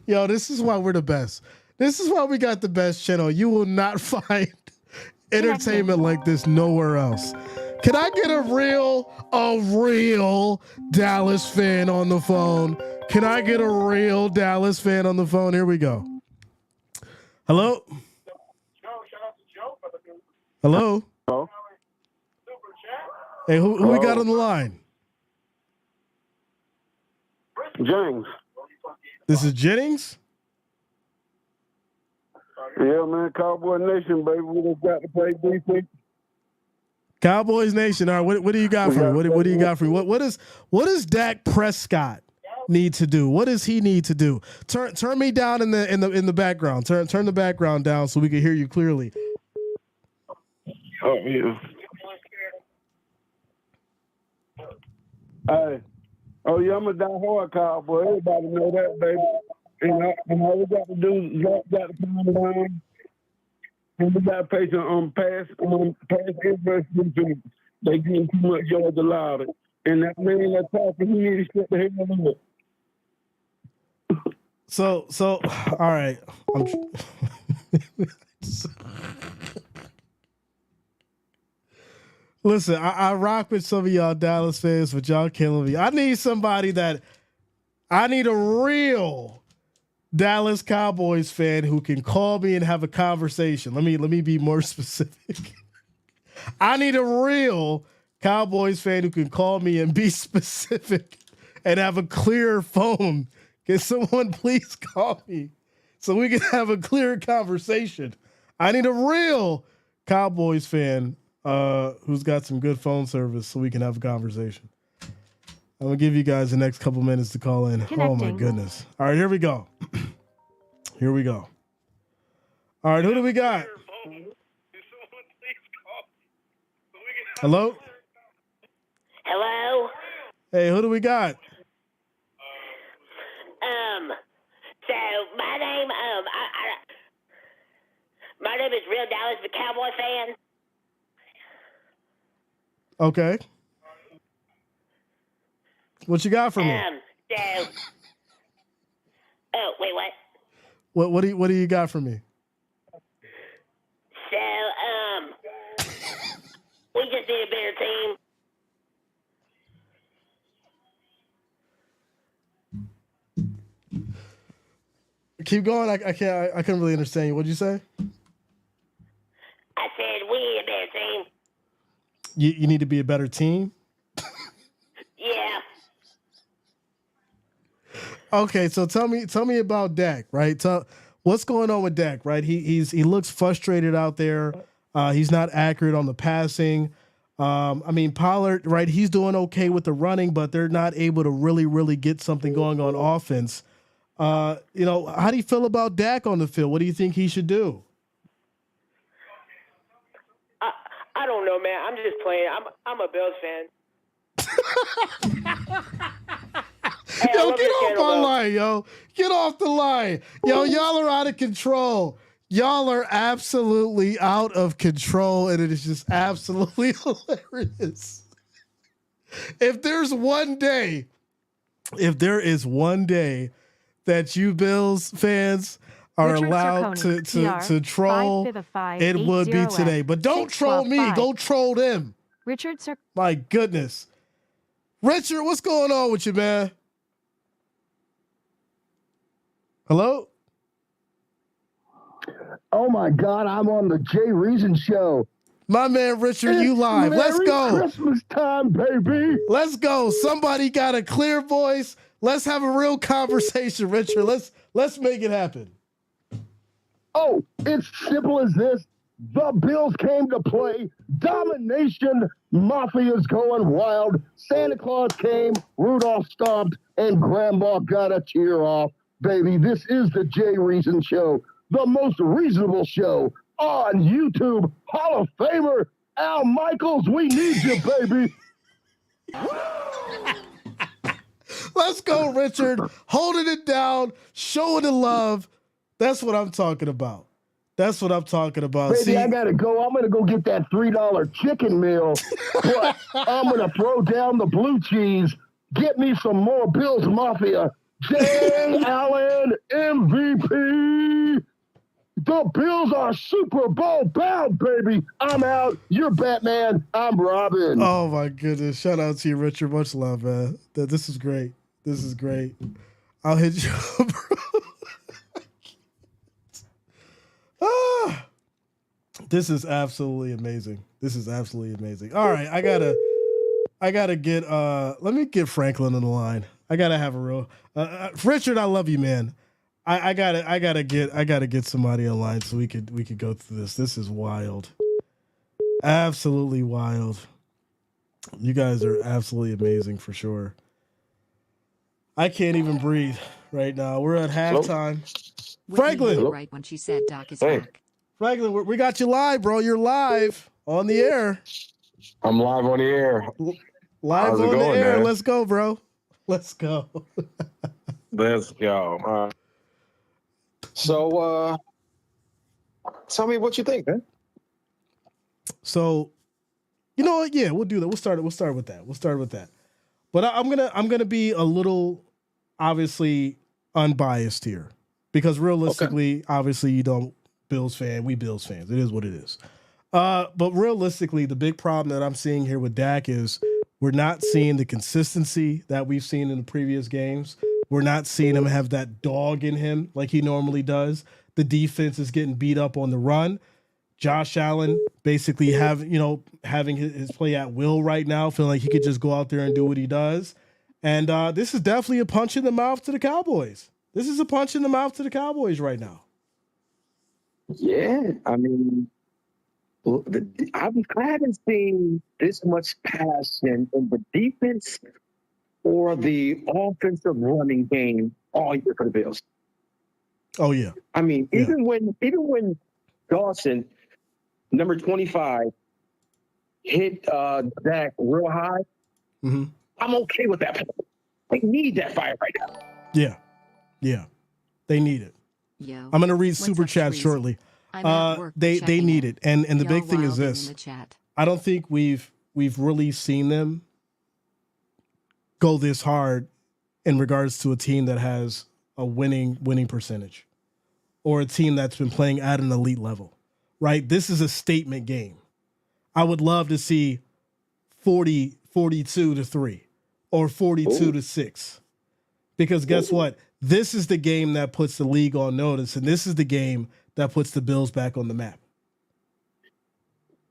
Yo, this is why we're the best. This is why we got the best channel. You will not find entertainment like this nowhere else. Can I get a real Dallas fan on the phone? Can I get a real Dallas fan on the phone? Here we go. Hello? Hello? Hello? Hey, who we got on the line? James. This is Jennings? Yeah, man. Cowboy Nation, baby. We just got to play defense. Cowboys Nation. All right, what do you got for me? What do you got for me? What does Dak Prescott need to do? What does he need to do? Turn me down in the background. Turn the background down so we can hear you clearly. Oh yeah. Hey. Oh yeah, I'm a die-hard Cowboy. Everybody know that, baby. And all we got to do is got to find the line. And we got to pay some pass interest defense. They getting too much yards allowed. And that man that talking, he need to shut the hell up. So all right. Listen, I rock with some of y'all Dallas fans, but y'all killing me. I need a real Dallas Cowboys fan who can call me and have a conversation. Let me be more specific. I need a real Cowboys fan who can call me and be specific and have a clear phone. Can someone please call me so we can have a clear conversation? I need a real Cowboys fan who's got some good phone service so we can have a conversation. I'm going to give you guys the next couple minutes to call in. Connecting. Oh, my goodness. All right, here we go. Here we go. All right, who do we got? Hello? Hello? Hey, who do we got? So my name is Real Dallas, the Cowboy fan. Okay. What you got for me? Oh, wait, what? What do you got for me? So, we just need a better team. Keep going. I couldn't really understand you. What'd you say? I said we need a better team. You need to be a better team? Yeah. Okay, so tell me about Dak, right? What's going on with Dak, right? He looks frustrated out there. He's not accurate on the passing. I mean, Pollard, right? He's doing okay with the running, but they're not able to really get something going on offense. How do you feel about Dak on the field? What do you think he should do? I don't know, man. I'm just playing. I'm a Bills fan. Hey, Yo, get off my line, yo. Get off the line. Yo, y'all are out of control. Y'all are absolutely out of control, and it is just absolutely hilarious. If there is one day that you Bills fans are Richard allowed Sarconi, to troll, it would be today. But don't troll me. Go troll them. Richard My goodness. Richard, what's going on with you, man? Hello? Oh my God, I'm on the Jay Reason show. My man Richard, you live. Let's go. Christmas time, baby. Let's go. Somebody got a clear voice. Let's have a real conversation, Richard. Let's make it happen. Oh, it's simple as this. The Bills came to play. Domination. Mafia's going wild. Santa Claus came. Rudolph stomped. And Grandma got a tear off. Baby, this is the Jay Reason Show. The most reasonable show on YouTube. Hall of Famer Al Michaels, we need you, baby. Let's go, Richard. Holding it down, showing the love. That's what I'm talking about. That's what I'm talking about. Baby, See, I gotta go. I'm gonna go get that $3 chicken meal. But I'm gonna throw down the blue cheese. Get me some more Bills Mafia. Jay Allen MVP. The Bills are Super Bowl bound, baby. I'm out. You're Batman. I'm Robin. oh my goodness. Shout out to you, Richard. Much love, man. This is great. This is great. I'll hit you up, bro. This is absolutely amazing. This is absolutely amazing. All right, I gotta get let me get Franklin on the line. I gotta have a real Richard, I love you, man. I gotta get somebody online so we could go through this. This is wild. Absolutely wild. You guys are absolutely amazing for sure. I can't even breathe right now. We're at halftime. Franklin. Right when she said Doc is back. Franklin, we got you live, bro. You're live on the air. I'm live on the air. Live How's it on the going, air. man? Let's go, bro. Let's go. Let's go. So, tell me what you think, man. So, you know what? Yeah, we'll do that. We'll start with that. But I'm gonna be a little obviously unbiased here because realistically, obviously, you don't Bills fan. We Bills fans. It is what it is. But realistically, the big problem that I'm seeing here with Dak is we're not seeing the consistency that we've seen in the previous games. We're not seeing him have that dog in him like he normally does. The defense is getting beat up on the run. Josh Allen basically having his play at will right now, feeling like he could just go out there and do what he does. And this is definitely a punch in the mouth to the Cowboys. This is a punch in the mouth to the Cowboys right now. Yeah, I mean, I haven't seen this much passion in the defense or the offensive running game all year for the Bills. Oh yeah. I mean, even when Dawson, number 25, hit Dak real high, I'm okay with that. They need that fire right now. Yeah, they need it. Yo, I'm gonna read what's super up, chat Trees? shortly. I'm at work They checking need in. it, and the big Y'all thing is wilding in this. the chat. I don't think we've really seen them go this hard in regards to a team that has a winning percentage or a team that's been playing at an elite level, right? This is a statement game. I would love to see 42-3 or 42-6 because guess what? This is the game that puts the league on notice, and this is the game that puts the Bills back on the map.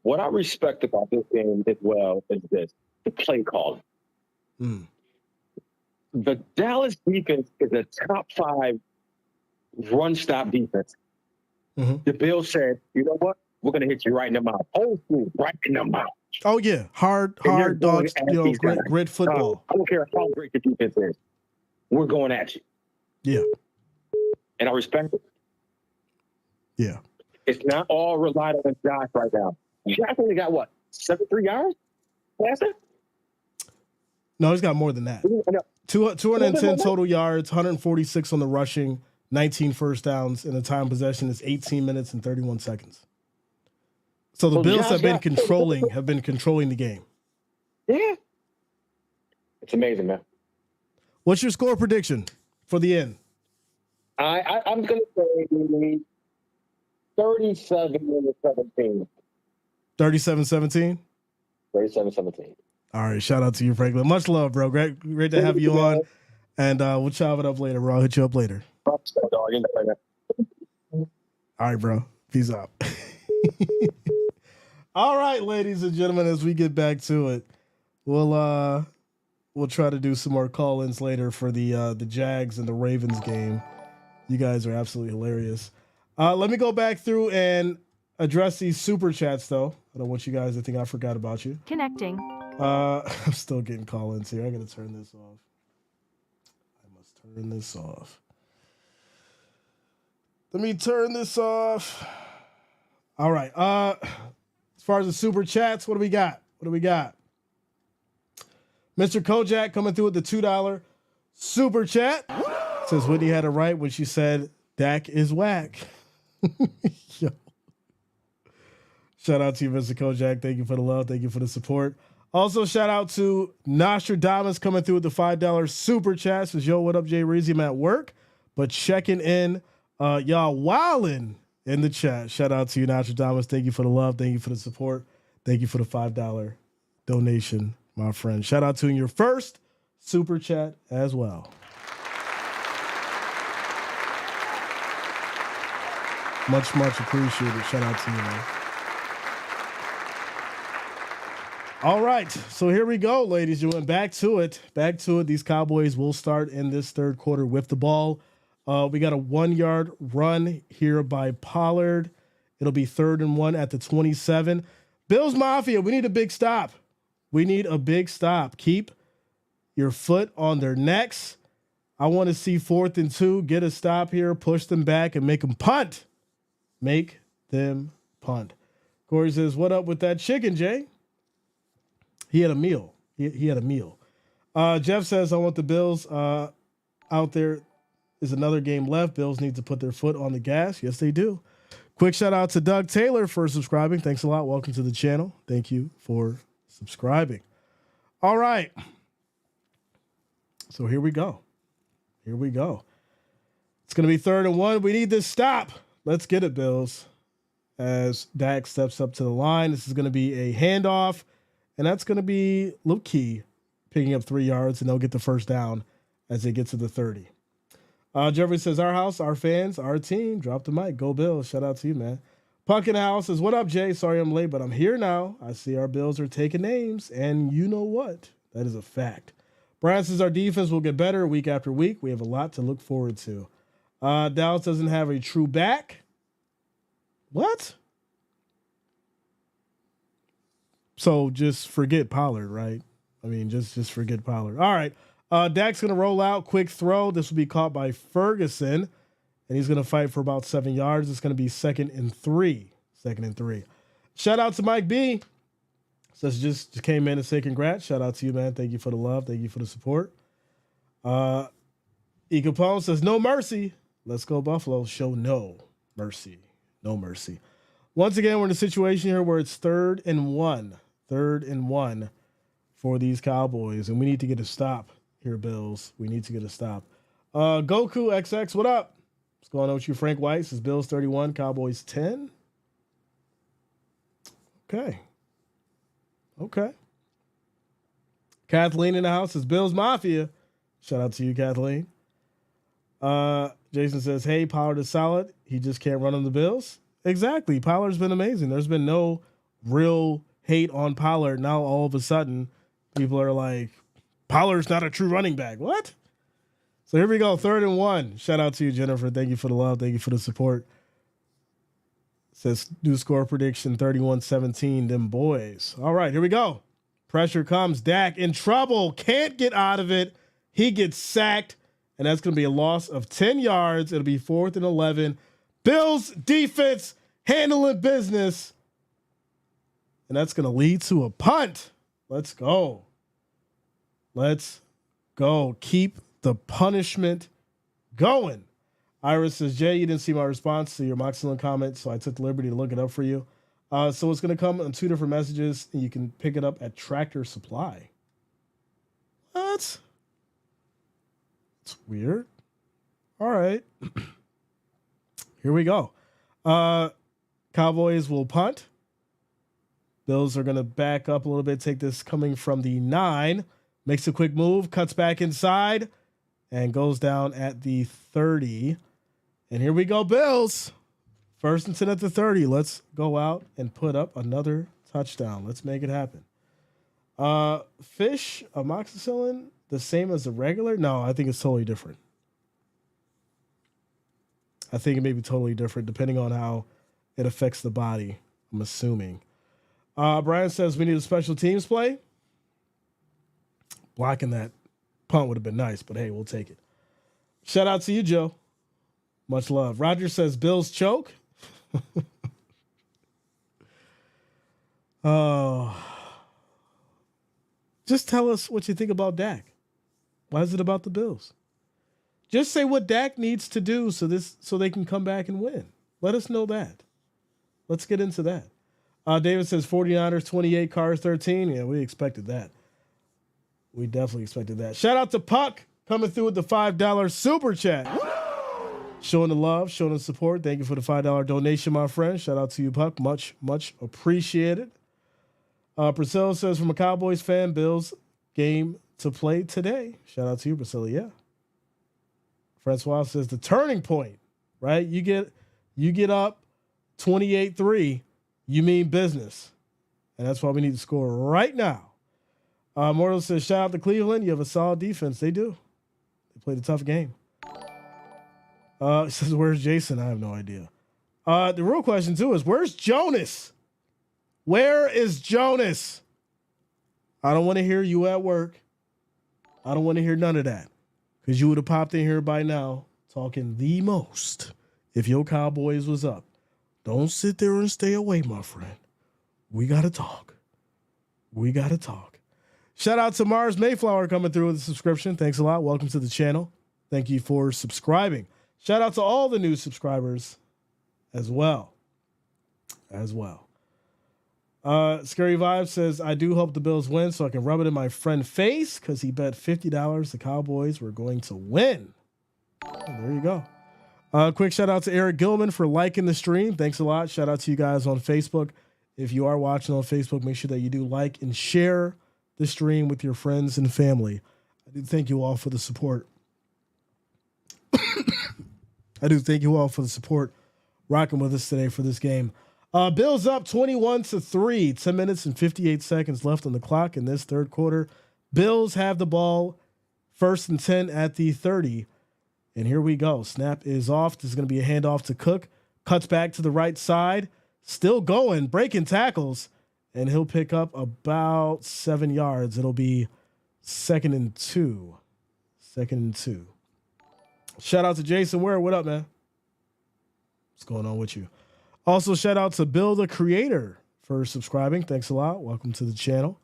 What I respect about this game as well is this: the play calling. The Dallas defense is a top 5 run stop defense. The Bills said, you know what? We're going to hit you right in the mouth. Old school, right in the mouth. Oh yeah, hard dogs, grit football. I don't care how great the defense is. We're going at you. Yeah. And I respect it. Yeah. It's not all relied on Josh right now. Josh only got what? 73 yards? Last time? No, he's got more than that. 210 total yards, 146 on the rushing, 19 first downs, and the time possession is 18 minutes and 31 seconds. So the Bills have been controlling the game. Yeah. It's amazing, man. What's your score prediction for the end? I'm going to say 37-17. 37-17? 37-17. All right, shout out to you, Franklin. Much love, bro. Great to have you on. And we'll chop it up later, bro. I'll hit you up later. All Dog, you know that. All right, bro. Peace out. All right, ladies and gentlemen, as we get back to it, we'll try to do some more call-ins later for the Jags and the Ravens game. You guys are absolutely hilarious. Let me go back through and address these super chats, though. I don't want you guys to think I forgot about you. Connecting. I'm still getting call-ins here. I gotta turn this off. I must turn this off. Let me turn this off. All right. As far as the super chats, what do we got? Mr. Kojak coming through with the $2 super chat. Says Whitney had it right when she said Dak is whack. Yo. Shout out to you, Mr. Kojak. Thank you for the love. Thank you for the support. Also, shout out to Nostradamus coming through with the $5 super chat. Says, yo, what up, Jay Reezy? I'm at work, but checking in. Y'all wildin' in the chat. Shout out to you, Nostradamus. Thank you for the love. Thank you for the support. Thank you for the $5 donation, my friend. Shout out to you in your first super chat as well. Much, much appreciated. Shout out to you, man. All right. So here we go, ladies and gentlemen. Back to it. These Cowboys will start in this third quarter with the ball. We got a 1 yard run here by Pollard. It'll be 3rd and 1 at the 27. Bills Mafia, we need a big stop. Keep your foot on their necks. I want to see 4th and 2. Get a stop here. Push them back and make them punt. Corey says, what up with that chicken, Jay? He had a meal. He had a meal. Jeff says, I want the Bills out there. Is another game left. Bills need to put their foot on the gas. Yes, they do. Quick shout out to Doug Taylor for subscribing. Thanks a lot. Welcome to the channel. Thank you for subscribing. All right. So here we go. It's going to be 3rd and 1. We need this stop. Let's get it, Bills. As Dak steps up to the line, this is going to be a handoff, and that's going to be Luke Key picking up 3 yards, and they'll get the first down as they get to the 30. Jeffrey says, our house, our fans, our team. Drop the mic. Go Bills. Shout out to you, man. Pumpkin House says, what up, Jay? Sorry I'm late, but I'm here now. I see our Bills are taking names, and you know what? That is a fact. Brian says, our defense will get better week after week. We have a lot to look forward to. Dallas doesn't have a true back. What? So just forget Pollard, right? I mean, just forget Pollard. All right. Dak's going to roll out, quick throw. This will be caught by Ferguson, and he's going to fight for about 7 yards. It's going to be 2nd and 3. Shout out to Mike B. Says just came in and say congrats. Shout out to you, man. Thank you for the love. Thank you for the support. E. Capone says no mercy. Let's go Buffalo. Show no mercy. No mercy. Once again, we're in a situation here where it's 3rd and 1. 3rd and 1 for these Cowboys, and we need to get a stop. Here, Bills. We need to get a stop. Goku XX, what up? What's going on with you? Frank White says Bills 31, Cowboys 10. Okay. Kathleen in the house says Bills Mafia. Shout out to you, Kathleen. Jason says, hey, Pollard is solid. He just can't run on the Bills. Exactly. Pollard's been amazing. There's been no real hate on Pollard. Now all of a sudden, people are like, Pollard's not a true running back. What? So here we go. 3rd and 1. Shout out to you, Jennifer. Thank you for the love. Thank you for the support. Says new score prediction 31-17. Them boys. All right, here we go. Pressure comes. Dak in trouble. Can't get out of it. He gets sacked, and that's going to be a loss of 10 yards. It'll be 4th and 11. Bills defense handling business, and that's going to lead to a punt. Let's go. Keep the punishment going. Iris says, Jay, you didn't see my response to your Moxilin comment, so I took the liberty to look it up for you. So it's going to come on 2 different messages, and you can pick it up at Tractor Supply. What? It's weird. All right. Here we go. Cowboys will punt. Bills are going to back up a little bit, take this coming from the 9. Makes a quick move, cuts back inside, and goes down at the 30. And here we go, Bills. 1st and 10 at the 30. Let's go out and put up another touchdown. Let's make it happen. Fish, amoxicillin, the same as the regular? No, I think it's totally different. I think it may be totally different depending on how it affects the body, I'm assuming. Brian says we need a special teams play. Blocking that punt would have been nice, but hey, we'll take it. Shout out to you, Joe. Much love. Roger says Bills choke. Oh. Just tell us what you think about Dak. Why is it about the Bills? Just say what Dak needs to do so they can come back and win. Let us know that. Let's get into that. David says 49ers 28, Cars 13. Yeah, we expected that. We definitely expected that. Shout out to Puck coming through with the $5 super chat. Showing the love, showing the support. Thank you for the $5 donation, my friend. Shout out to you, Puck. Much, much appreciated. Priscilla says, from a Cowboys fan, Bills game to play today. Shout out to you, Priscilla. Yeah. Francois says the turning point, right? You get up 28-3, you mean business. And that's why we need to score right now. Mortal says, shout out to Cleveland. You have a solid defense. They do. They played a tough game. It says, where's Jason? I have no idea. The real question, too, is where's Jonas? Where is Jonas? I don't want to hear you at work. I don't want to hear none of that. Because you would have popped in here by now talking the most if your Cowboys was up. Don't sit there and stay away, my friend. We got to talk. We got to talk. Shout out to Mars Mayflower coming through with a subscription. Thanks a lot. Welcome to the channel. Thank you for subscribing. Shout out to all the new subscribers as well. Scary Vibe says, I do hope the Bills win so I can rub it in my friend's face because he bet $50 the Cowboys were going to win. Oh, there you go. Quick shout out to Eric Gilman for liking the stream. Thanks a lot. Shout out to you guys on Facebook. If you are watching on Facebook, make sure that you do like and share the stream with your friends and family. I do thank you all for the support. Rocking with us today for this game. Bills up 21-3, 10 minutes and 58 seconds left on the clock in this third quarter. Bills have the ball 1st and 10 at the 30. And here we go. Snap is off. This is going to be a handoff to Cook. Cuts back to the right side. Still going, breaking tackles. And he'll pick up about 7 yards. It'll be 2nd and 2. 2nd and 2. Shout out to Jason Ware. What up, man? What's going on with you? Also, shout out to Bill the Creator for subscribing. Thanks a lot. Welcome to the channel.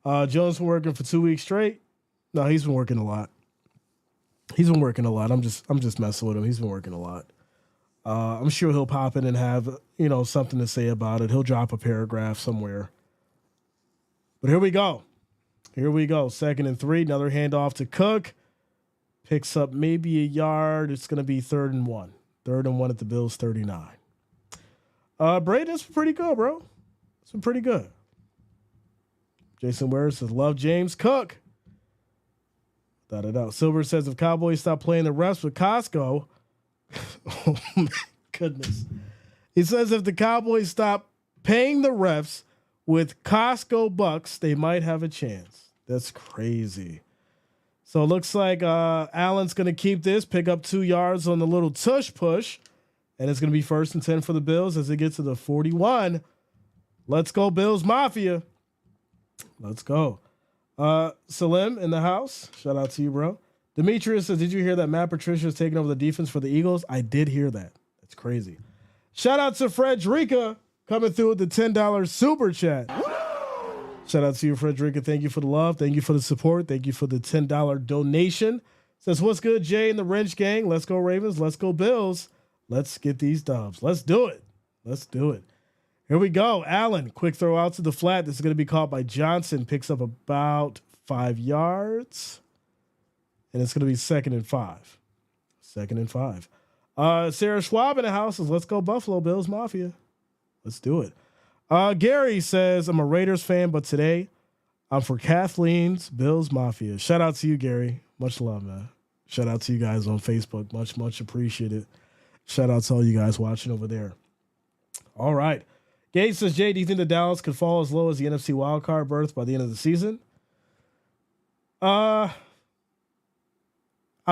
Jones been working for 2 weeks straight. No, he's been working a lot. I'm just messing with him. He's been working a lot. I'm sure he'll pop in and have, something to say about it. He'll drop a paragraph somewhere. But here we go. 2nd and 3. Another handoff to Cook. Picks up maybe a yard. It's going to be 3rd and 1. 3rd and 1 at the Bills 39. Braden, it's pretty good, bro. It's been pretty good. Jason Ware says, love James Cook. Silver says, if Cowboys stop playing the refs with Costco. Oh, my goodness. He says, if the Cowboys stop paying the refs with Costco bucks, they might have a chance. That's crazy. So it looks like Allen's going to keep this, pick up 2 yards on the little tush push. And it's going to be 1st and 10 for the Bills as they get to the 41. Let's go, Bills Mafia. Let's go. Salim in the house. Shout out to you, bro. Demetrius says, did you hear that Matt Patricia is taking over the defense for the Eagles? I did hear that. That's crazy. Shout out to Frederica coming through with the $10 super chat. Shout out to you, Frederica. Thank you for the love. Thank you for the support. Thank you for the $10 donation. Says, what's good, Jay and the Wrench Gang? Let's go, Ravens. Let's go, Bills. Let's get these dubs. Let's do it. Here we go. Allen, quick throw out to the flat. This is going to be caught by Johnson. Picks up about 5 yards. And it's going to be 2nd and 5. 2nd and 5. Sarah Schwab in the house says, let's go Buffalo Bills Mafia. Let's do it. Gary says, I'm a Raiders fan, but today I'm for Kathleen's Bills Mafia. Shout out to you, Gary. Much love, man. Shout out to you guys on Facebook. Much, much appreciated. Shout out to all you guys watching over there. All right. Gage says, Jay, do you think the Dallas could fall as low as the NFC wildcard berth by the end of the season? I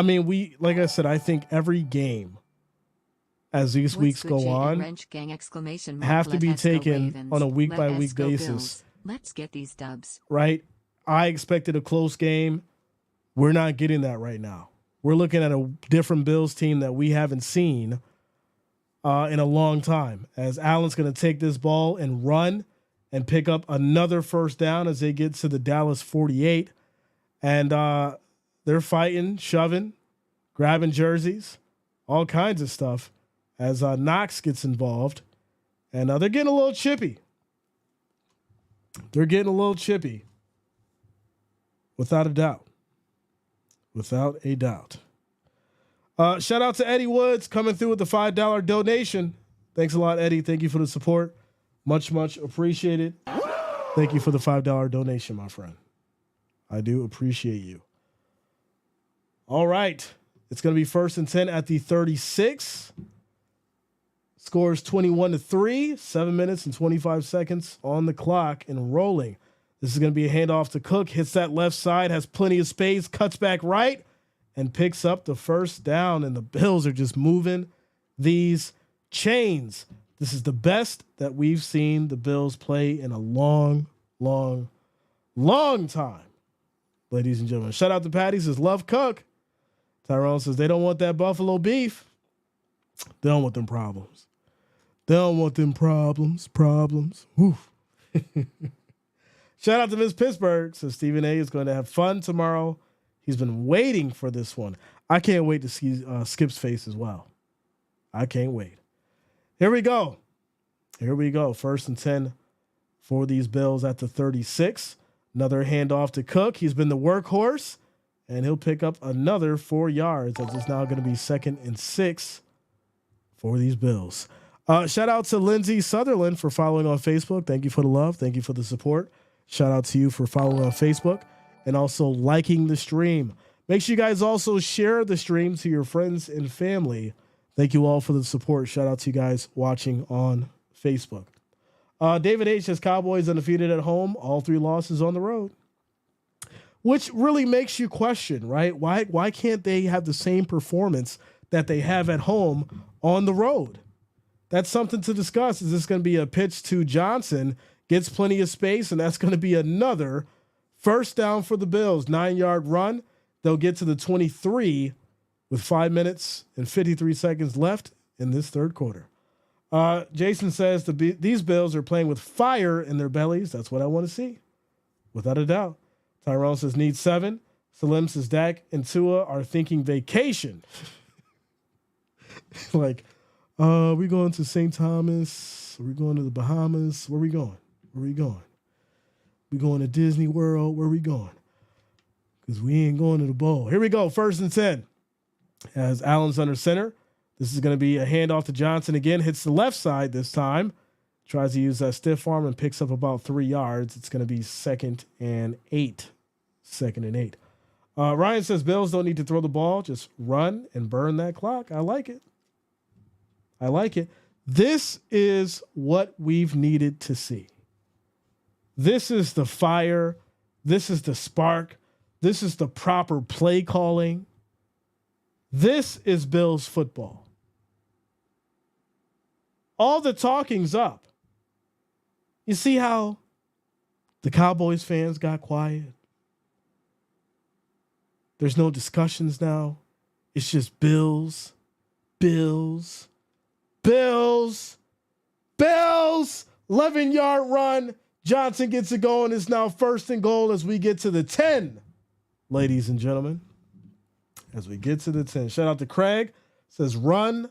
mean, like I said, I think every game as these weeks go on have to be taken on a week-by-week basis. Let's get these dubs. Right? I expected a close game. We're not getting that right now. We're looking at a different Bills team that we haven't seen in a long time. As Allen's going to take this ball and run and pick up another first down as they get to the Dallas 48. And they're fighting, shoving, grabbing jerseys, all kinds of stuff as Knox gets involved. And they're getting a little chippy. They're getting a little chippy. Without a doubt. Without a doubt. Shout out to Eddie Woods coming through with the $5 donation. Thanks a lot, Eddie. Thank you for the support. Much, much appreciated. Thank you for the $5 donation, my friend. I do appreciate you. All right. It's going to be 1st and 10 at the 36. Scores 21-3, 7 minutes and 25 seconds on the clock and rolling. This is going to be a handoff to Cook. Hits that left side, has plenty of space, cuts back right, and picks up the first down. And the Bills are just moving these chains. This is the best that we've seen the Bills play in a long, long, long time. Ladies and gentlemen, shout out to Patty, says, love Cook. Tyrone says, they don't want that buffalo beef. They don't want them problems. They don't want them problems. Woof. Shout out to Miss Pittsburgh. Says Stephen A is going to have fun tomorrow. He's been waiting for this one. I can't wait to see Skip's face as well. I can't wait. Here we go. 1st and 10 for these Bills at the 36. Another handoff to Cook. He's been the workhorse, and he'll pick up another 4 yards. As it's now going to be 2nd and 6 for these Bills. Shout out to Lindsay Sutherland for following on Facebook. Thank you for the love. Thank you for the support. Shout out to you for following on Facebook and also liking the stream. Make sure you guys also share the stream to your friends and family. Thank you all for the support. Shout out to you guys watching on Facebook. David H. says Cowboys undefeated at home, all 3 losses on the road. Which really makes you question, right? Why can't they have the same performance that they have at home on the road? That's something to discuss. Is this going to be a pitch to Johnson, gets plenty of space, and that's going to be another first down for the Bills, 9-yard run. They'll get to the 23 with 5 minutes and 53 seconds left in this third quarter. Jason says these Bills are playing with fire in their bellies. That's what I want to see, without a doubt. Tyrone says need 7. Salim says Dak and Tua are thinking vacation. Like, we going to St. Thomas? Are we going to the Bahamas? Where we going? We going to Disney World? Where we going? Because we ain't going to the bowl. Here we go. 1st and 10. As Allen's under center. This is going to be a handoff to Johnson again. Hits the left side this time. Tries to use that stiff arm and picks up about 3 yards. It's going to be 2nd and 8. 2nd and 8. Ryan says Bills don't need to throw the ball. Just run and burn that clock. I like it. This is what we've needed to see. This is the fire. This is the spark. This is the proper play calling. This is Bills football. All the talking's up. You see how the Cowboys fans got quiet? There's no discussions now. It's just Bills. 11-yard run. Johnson gets it going. It's now 1st and goal as we get to the 10, ladies and gentlemen. As we get to the 10. Shout out to Craig. Says run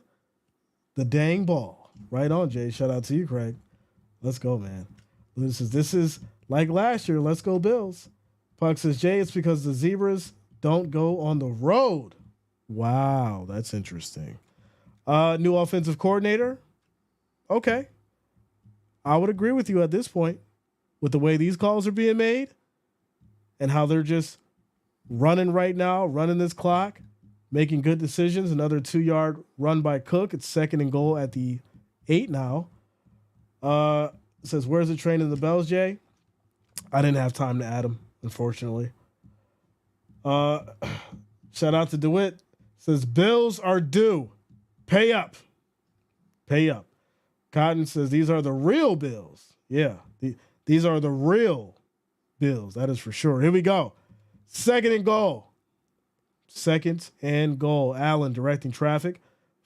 the dang ball. Right on, Jay. Shout out to you, Craig. Let's go, man. This is like last year. Let's go, Bills. Puck says, Jay, it's because the Zebras don't go on the road. Wow, that's interesting. New offensive coordinator. Okay. I would agree with you at this point with the way these calls are being made and how they're just running right now, running this clock, making good decisions. Another 2-yard run by Cook. It's 2nd and goal at the 8 now. Says, where's the train and the bells, Jay? I didn't have time to add them, unfortunately. Shout out to DeWitt. Says, Bills are due. Pay up. Pay up. Cotton says, these are the real Bills. Yeah, these are the real Bills. That is for sure. Here we go. 2nd and goal. 2nd and goal. Allen directing traffic.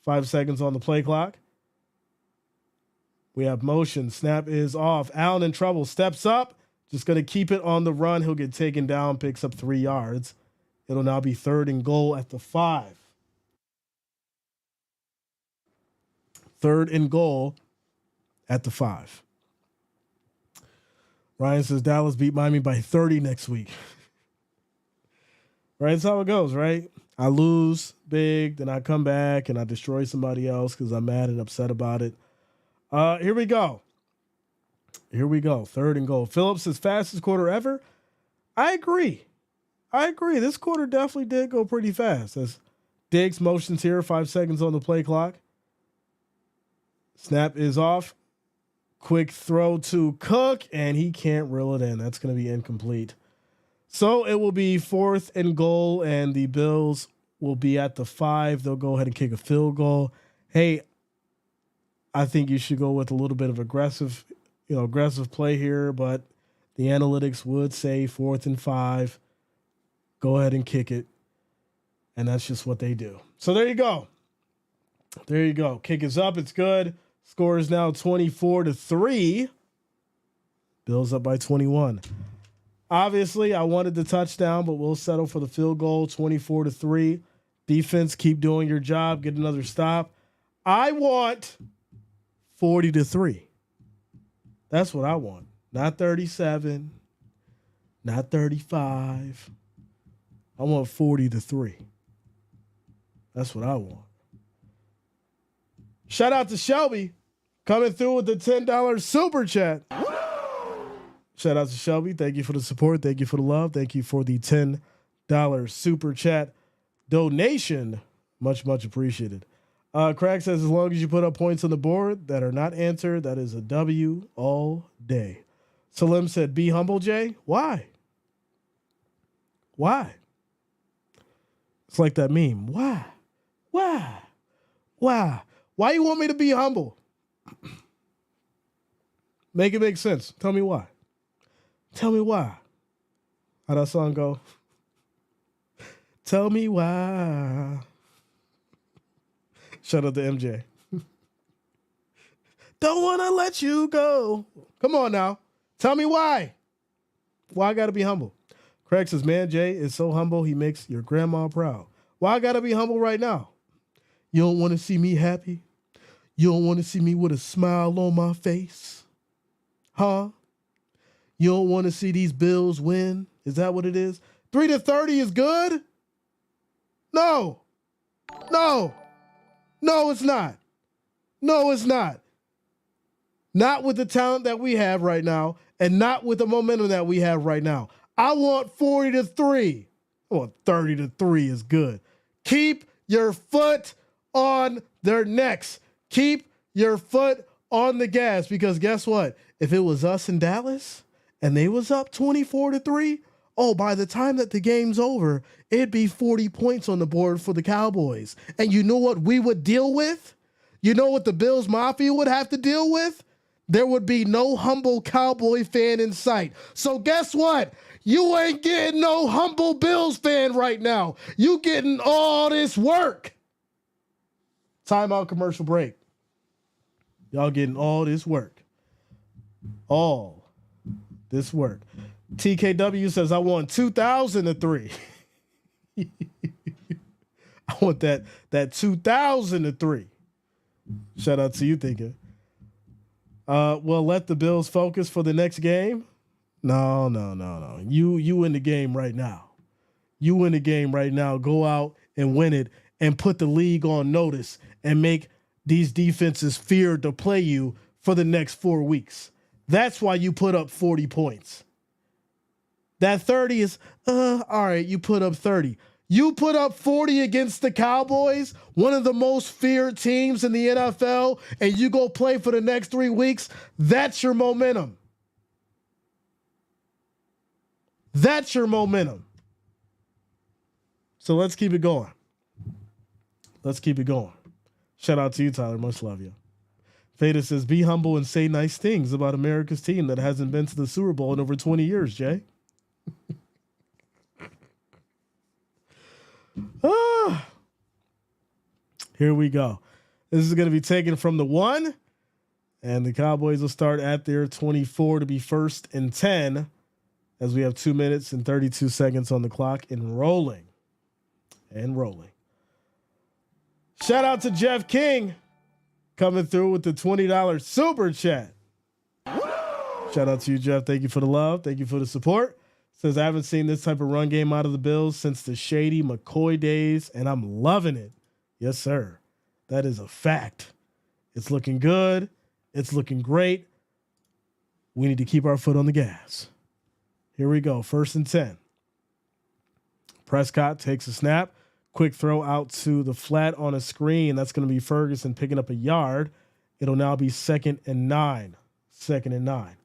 5 seconds on the play clock. We have motion. Snap is off. Allen in trouble. Steps up. Just going to keep it on the run. He'll get taken down. Picks up 3 yards. It'll now be 3rd and goal at the 5. 3rd and goal at the 5. Ryan says Dallas beat Miami by 30 next week. Right? That's how it goes, right? I lose big, then I come back and I destroy somebody else because I'm mad and upset about it. Here we go. 3rd and goal. Phillips, his fastest quarter ever. I agree. This quarter definitely did go pretty fast. As Diggs motions here, 5 seconds on the play clock. Snap is off. Quick throw to Cook, and he can't reel it in. That's going to be incomplete. So it will be 4th and goal, and the Bills will be at the 5. They'll go ahead and kick a field goal. Hey, I think you should go with a little bit of aggressive play here, but the analytics would say 4th and 5. Go ahead and kick it. And that's just what they do. So there you go. Kick is up. It's good. Score is now 24-3. Bills up by 21. Obviously, I wanted the touchdown, but we'll settle for the field goal, 24-3. Defense, keep doing your job. Get another stop. I want 40-3. That's what I want. Not 37. Not 35. I want 40-3. That's what I want. Shout out to Shelby coming through with the $10 super chat. Shout out to Shelby. Thank you for the support. Thank you for the love. Thank you for the $10 super chat donation. Much, much appreciated. Craig says, as long as you put up points on the board that are not answered, that is a W all day. Salim said, be humble, Jay. Why? It's like that meme. Why? Why you want me to be humble? Make it make sense. Tell me why. How that song go? Tell me why. Shout out to MJ. Don't want to let you go. Come on now. Tell me why. Why I got to be humble? Craig says, man, Jay is so humble, he makes your grandma proud. Why I got to be humble right now? You don't want to see me happy? You don't want to see me with a smile on my face? Huh? You don't want to see these Bills win? Is that what it is? 3-30 is good? No, it's not. Not with the talent that we have right now and not with the momentum that we have right now. I want 40-3. I want 30-3 is good. Keep your foot on their necks. Keep your foot on the gas, because guess what? If it was us in Dallas and they was up 24-3, by the time that the game's over, it'd be 40 points on the board for the Cowboys. And you know what we would deal with? You know what the Bills Mafia would have to deal with? There would be no humble Cowboy fan in sight. So guess what? You ain't getting no humble Bills fan right now. You getting all this work. Timeout, commercial break. Y'all getting all this work. All this work. TKW says, I want 2003. I want that 2003. Shout out to you, thinking. Well, let the Bills focus for the next game. No. You in the game right now. Go out and win it and put the league on notice and make these defenses fear to play you for the next 4 weeks. That's why you put up 40 points. That 30 is, all right, you put up 30. You put up 40 against the Cowboys, one of the most feared teams in the NFL, and you go play for the next 3 weeks. That's your momentum. That's your momentum. So let's keep it going. Let's keep it going. Shout out to you, Tyler. Much love you. Fada says, be humble and say nice things about America's team that hasn't been to the Super Bowl in over 20 years, Jay. Here we go. This is going to be taken from the 1, and the Cowboys will start at their 24 to be 1st and 10 as we have 2 minutes and 32 seconds on the clock and rolling. Shout out to Jeff King coming through with the $20 super chat. Shout out to you, Jeff. Thank you for the love. Thank you for the support. Says, I haven't seen this type of run game out of the Bills since the shady McCoy days, and I'm loving it. Yes, sir. That is a fact. It's looking good. It's looking great. We need to keep our foot on the gas. Here we go. 1st and 10. Prescott takes a snap. Quick throw out to the flat on a screen. That's going to be Ferguson picking up a yard. It'll now be 2nd and 9. 2nd and 9.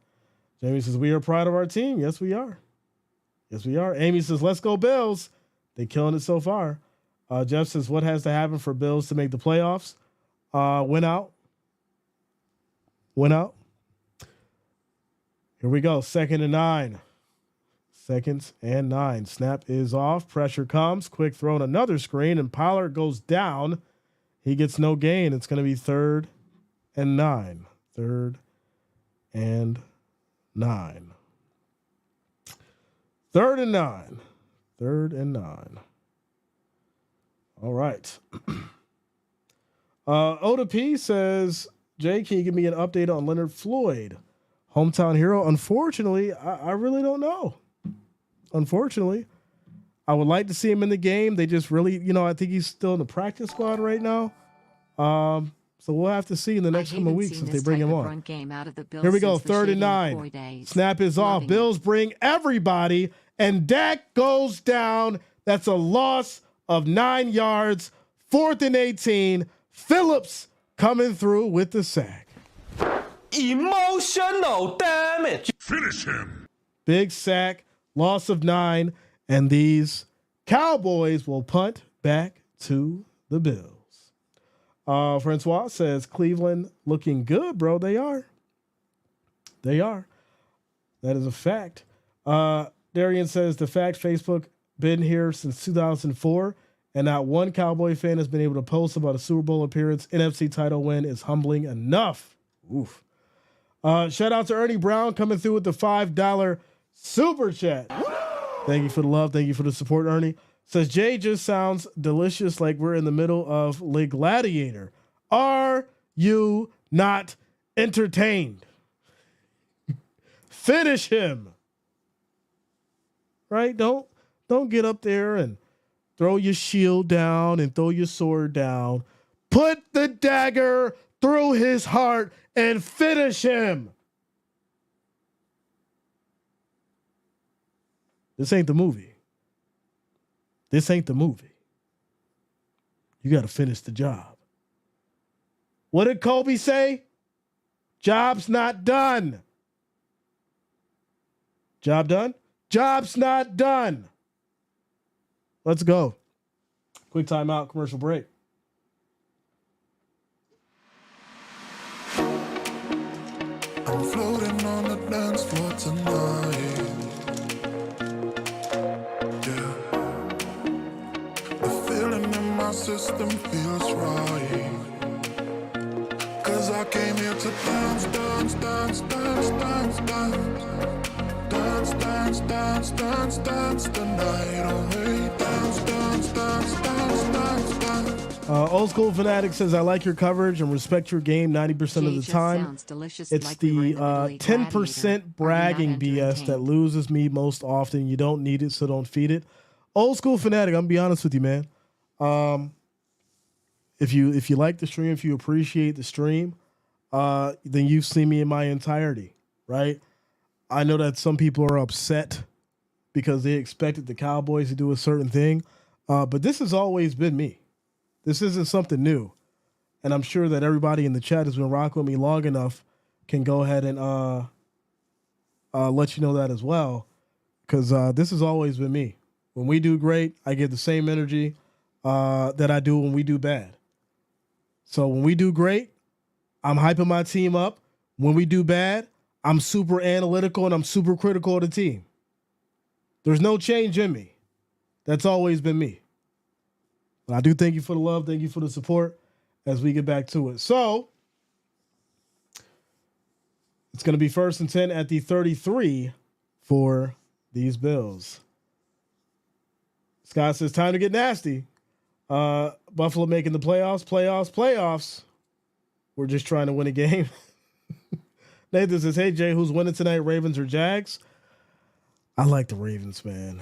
Jamie says, we are proud of our team. Yes, we are. Yes, we are. Amy says, let's go Bills. They're killing it so far. Jeff says, what has to happen for Bills to make the playoffs? Win out. Here we go. 2nd and 9. 2nd and 9. Snap is off. Pressure comes. Quick throw on another screen, and Pollard goes down. He gets no gain. It's going to be 3rd and 9. 3rd and 9. 3rd and 9. 3rd and 9. All right. Oda P says, Jay, can you give me an update on Leonard Floyd? Hometown hero? Unfortunately, I really don't know. Unfortunately. I would like to see him in the game. They just really, I think he's still in the practice squad right now. So we'll have to see in the next couple of weeks if they bring him on. Here we go, 3rd and 9. Snap is off. Bills bring everybody, and Dak goes down. That's a loss of 9 yards. 4th and 18. Phillips coming through with the sack. Emotional damage. Finish him. Big sack, loss of 9, and these Cowboys will punt back to the Bills. Francois says, Cleveland looking good, bro. They are. That is a fact. Darian says, the fact Facebook been here since 2004, and not one Cowboy fan has been able to post about a Super Bowl appearance, NFC title win is humbling enough. Oof. Shout out to Ernie Brown coming through with the $5 super chat. Thank you for the love. Thank you for the support, Ernie. Says, Jay just sounds delicious like we're in the middle of Le Gladiator. Are you not entertained? Finish him. Right? Don't get up there and throw your shield down and throw your sword down. Put the dagger through his heart and finish him. This ain't the movie. This ain't the movie. You got to finish the job. What did Kobe say? Job's not done. Job done? Job's not done. Let's go. Quick timeout, commercial break. I'm floating on the dance floor tonight. Yeah. The feeling in my system feels right. Cause I came here to dance, dance, dance, dance, dance, dance. Dance, dance, dance, dance, dance the night away. Dance, dance, dance, dance, dance, dance. Old School Fanatic says, I like your coverage and respect your game 90% of the time. It's the 10% bragging BS that loses me most often. You don't need it, so don't feed it. Old School Fanatic, I'm going to be honest with you, man. If you like the stream, if you appreciate the stream, then you've seen me in my entirety, right? I know that some people are upset because they expected the Cowboys to do a certain thing. But this has always been me. This isn't something new. And I'm sure that everybody in the chat has been rocking with me long enough can go ahead and let you know that as well. Because this has always been me. When we do great, I get the same energy that I do when we do bad. So when we do great, I'm hyping my team up. When we do bad, I'm super analytical and I'm super critical of the team. There's no change in me. That's always been me. But I do thank you for the love. Thank you for the support as we get back to it. So it's going to be 1st and 10 at the 33 for these Bills. Scott says, time to get nasty. Buffalo making the playoffs. We're just trying to win a game. Nathan says, hey, Jay, who's winning tonight, Ravens or Jags? I like the Ravens, man.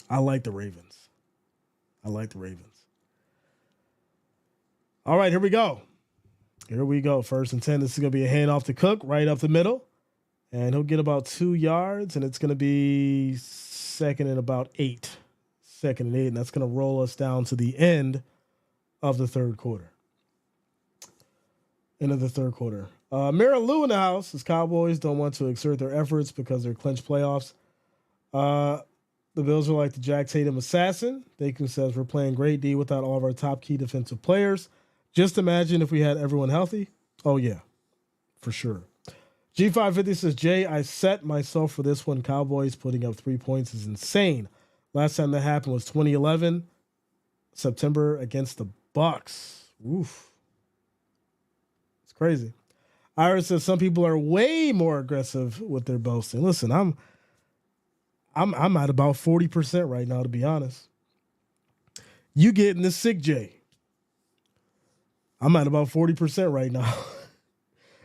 I like the Ravens. All right, here we go. 1st and 10. This is going to be a handoff to Cook right up the middle. And he'll get about 2 yards, and it's going to be 2nd and about 8. 2nd and 8, and that's going to roll us down to the end of the third quarter. Mira Lou in the house. His Cowboys don't want to exert their efforts because they're clinched playoffs. The Bills are like the Jack Tatum assassin. Dakin says, we're playing great D without all of our top key defensive players. Just imagine if we had everyone healthy. Oh, yeah, for sure. G550 says, Jay, I set myself for this one. Cowboys putting up 3 points is insane. Last time that happened was 2011, September against the Bucks. Oof. It's crazy. Iris says some people are way more aggressive with their boasting. Listen, I'm at about 40% right now, to be honest. You getting the sick J. I'm at about 40% right now.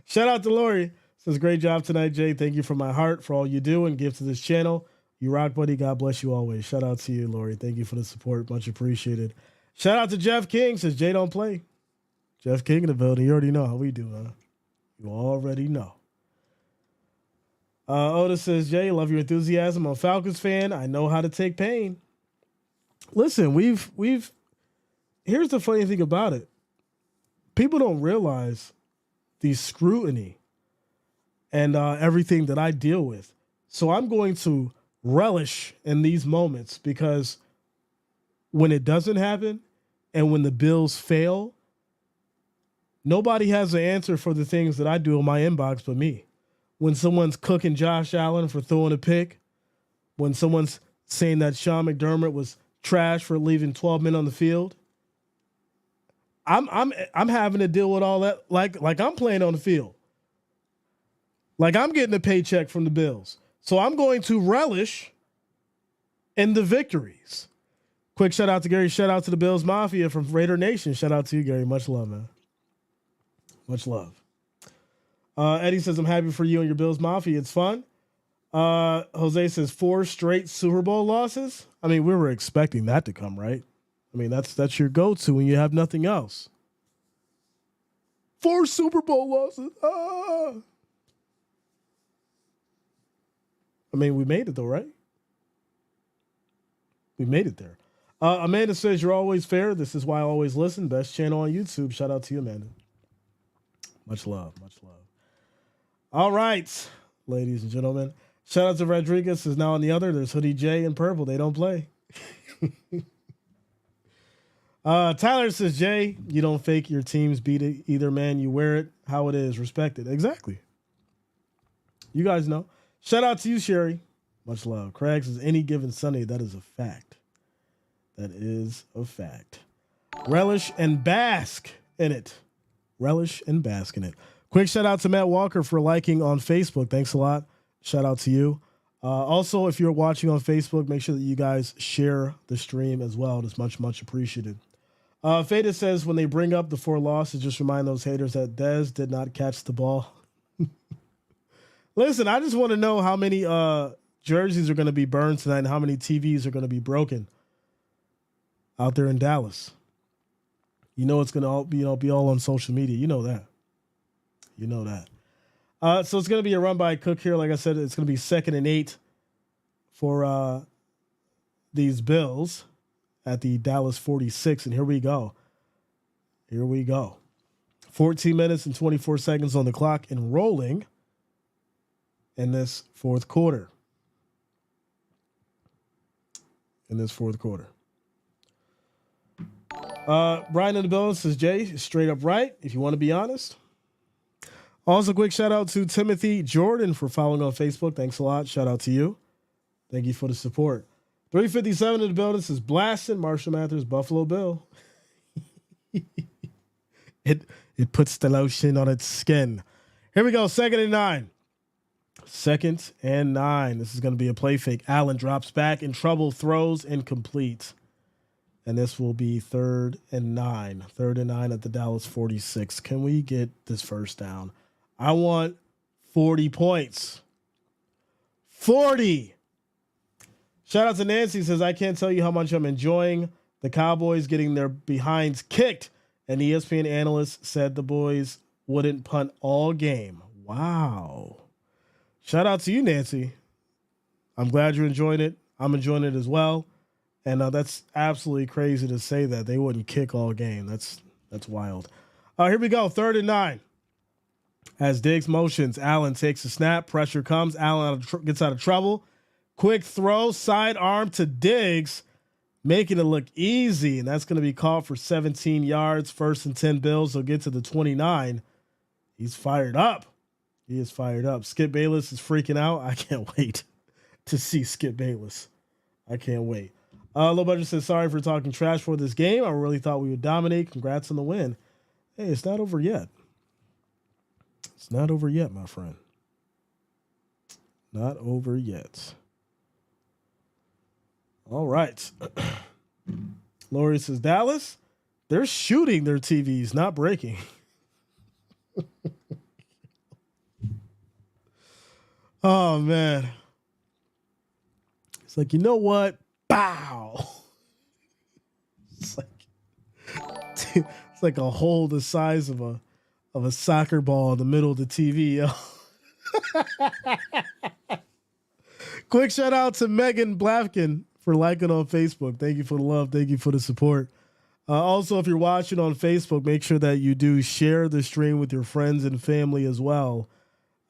Shout out to Lori. Says, great job tonight, Jay. Thank you from my heart for all you do and give to this channel. You rock, buddy. God bless you always. Shout out to you, Lori. Thank you for the support. Much appreciated. Shout out to Jeff King. Says, Jay don't play. Jeff King in the building. You already know how we do, huh? You already know. Otis says, Jay, love your enthusiasm. I'm a Falcons fan. I know how to take pain. Listen, here's the funny thing about it. People don't realize the scrutiny and everything that I deal with. So I'm going to relish in these moments because when it doesn't happen and when the Bills fail, nobody has the answer for the things that I do in my inbox but me. When someone's cooking Josh Allen for throwing a pick, when someone's saying that Sean McDermott was trash for leaving 12 men on the field, I'm having to deal with all that like I'm playing on the field. Like I'm getting a paycheck from the Bills. So I'm going to relish in the victories. Quick shout out to Gary. Shout out to the Bills Mafia from Raider Nation. Shout out to you, Gary. Much love, man. Much love. Eddie says, I'm happy for you and your Bills Mafia. It's fun. Jose says 4 straight Super Bowl losses. I mean, we were expecting that to come, right? I mean, that's your go-to when you have nothing else. 4 Super Bowl losses. I mean, we made it though, right? We made it there. Amanda says, you're always fair. This is why I always listen. Best channel on YouTube. Shout out to you, Amanda. Much love. Much love. All right, ladies and gentlemen. Shout out to Rodriguez is now on the other. There's Hoodie J and Purple. They don't play. Tyler says, Jay, you don't fake your team's beat it either, man. You wear it how it is. Respect it. Exactly. You guys know. Shout out to you, Sherry. Much love. Craig says, any given Sunday, that is a fact. That is a fact. Relish and bask in it. Relish and bask in it. Quick shout out to Matt Walker for liking on Facebook. Thanks a lot. Shout out to you. Also, if you're watching on Facebook, make sure that you guys share the stream as well. It's much, much appreciated. Fada says, when they bring up the 4 losses, just remind those haters that Dez did not catch the ball. Listen, I just want to know how many jerseys are going to be burned tonight and how many TVs are going to be broken out there in Dallas. You know it's going to be all on social media. You know that. You know that. So it's going to be a run by Cook here. Like I said, it's going to be 2nd and 8 for these Bills at the Dallas 46, and here we go. 14 minutes and 24 seconds on the clock and rolling in this fourth quarter. Brian in the building says, Jay, straight up right, if you want to be honest. Also, quick shout out to Timothy Jordan for following on Facebook. Thanks a lot. Shout out to you. Thank you for the support. 357 in the building says, blasting Marshall Mathers, Buffalo Bill. It puts the lotion on its skin. Here we go. 2nd and 9. 2nd and 9. This is going to be a play fake. Allen drops back in trouble, throws incomplete. And this will be 3rd and 9. 3rd and 9 at the Dallas 46. Can we get this first down? I want 40 points. 40. Shout out to Nancy, says, I can't tell you how much I'm enjoying the Cowboys getting their behinds kicked. And the ESPN analyst said the boys wouldn't punt all game. Wow. Shout out to you, Nancy. I'm glad you're enjoying it. I'm enjoying it as well. And that's absolutely crazy to say that they wouldn't kick all game. That's wild. Here we go. 3rd and 9. As Diggs motions, Allen takes a snap. Pressure comes. Allen gets out of trouble. Quick throw, sidearm to Diggs, making it look easy. And that's going to be called for 17 yards. 1st and 10 Bills. They'll get to the 29. He's fired up. He is fired up. Skip Bayless is freaking out. I can't wait to see Skip Bayless. I can't wait. Low Budget says, sorry for talking trash for this game. I really thought we would dominate. Congrats on the win. Hey, it's not over yet. It's not over yet, my friend. Not over yet. All right. Lori says, Dallas, they're shooting their TVs, not breaking. Oh, man. It's like, you know what? Bow. It's like a hole the size of a soccer ball in the middle of the TV. Quick shout out to Megan Blafkin for liking on Facebook. Thank you for the love. Thank you for the support. Also, if you're watching on Facebook, make sure that you do share the stream with your friends and family as well.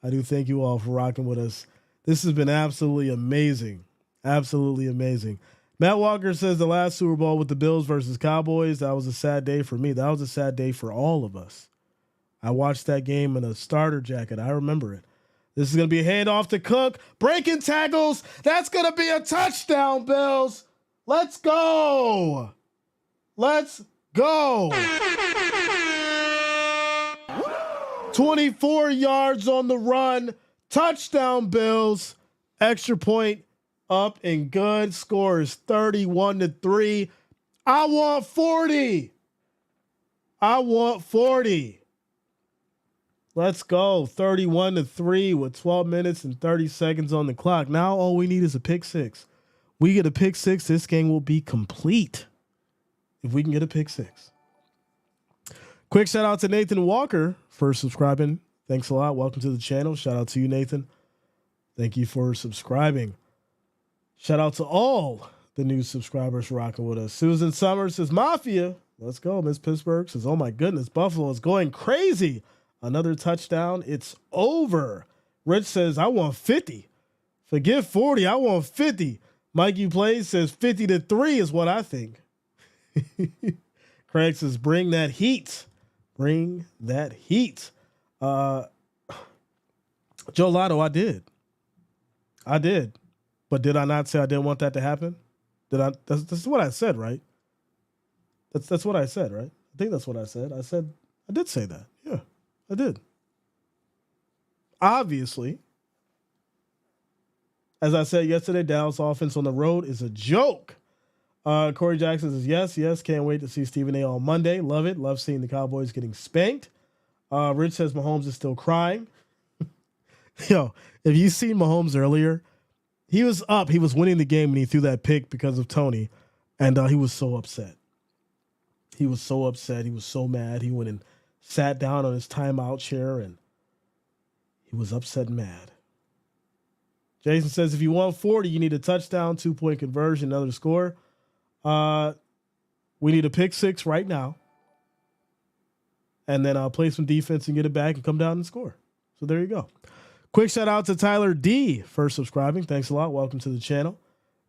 I do thank you all for rocking with us. This has been absolutely amazing. Absolutely amazing. Matt Walker says the last Super Bowl with the Bills versus Cowboys, that was a sad day for me. That was a sad day for all of us. I watched that game in a starter jacket. I remember it. This is going to be a handoff to Cook. Breaking tackles. That's going to be a touchdown, Bills. Let's go. Let's go. 24 yards on the run. Touchdown, Bills. Extra point up and good. Score is 31-3. I want 40. I want 40. Let's go. 31-3 with 12 minutes and 30 seconds on the clock. Now all we need is a pick six. We get a pick six, this game will be complete. If we can get a pick six. Quick shout out to Nathan Walker for subscribing. Thanks a lot. Welcome to the channel. Shout out to you, Nathan. Thank you for subscribing. Shout out to all the new subscribers rocking with us. Susan Summers says, Mafia. Let's go. Miss Pittsburgh says, oh my goodness, Buffalo is going crazy. Another touchdown. It's over. Rich says, I want 50. Forget 40. I want 50. Mikey Plays says 50-3 is what I think. Craig says, bring that heat. Bring that heat. Joe Lotto, I did. But did I not say I didn't want that to happen? That's what I said, right? That's what I said, right? I think that's what I said. I did say that. Yeah, I did. Obviously, as I said yesterday, Dallas offense on the road is a joke. Corey Jackson says, yes. Can't wait to see Stephen A on Monday. Love it. Love seeing the Cowboys getting spanked. Rich says Mahomes is still crying. Yo, if you seen Mahomes earlier, he was up. He was winning the game and he threw that pick because of Tony. And he was so upset. He was so upset. He was so mad. He went and sat down on his timeout chair and he was upset and mad. Jason says if you want 40, you need a touchdown, 2-point conversion, another score. We need a pick six right now. And then I'll play some defense and get it back and come down and score. So there you go. Quick shout out to Tyler D for subscribing. Thanks a lot. Welcome to the channel.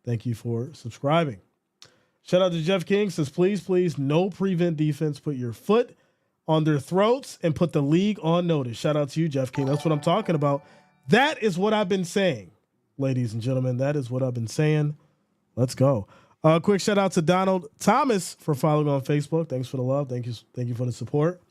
Thank you for subscribing. Shout out to Jeff King. Says, please, no prevent defense. Put your foot on their throats and put the league on notice. Shout out to you, Jeff King. That's what I'm talking about. That is what I've been saying, ladies and gentlemen. That is what I've been saying. Let's go. Quick shout out to Donald Thomas for following on Facebook. Thanks for the love. Thank you for the support.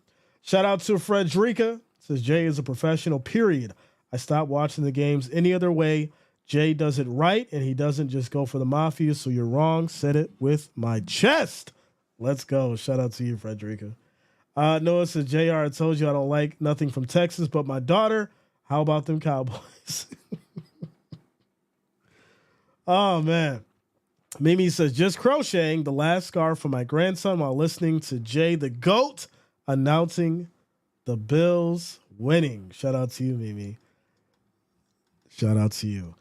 Shout out to Frederica. Says Jay is a professional, period. I stopped watching the games any other way. Jay does it right, and he doesn't just go for the mafia, so you're wrong. Said it with my chest. Let's go. Shout out to you, Frederica. Noah says, JR, I told you I don't like nothing from Texas but my daughter. How about them Cowboys? Oh, man. Mimi says, just crocheting the last scarf for my grandson while listening to Jay the GOAT announcing the Bills winning. Shout out to you, Mimi. Shout out to you.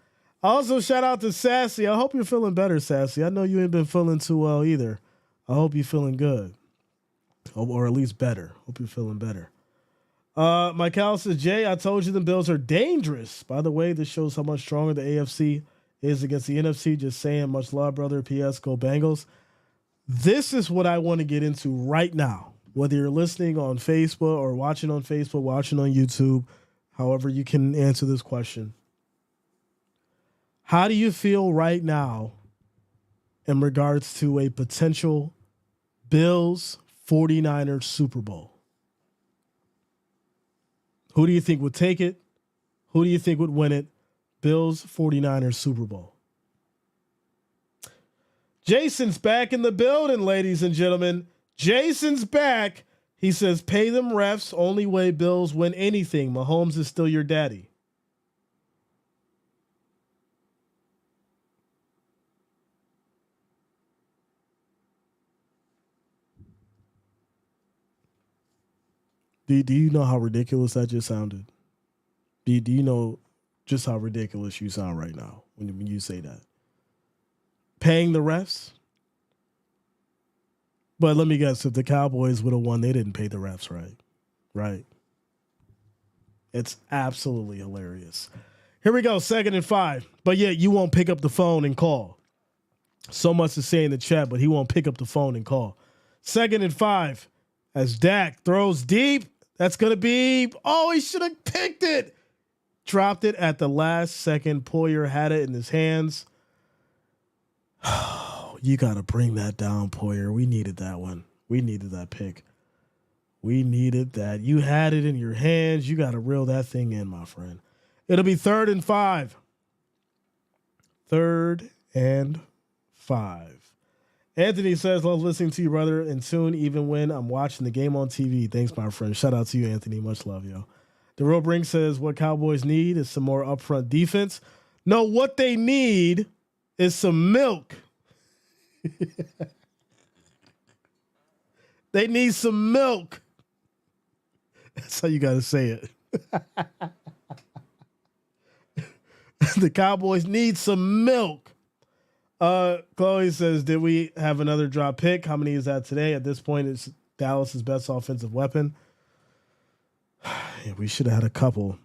Also, shout out to Sassy. I hope you're feeling better, Sassy. I know you ain't been feeling too well either. I hope you're feeling good. Or at least better. Hope you're feeling better. Michael says, Jay, I told you the Bills are dangerous. By the way, this shows how much stronger the AFC is against the NFC. Just saying, much love, brother. P.S. Go Bengals. This is what I want to get into right now. Whether you're listening on Facebook or watching on Facebook, watching on YouTube, however you can answer this question. How do you feel right now in regards to a potential Bills 49ers Super Bowl? Who do you think would take it? Who do you think would win it? Bills 49ers Super Bowl. Jason's back in the building, ladies and gentlemen. Jason's back. He says, pay them refs. Only way Bills win anything. Mahomes is still your daddy. Do you know how ridiculous that just sounded? Do you know just how ridiculous you sound right now when you say that? Paying the refs? But let me guess, if the Cowboys would have won, they didn't pay the refs, right? Right. It's absolutely hilarious. Here we go, 2nd and 5. But yet you won't pick up the phone and call. So much to say in the chat, but he won't pick up the phone and call. 2nd and 5 as Dak throws deep. That's going to be, he should have picked it. Dropped it at the last second. Poyer had it in his hands. You got to bring that down, Poyer. We needed that one. We needed that pick. We needed that. You had it in your hands. You got to reel that thing in, my friend. It'll be 3rd and 5. 3rd and 5. Anthony says, love listening to you, brother, and soon even when I'm watching the game on TV. Thanks, my friend. Shout out to you, Anthony. Much love, yo. The Real Brink says what Cowboys need is some more upfront defense. No, what they need is some milk. They need some milk. That's how you got to say it. The Cowboys need some milk. Chloe says, did we have another drop pick? How many is that today? At this point, it's Dallas's best offensive weapon. Yeah, we should have had a couple.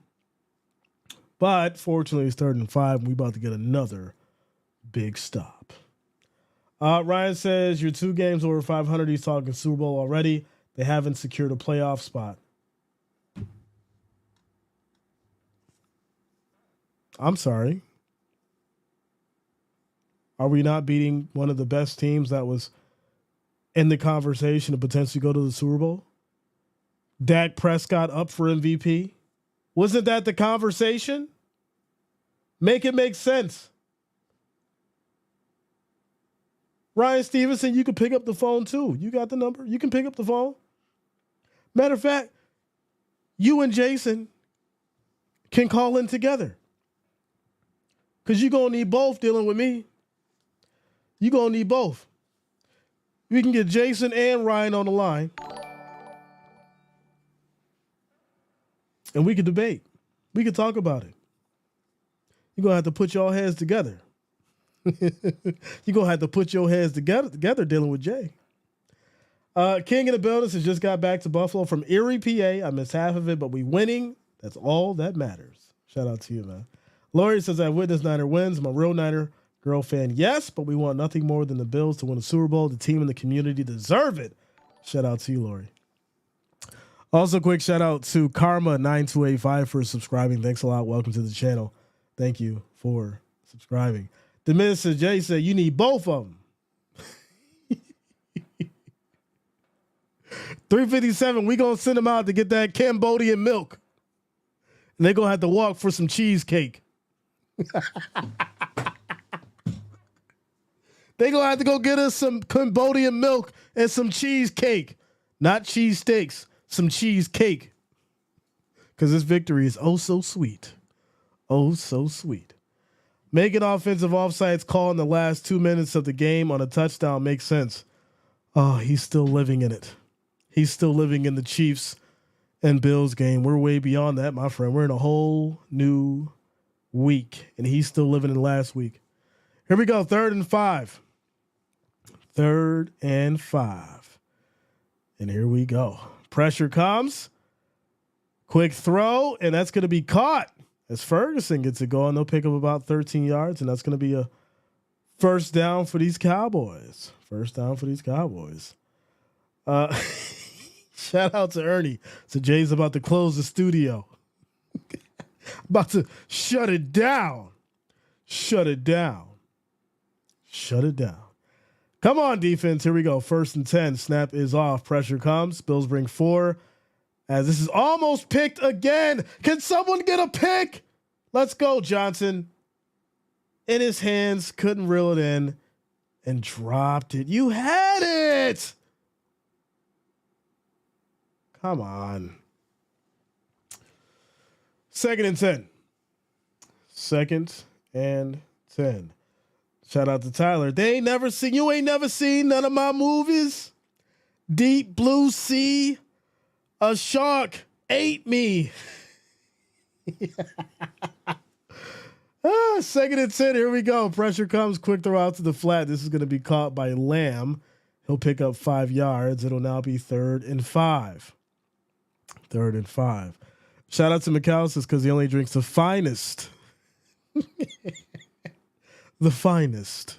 But fortunately, it's 3rd and 5. And we about to get another big stop. Ryan says, you're 2 games over 500. He's talking Super Bowl already. They haven't secured a playoff spot. I'm sorry. Are we not beating one of the best teams that was in the conversation to potentially go to the Super Bowl? Dak Prescott up for MVP? Wasn't that the conversation? Make it make sense. Ryan Stevenson, you can pick up the phone too. You got the number. You can pick up the phone. Matter of fact, you and Jason can call in together. Because you're going to need both dealing with me. You're going to need both. We can get Jason and Ryan on the line. And we could debate. We could talk about it. You're going to have to put your heads together. You're going to have to put your heads together dealing with Jay. King of the Buildings has just got back to Buffalo from Erie, PA. I missed half of it, but we winning. That's all that matters. Shout out to you, man. Lori says, I witnessed Niner wins. I'm a real Niner girl fan. Yes, but we want nothing more than the Bills to win a Super Bowl. The team and the community deserve it. Shout out to you, Lori. Also, quick shout out to Karma9285 for subscribing. Thanks a lot. Welcome to the channel. Thank you for subscribing. The Minister Jay said, you need both of them. 357, we going to send them out to get that Cambodian milk. And they're going to have to walk for some cheesecake. They're going to have to go get us some Cambodian milk and some cheesecake. Not cheesesteaks, some cheesecake. Because this victory is oh so sweet. Oh so sweet. Making offensive offsides call in the last 2 minutes of the game on a touchdown makes sense. Oh, he's still living in it. He's still living in the Chiefs and Bills game. We're way beyond that, my friend. We're in a whole new week, and he's still living in last week. Here we go, 3rd and 5. 3rd and 5. And here we go. Pressure comes. Quick throw, and that's going to be caught as Ferguson gets it going. They'll pick up about 13 yards, and that's going to be a first down for these Cowboys. First down for these Cowboys. Shout out to Ernie. So Jay's about to close the studio. About to shut it down. Shut it down. Shut it down. Come on, defense. Here we go. 1st and 10. Snap is off. Pressure comes. Bills bring 4. As this is almost picked again. Can someone get a pick? Let's go, Johnson. In his hands. Couldn't reel it in. And dropped it. You had it. Come on. 2nd and 10. 2nd and 10. Shout out to Tyler. You ain't never seen none of my movies. Deep Blue Sea. A shark ate me. 2nd and 10. Here we go. Pressure comes. Quick throw out to the flat. This is going to be caught by Lamb. He'll pick up 5 yards. It'll now be 3rd and 5. 3rd and 5. Shout out to McAllister because he only drinks the finest. The finest.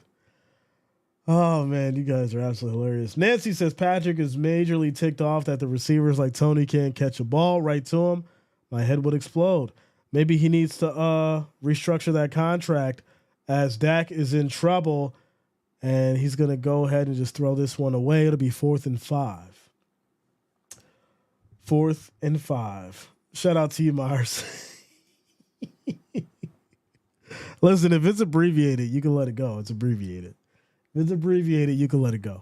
Oh, man, you guys are absolutely hilarious. Nancy says Patrick is majorly ticked off that the receivers like Tony can't catch a ball right to him. My head would explode. Maybe he needs to restructure that contract as Dak is in trouble, and he's going to go ahead and just throw this one away. It'll be 4th and 5. 4th and 5. Shout out to you, Mars. Listen, if it's abbreviated, you can let it go. It's abbreviated. If it's abbreviated, you can let it go.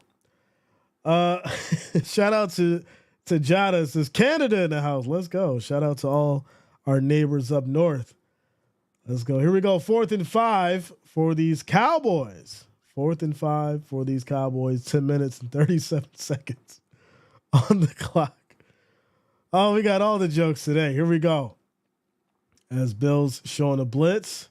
Shout out to Jada. Says Canada in the house. Let's go. Shout out to all our neighbors up north. Let's go. Here we go. 4th and 5 for these Cowboys. 4th and 5 for these Cowboys. 10 minutes and 37 seconds on the clock. Oh, we got all the jokes today. Here we go. As Bills showing a blitz.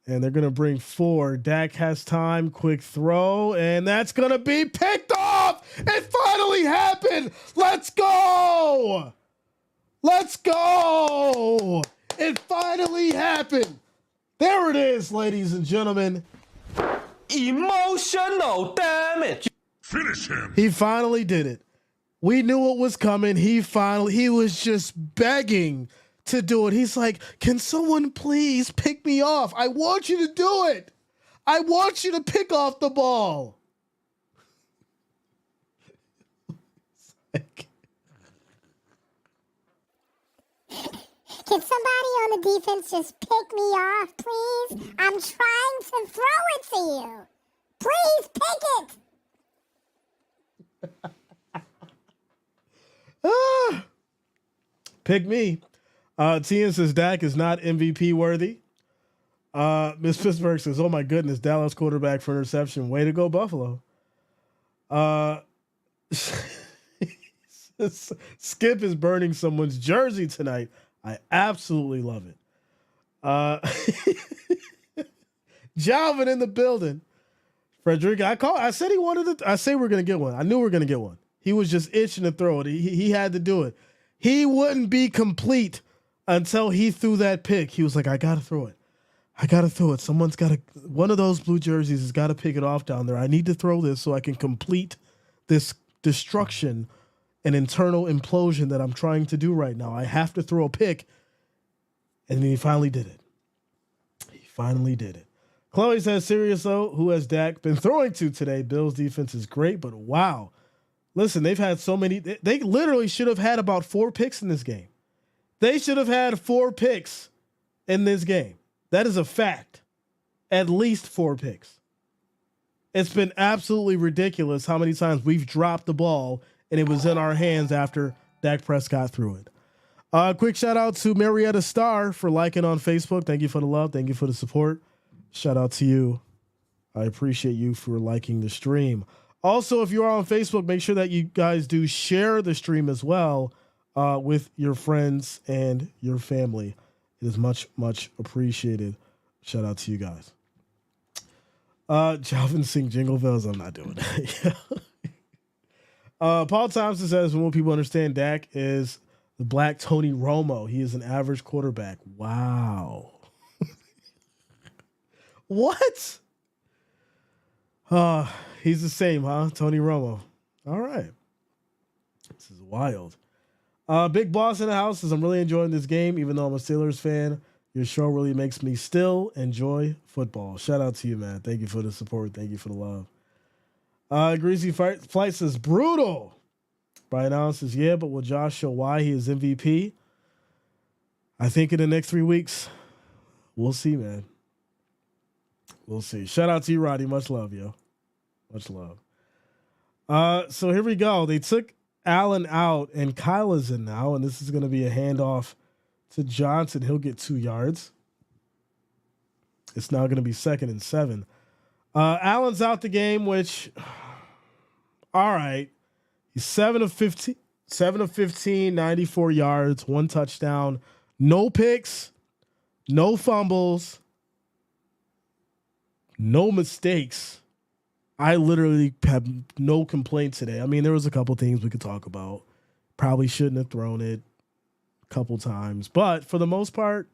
And they're going to bring 4. Dak has time. Quick throw. And that's going to be picked off. It finally happened. Let's go. Let's go. It finally happened. There it is, ladies and gentlemen. Emotional damage. Finish him. He finally did it. We knew it was coming. He was just begging to do it. He's like, can someone please pick me off? I want you to do it. I want you to pick off the ball. Can somebody on the defense just pick me off, please? I'm trying to throw it to you. Please pick it. Pick me. Tian says Dak is not MVP worthy. Miss Pittsburgh says, oh my goodness, Dallas quarterback for interception. Way to go, Buffalo. Skip is burning someone's jersey tonight. I absolutely love it. Uh, Jalvin in the building. Frederick, I said he wanted it. I say we're gonna get one. I knew we were gonna get one. He was just itching to throw it. He had to do it. He wouldn't be complete until he threw that pick. He was like, I gotta throw it. I gotta throw it. Someone's gotta. One of those blue jerseys has got to pick it off down there. I need to throw this so I can complete this destruction and internal implosion that I'm trying to do right now. I have to throw a pick. And then he finally did it. He finally did it. Chloe says, serious though, who has Dak been throwing to today? Bills defense is great, but wow. Listen, they've had so many. They literally should have had about 4 picks in this game. They should have had 4 picks in this game. That is a fact. At least 4 picks. It's been absolutely ridiculous how many times we've dropped the ball and it was in our hands after Dak Prescott threw it. Quick shout out to Marietta Starr for liking on Facebook. Thank you for the love. Thank you for the support. Shout out to you. I appreciate you for liking the stream. Also, if you are on Facebook, make sure that you guys do share the stream as well with your friends and your family. It is much, much appreciated. Shout out to you guys. Jalvin sing Jingle Bells. I'm not doing that. Paul Thompson says, when people understand Dak is the black Tony Romo. He is an average quarterback. Wow. What? He's the same, huh? Tony Romo. All right. This is wild. Big Boss in the house says, I'm really enjoying this game, even though I'm a Steelers fan. Your show really makes me still enjoy football. Shout out to you, man. Thank you for the support. Thank you for the love. Greasy Flight says, brutal. Brian Allen says, yeah, but will Josh show why he is MVP? I think in the next 3 weeks, we'll see, man. We'll see. Shout out to you, Roddy. Much love, yo. Much love. So here we go. They took Allen out, and Kyle is in now, and this is going to be a handoff to Johnson. He'll get 2 yards. It's now going to be 2nd and 7. Allen's out the game, which, all right. He's 7 of 15, 94 yards, 1 touchdown, no picks, no fumbles, no mistakes. I literally have no complaints today. I mean, there was a couple things we could talk about. Probably shouldn't have thrown it a couple times, but for the most part,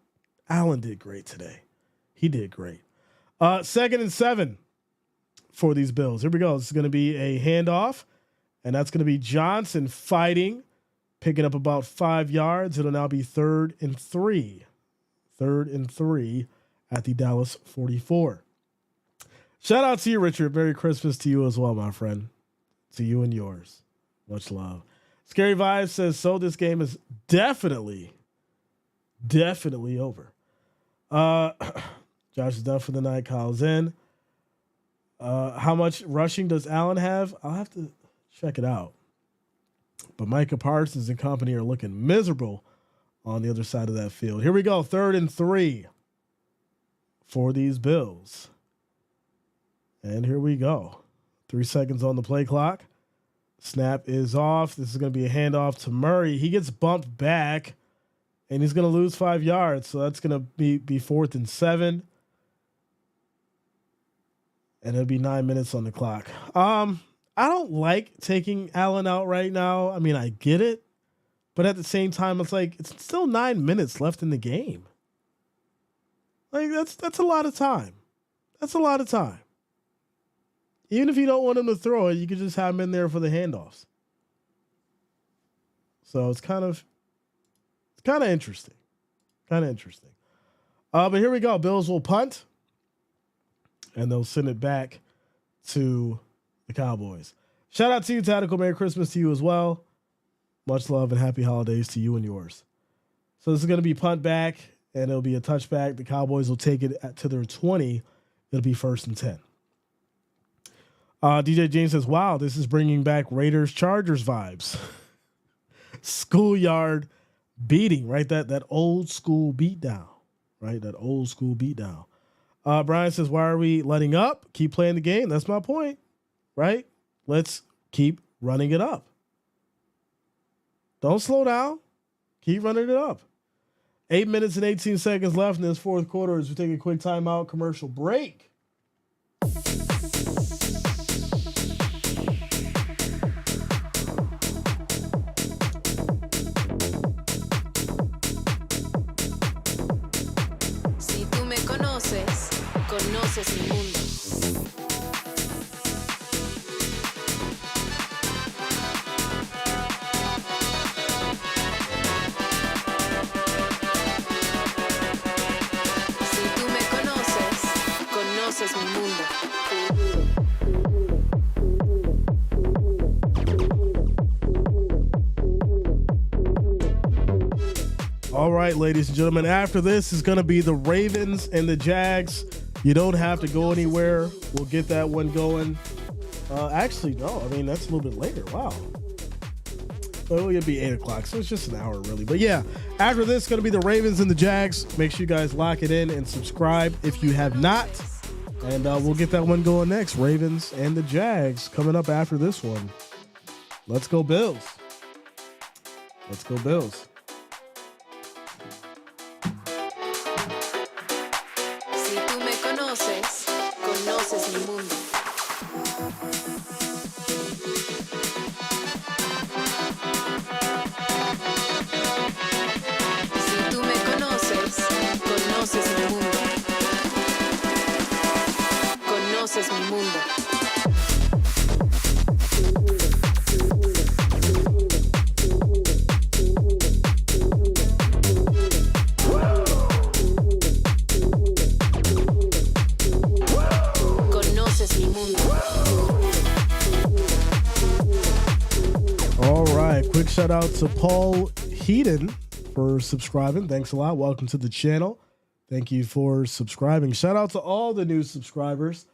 Allen did great today. He did great. 2nd and 7 for these Bills. Here we go. This is going to be a handoff. And that's going to be Johnson fighting, picking up about 5 yards. It'll now be 3rd and 3. 3rd and 3 at the Dallas 44. Shout out to you, Richard. Merry Christmas to you as well, my friend. To you and yours. Much love. Scary Vibes says, so this game is definitely over. Josh is done for the night. Kyle's in. How much rushing does Allen have? I'll have to check it out. But Micah Parsons and company are looking miserable on the other side of that field. Here we go. 3rd and 3 for these Bills. And here we go. 3 seconds on the play clock. Snap is off. This is going to be a handoff to Murray. He gets bumped back, and he's going to lose 5 yards. So that's going to be 4th and 7. And it'll be 9 minutes on the clock. I don't like taking Allen out right now. I mean, I get it. But at the same time, it's like, it's still 9 minutes left in the game. Like, that's a lot of time. That's a lot of time. Even if you don't want him to throw it, you could just have him in there for the handoffs. So it's kind of interesting. Kind of interesting. But here we go. Bills will punt. And they'll send it back to the Cowboys. Shout out to you, Tactical. Merry Christmas to you as well. Much love and happy holidays to you and yours. So this is going to be punt back, and it'll be a touchback. The Cowboys will take it to their 20. It'll be 1st and 10. DJ James says, wow, this is bringing back Raiders-Chargers vibes. Schoolyard beating, right? That old school beatdown, right? That old school beatdown. Brian says, why are we letting up? Keep playing the game. That's my point, right? Let's keep running it up. Don't slow down. Keep running it up. 8 minutes and 18 seconds left in this fourth quarter as we take a quick timeout commercial break. Si tú me conoces, conoces mi mundo. Si tú me conoces, conoces mi mundo. All right, ladies and gentlemen, after this is going to be the Ravens and the Jags. You don't have to go anywhere. We'll get that one going. Actually, no. I mean, that's a little bit later. Wow. Well, it'll be 8 o'clock, so it's just an hour, really. But yeah, after this is going to be the Ravens and the Jags. Make sure you guys lock it in and subscribe if you have not. And we'll get that one going next. Ravens and the Jags coming up after this one. Let's go Bills. Let's go Bills. Si tú me conoces, conoces mi mundo. Si tú me conoces, conoces mi mundo. Conoces mi mundo. Conoces mi mundo. All right. Quick shout out to Paul Heaton for subscribing. Thanks a lot. Welcome to the channel. Thank you for subscribing. Shout out to all the new subscribers.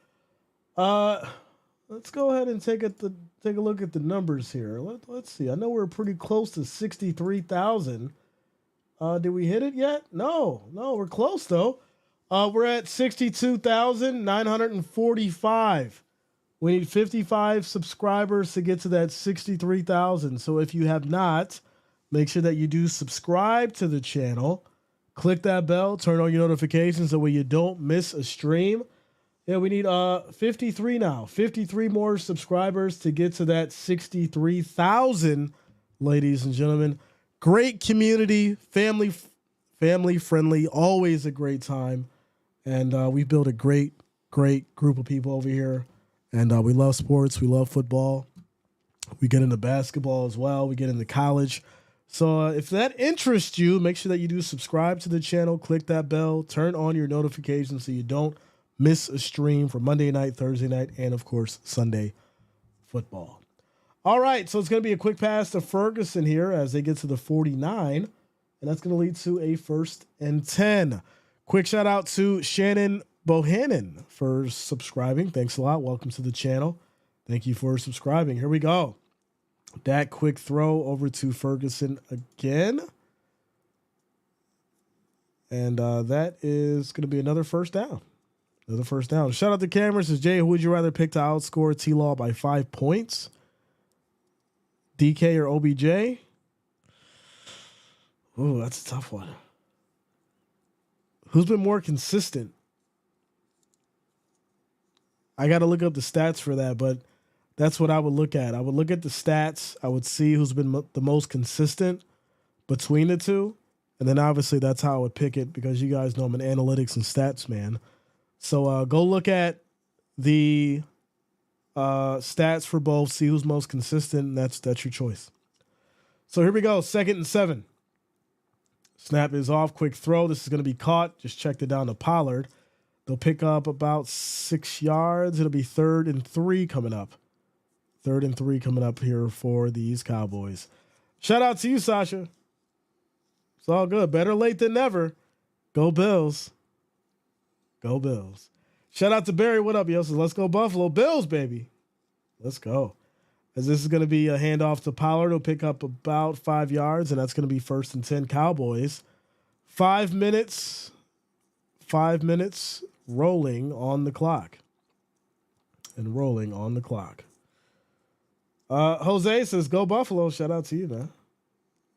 Let's go ahead and take a look at the numbers here. Let's see. I know we're pretty close to 63,000. Did we hit it yet? No, we're close though. We're at 62,945. We need 55 subscribers to get to that 63,000. So if you have not, make sure that you do subscribe to the channel. Click that bell, turn on your notifications so way you don't miss a stream. Yeah, we need 53 now. 53 more subscribers to get to that 63,000, ladies and gentlemen. Great community, family friendly, always a great time. And we built a great group of people over here. And we love sports. We love football. We get into basketball as well. We get into college. So if that interests you, make sure that you do subscribe to the channel, click that bell, turn on your notifications so you don't miss a stream for Monday night, Thursday night, and of course, Sunday football. All right, so it's going to be a quick pass to Ferguson here as they get to the 49, and that's going to lead to a 1st and 10. Quick shout out to Shannon Bohannon for subscribing. Thanks a lot. Welcome to the channel. Thank you for subscribing. Here we go. That quick throw over to Ferguson again. And that is going to be another first down. Another first down. Shout out to Cameron. Says, Jay, who would you rather pick to outscore T-Law by 5 points? DK or OBJ? Ooh, that's a tough one. Who's been more consistent? I got to look up the stats for that, but that's what I would look at. I would look at the stats. I would see who's been the most consistent between the two. And then obviously that's how I would pick it because you guys know I'm an analytics and stats man. So go look at the stats for both, see who's most consistent, and that's your choice. So here we go, 2nd and 7. Snap is off, quick throw. This is going to be caught. Just checked it down to Pollard. They'll pick up about 6 yards. It'll be 3rd and 3 coming up. 3rd and 3 coming up here for these Cowboys. Shout out to you, Sasha. It's all good. Better late than never. Go Bills. Go Bills. Shout out to Barry. What up, yo? Says, let's go Buffalo Bills, baby. Let's go. As this is going to be a handoff to Pollard. He'll pick up about 5 yards, and that's going to be 1st and 10 Cowboys. 5 minutes. 5 minutes rolling on the clock. And rolling on the clock. Jose says, go Buffalo. Shout out to you, man.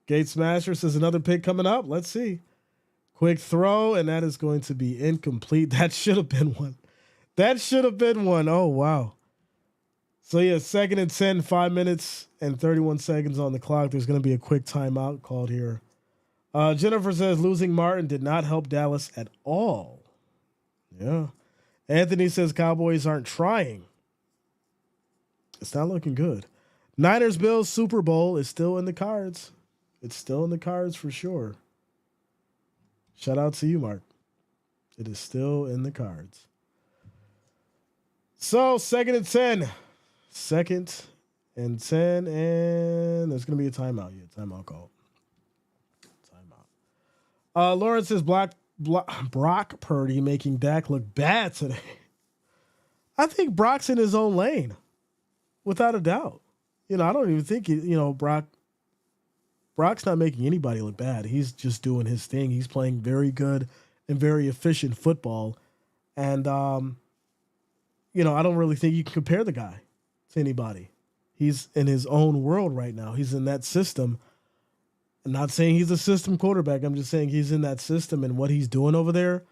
Gate Smasher says, another pick coming up. Let's see. Quick throw, and that is going to be incomplete. That should have been one. That should have been one. Oh, wow. So, yeah, 2nd and 10, 5 minutes and 31 seconds on the clock. There's going to be a quick timeout called here. Jennifer says losing Martin did not help Dallas at all. Yeah. Anthony says Cowboys aren't trying. It's not looking good. Niners Bills Super Bowl is still in the cards. It's still in the cards for sure. Shout out to you, Mark. It is still in the cards. So 2nd and 10. 2nd and 10. And there's going to be a timeout. Yeah, timeout call. Timeout. Lawrence says Brock Purdy making Dak look bad today. I think Brock's in his own lane. Without a doubt. I don't even think, Brock's not making anybody look bad. He's just doing his thing. He's playing very good and very efficient football. And, I don't really think you can compare the guy to anybody. He's in his own world right now. He's in that system. I'm not saying he's a system quarterback. I'm just saying he's in that system, and what he's doing over there,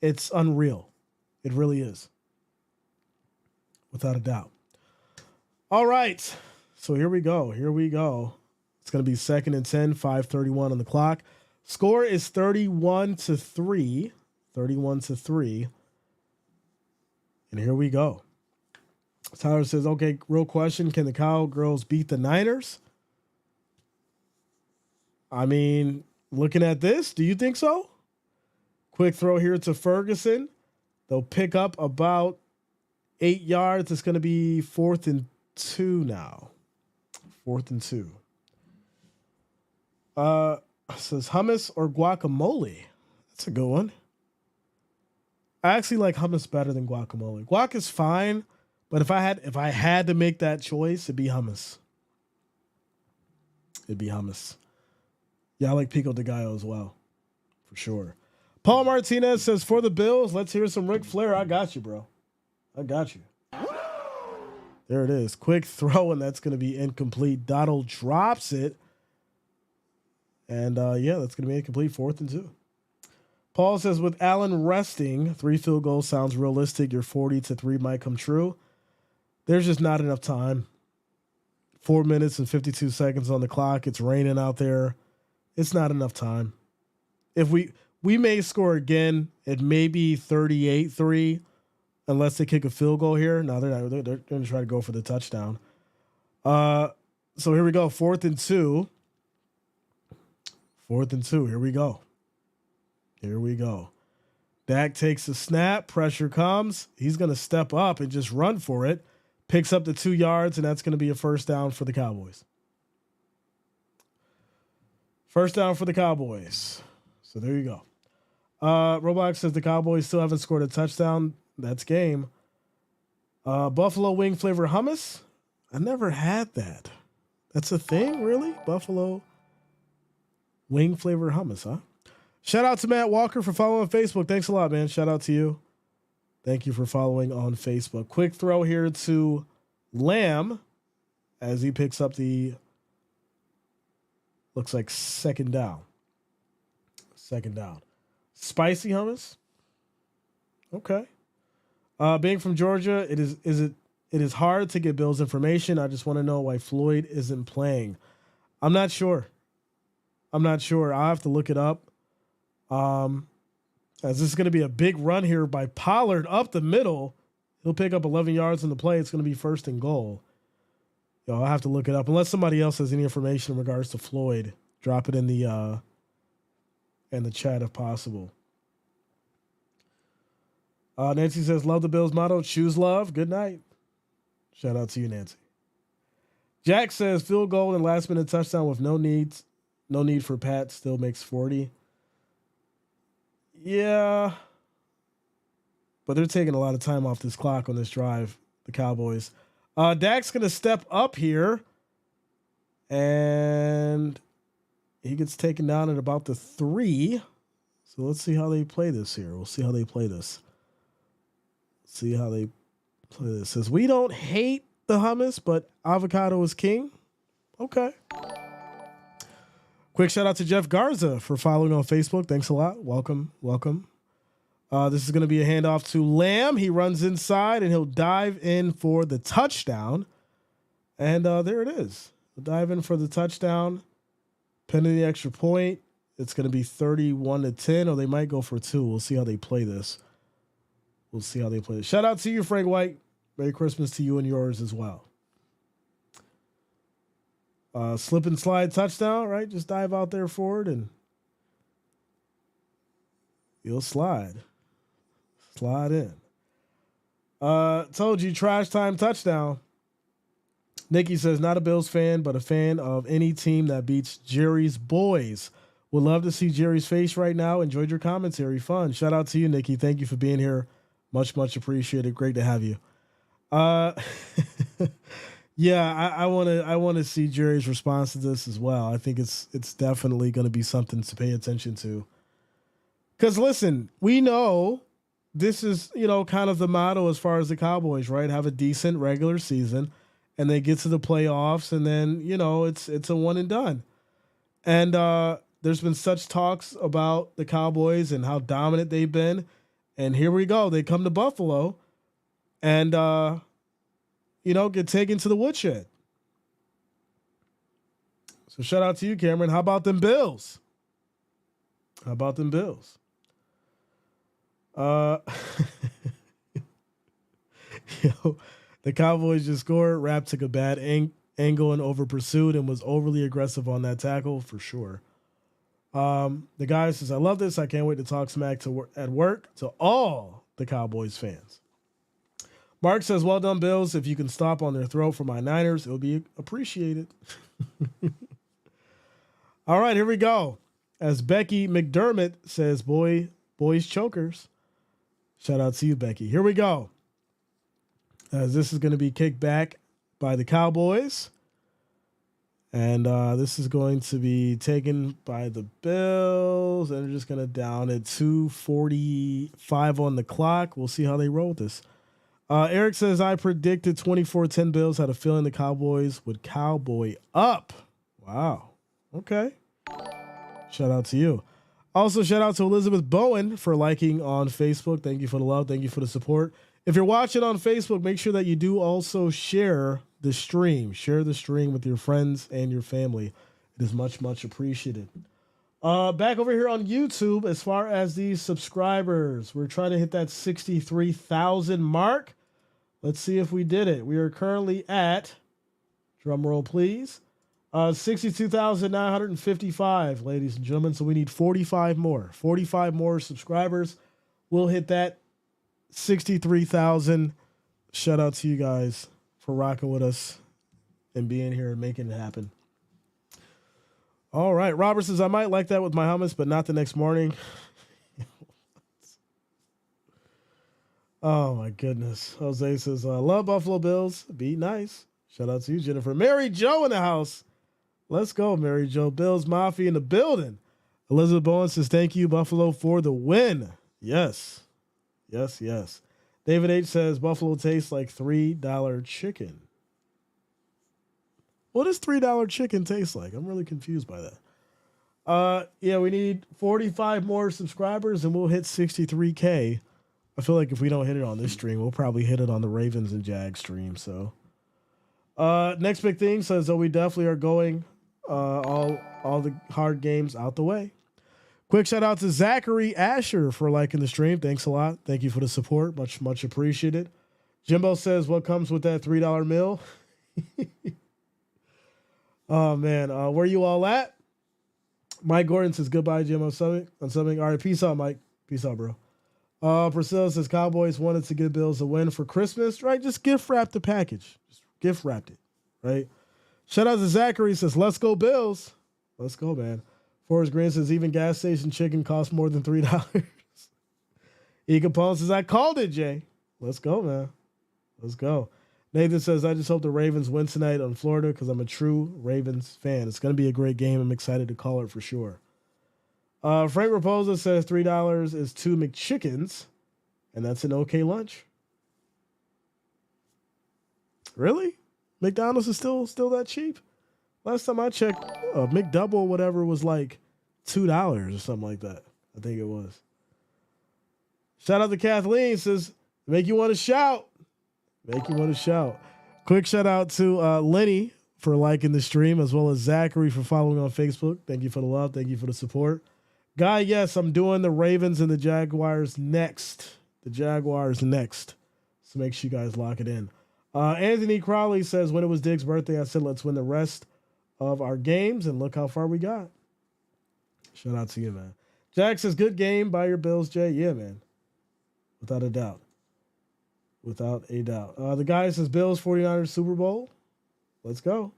it's unreal. It really is. Without a doubt. All right. So here we go. It's going to be 2nd and 10, 5:31 on the clock. Score is 31-3. 31-3. And here we go. Tyler says, okay, real question. Can the Cowgirls beat the Niners? I mean, looking at this, do you think so? Quick throw here to Ferguson. They'll pick up about 8 yards. It's going to be 4th and 2 now. 4th and 2. Says hummus or guacamole. That's a good one. I actually like hummus better than guacamole. Guac is fine, but if I had to make that choice, it'd be hummus. Yeah, I like pico de gallo as well, for sure. Paul Martinez says for the Bills, let's hear some Ric Flair. I got you, bro. I got you. There it is. Quick throw, and that's going to be incomplete. Donald drops it. And, that's going to be incomplete. 4th and 2. Paul says, with Allen resting, 3 field goals sounds realistic. Your 40-3 might come true. There's just not enough time. 4 minutes and 52 seconds on the clock. It's raining out there. It's not enough time. If we may score again, it may be 38-3. Unless they kick a field goal here. No, they're not. They're going to try to go for the touchdown. So here we go. 4th and 2. 4th and 2. Here we go. Dak takes the snap. Pressure comes. He's going to step up and just run for it. Picks up the 2 yards, and that's going to be a first down for the Cowboys. First down for the Cowboys. So there you go. Roblox says the Cowboys still haven't scored a touchdown. That's game. Buffalo wing flavor hummus. I never had that. That's a thing, really? Buffalo wing flavor hummus, huh? Shout out to Matt Walker for following on Facebook. Thanks a lot, man. Shout out to you. Thank you for following on Facebook. Quick throw here to Lamb as he picks up the, looks like 2nd down. 2nd down. Spicy hummus. Okay. Being from Georgia, it is hard to get Bills information. I just want to know why Floyd isn't playing. I'm not sure. I'll have to look it up. As this is going to be a big run here by Pollard up the middle. He'll pick up 11 yards on the play. It's going to be 1st and goal. I'll have to look it up. Unless somebody else has any information in regards to Floyd, drop it in the chat if possible. Nancy says, love the Bills motto, choose love. Good night. Shout out to you, Nancy. Jack says, field goal and last minute touchdown with no need for Pat still makes 40. Yeah. But they're taking a lot of time off this clock on this drive, the Cowboys. Dak's going to step up here. And he gets taken down at about the 3. So let's see how they play this here. We'll see how they play this. Says, we don't hate the hummus, but avocado is king. Okay. Quick shout out to Jeff Garza for following on Facebook. Thanks a lot. Welcome. This is going to be a handoff to Lamb. He runs inside and he'll dive in for the touchdown. And there it is. He'll dive in for the touchdown. Pending the extra point, it's going to be 31-10, or they might go for 2. We'll see how they play this. Shout out to you, Frank White. Merry Christmas to you and yours as well. Slip and slide touchdown, right? Just dive out there forward and you'll slide. Slide in. Told you, trash time touchdown. Nikki says, not a Bills fan, but a fan of any team that beats Jerry's boys. Would love to see Jerry's face right now. Enjoyed your commentary. Fun. Shout out to you, Nikki. Thank you for being here. Much, much appreciated. Great to have you. Yeah, I want to see Jerry's response to this as well. I think it's definitely going to be something to pay attention to. Because listen, we know this is, kind of the motto as far as the Cowboys, right? Have a decent regular season and they get to the playoffs and then, it's a one and done. And there's been such talks about the Cowboys and how dominant they've been. And here we go. They come to Buffalo and, get taken to the woodshed. So shout out to you, Cameron. How about them Bills? The Cowboys just scored. Rapp took a bad angle and over pursued and was overly aggressive on that tackle for sure. The guy says, I love this. I can't wait to talk smack at work to all the Cowboys fans. Mark says, well done, Bills. If you can stop on their throat for my Niners, it'll be appreciated. All right, here we go. As Becky McDermott says, boys chokers. Shout out to you, Becky. Here we go. As this is going to be kicked back by the Cowboys. And this is going to be taken by the Bills. And they're just going to down at 2:45 on the clock. We'll see how they roll this. Eric says, I predicted 24-10 Bills. Had a feeling the Cowboys would cowboy up. Wow. Okay. Shout out to you. Also, shout out to Elizabeth Bowen for liking on Facebook. Thank you for the love. Thank you for the support. If you're watching on Facebook, make sure that you do also share the stream. Share the stream with your friends and your family. It is much, much appreciated. Back over here on YouTube, as far as the subscribers, we're trying to hit that 63,000 mark. Let's see if we did it. We are currently at, drum roll please, 62,955, ladies and gentlemen. So we need 45 more. 45 more subscribers. We'll hit that 63,000. Shout out to you guys for rocking with us and being here and making it happen. All right. Robert says, I might like that with my hummus, but not the next morning. Oh, my goodness. Jose says, I love Buffalo Bills. Be nice. Shout out to you, Jennifer. Mary Jo in the house. Let's go, Mary Jo. Bills Mafia in the building. Elizabeth Bowen says, thank you, Buffalo, for the win. Yes. Yes, yes. David H. says, Buffalo tastes like $3 chicken. What does $3 chicken taste like? I'm really confused by that. Yeah, we need 45 more subscribers and we'll hit 63K. I feel like if we don't hit it on this stream, we'll probably hit it on the Ravens and Jags stream. So, next big thing says that we definitely are going all the hard games out the way. Quick shout out to Zachary Asher for liking the stream. Thanks a lot. Thank you for the support. Much, much appreciated. Jimbo says, what comes with that $3 meal? Oh, man. Where you all at? Mike Gordon says, goodbye, Jim. I'm subbing. All right, peace out, Mike. Peace out, bro. Priscilla says, Cowboys wanted to give Bills a win for Christmas, right? Just gift wrap the package. Just gift wrapped it, right? Shout out to Zachary. Says, let's go, Bills. Let's go, man. Forrest Green says, even gas station chicken costs more than $3. E. Capone says, I called it, Jay. Let's go, man. Let's go. Nathan says, I just hope the Ravens win tonight on Florida because I'm a true Ravens fan. It's going to be a great game. I'm excited to call it for sure. Frank Raposa says $3 is 2 McChickens, and that's an okay lunch. Really? McDonald's is still that cheap? Last time I checked, McDouble, whatever, was like $2 or something like that. I think it was. Shout out to Kathleen. Says, make you want to shout. Make you want to shout. Quick shout out to Lenny for liking the stream, as well as Zachary for following on Facebook. Thank you for the love. Thank you for the support. Guy, yes, I'm doing the Ravens and the Jaguars next. The Jaguars next. So make sure you guys lock it in. Anthony Crowley says, when it was Diggs' birthday, I said, let's win the rest of our games, and look how far we got. Shout out to you, man. Jack says, good game by your Bills, Jay. Yeah, man. Without a doubt. Without a doubt. The guy says, Bills 49ers Super Bowl. Let's go.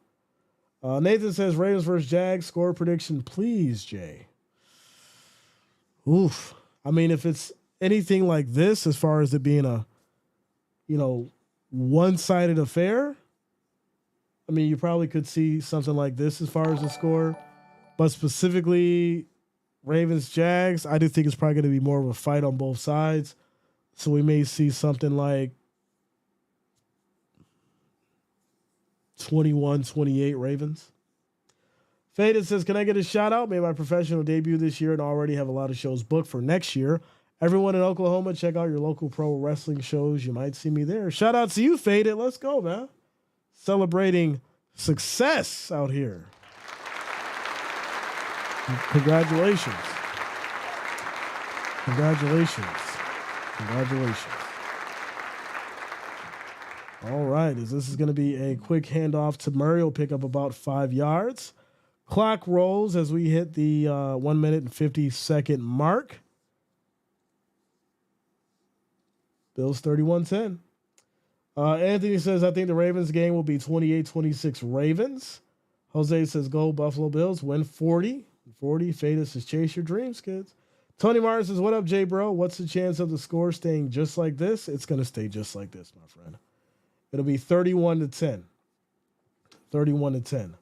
Nathan says, Ravens versus Jags. Score prediction, please, Jay. Oof. I mean, if it's anything like this, as far as it being a, one-sided affair, I mean, you probably could see something like this as far as the score. But specifically, Ravens, Jags, I do think it's probably going to be more of a fight on both sides. So we may see something like 21-28 Ravens. Faded says, can I get a shout out? Made my professional debut this year and already have a lot of shows booked for next year. Everyone in Oklahoma, check out your local pro wrestling shows. You might see me there. Shout out to you, Faded. Let's go, man. Celebrating success out here. Congratulations. Congratulations. Congratulations. All right. This is going to be a quick handoff to Murray. He'll pick up about 5 yards. Clock rolls as we hit the 1 minute and 50-second mark. Bills 31-10. Anthony says, I think the Ravens game will be 28-26 Ravens. Jose says, go Buffalo Bills. Win 40. 40. Fada says, chase your dreams, kids. Tony Martin says, what up, Jay, bro? What's the chance of the score staying just like this? It's going to stay just like this, my friend. It'll be 31-10. 31-10.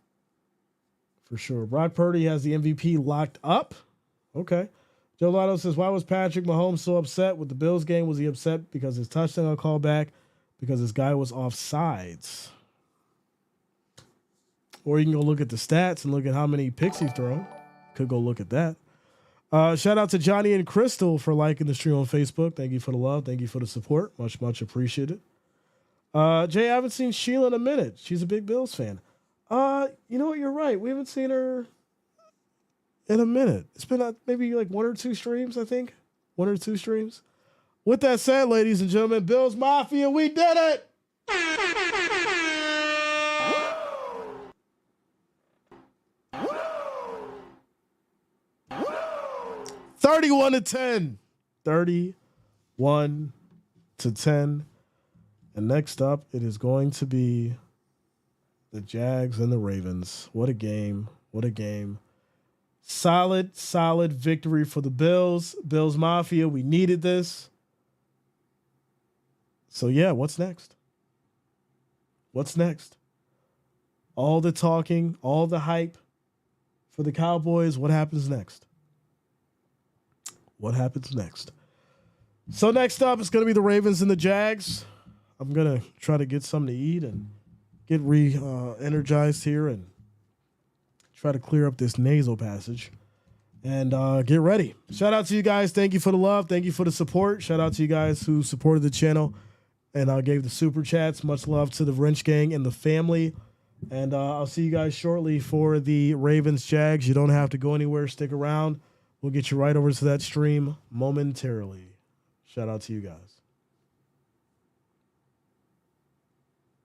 For sure. Brock Purdy has the MVP locked up. Okay. Joe Lotto says, why was Patrick Mahomes so upset with the Bills game? Was he upset because his touchdown got called back? Because this guy was off sides? Or you can go look at the stats and look at how many picks he's thrown. Could go look at that. Shout out to Johnny and Crystal for liking the stream on Facebook. Thank you for the love. Thank you for the support. Much, much appreciated. Jay, I haven't seen Sheila in a minute. She's a big Bills fan. You know what? You're right. We haven't seen her in a minute. It's been maybe like 1 or 2 streams, I think. 1 or 2 streams. With that said, ladies and gentlemen, Bills Mafia, we did it! 31-10. 31-10. And next up, it is going to be the Jags and the Ravens. What a game. What a game. Solid, solid victory for the Bills. Bills Mafia, we needed this. So, yeah, what's next? What's next? All the talking, all the hype for the Cowboys. What happens next? What happens next? So next up, it's going to be the Ravens and the Jags. I'm going to try to get something to eat and get energized here and try to clear up this nasal passage and get ready. Shout out to you guys. Thank you for the love. Thank you for the support. Shout out to you guys who supported the channel and gave the super chats. Much love to the Wrench Gang and the family. And I'll see you guys shortly for the Ravens Jags. You don't have to go anywhere. Stick around. We'll get you right over to that stream momentarily. Shout out to you guys.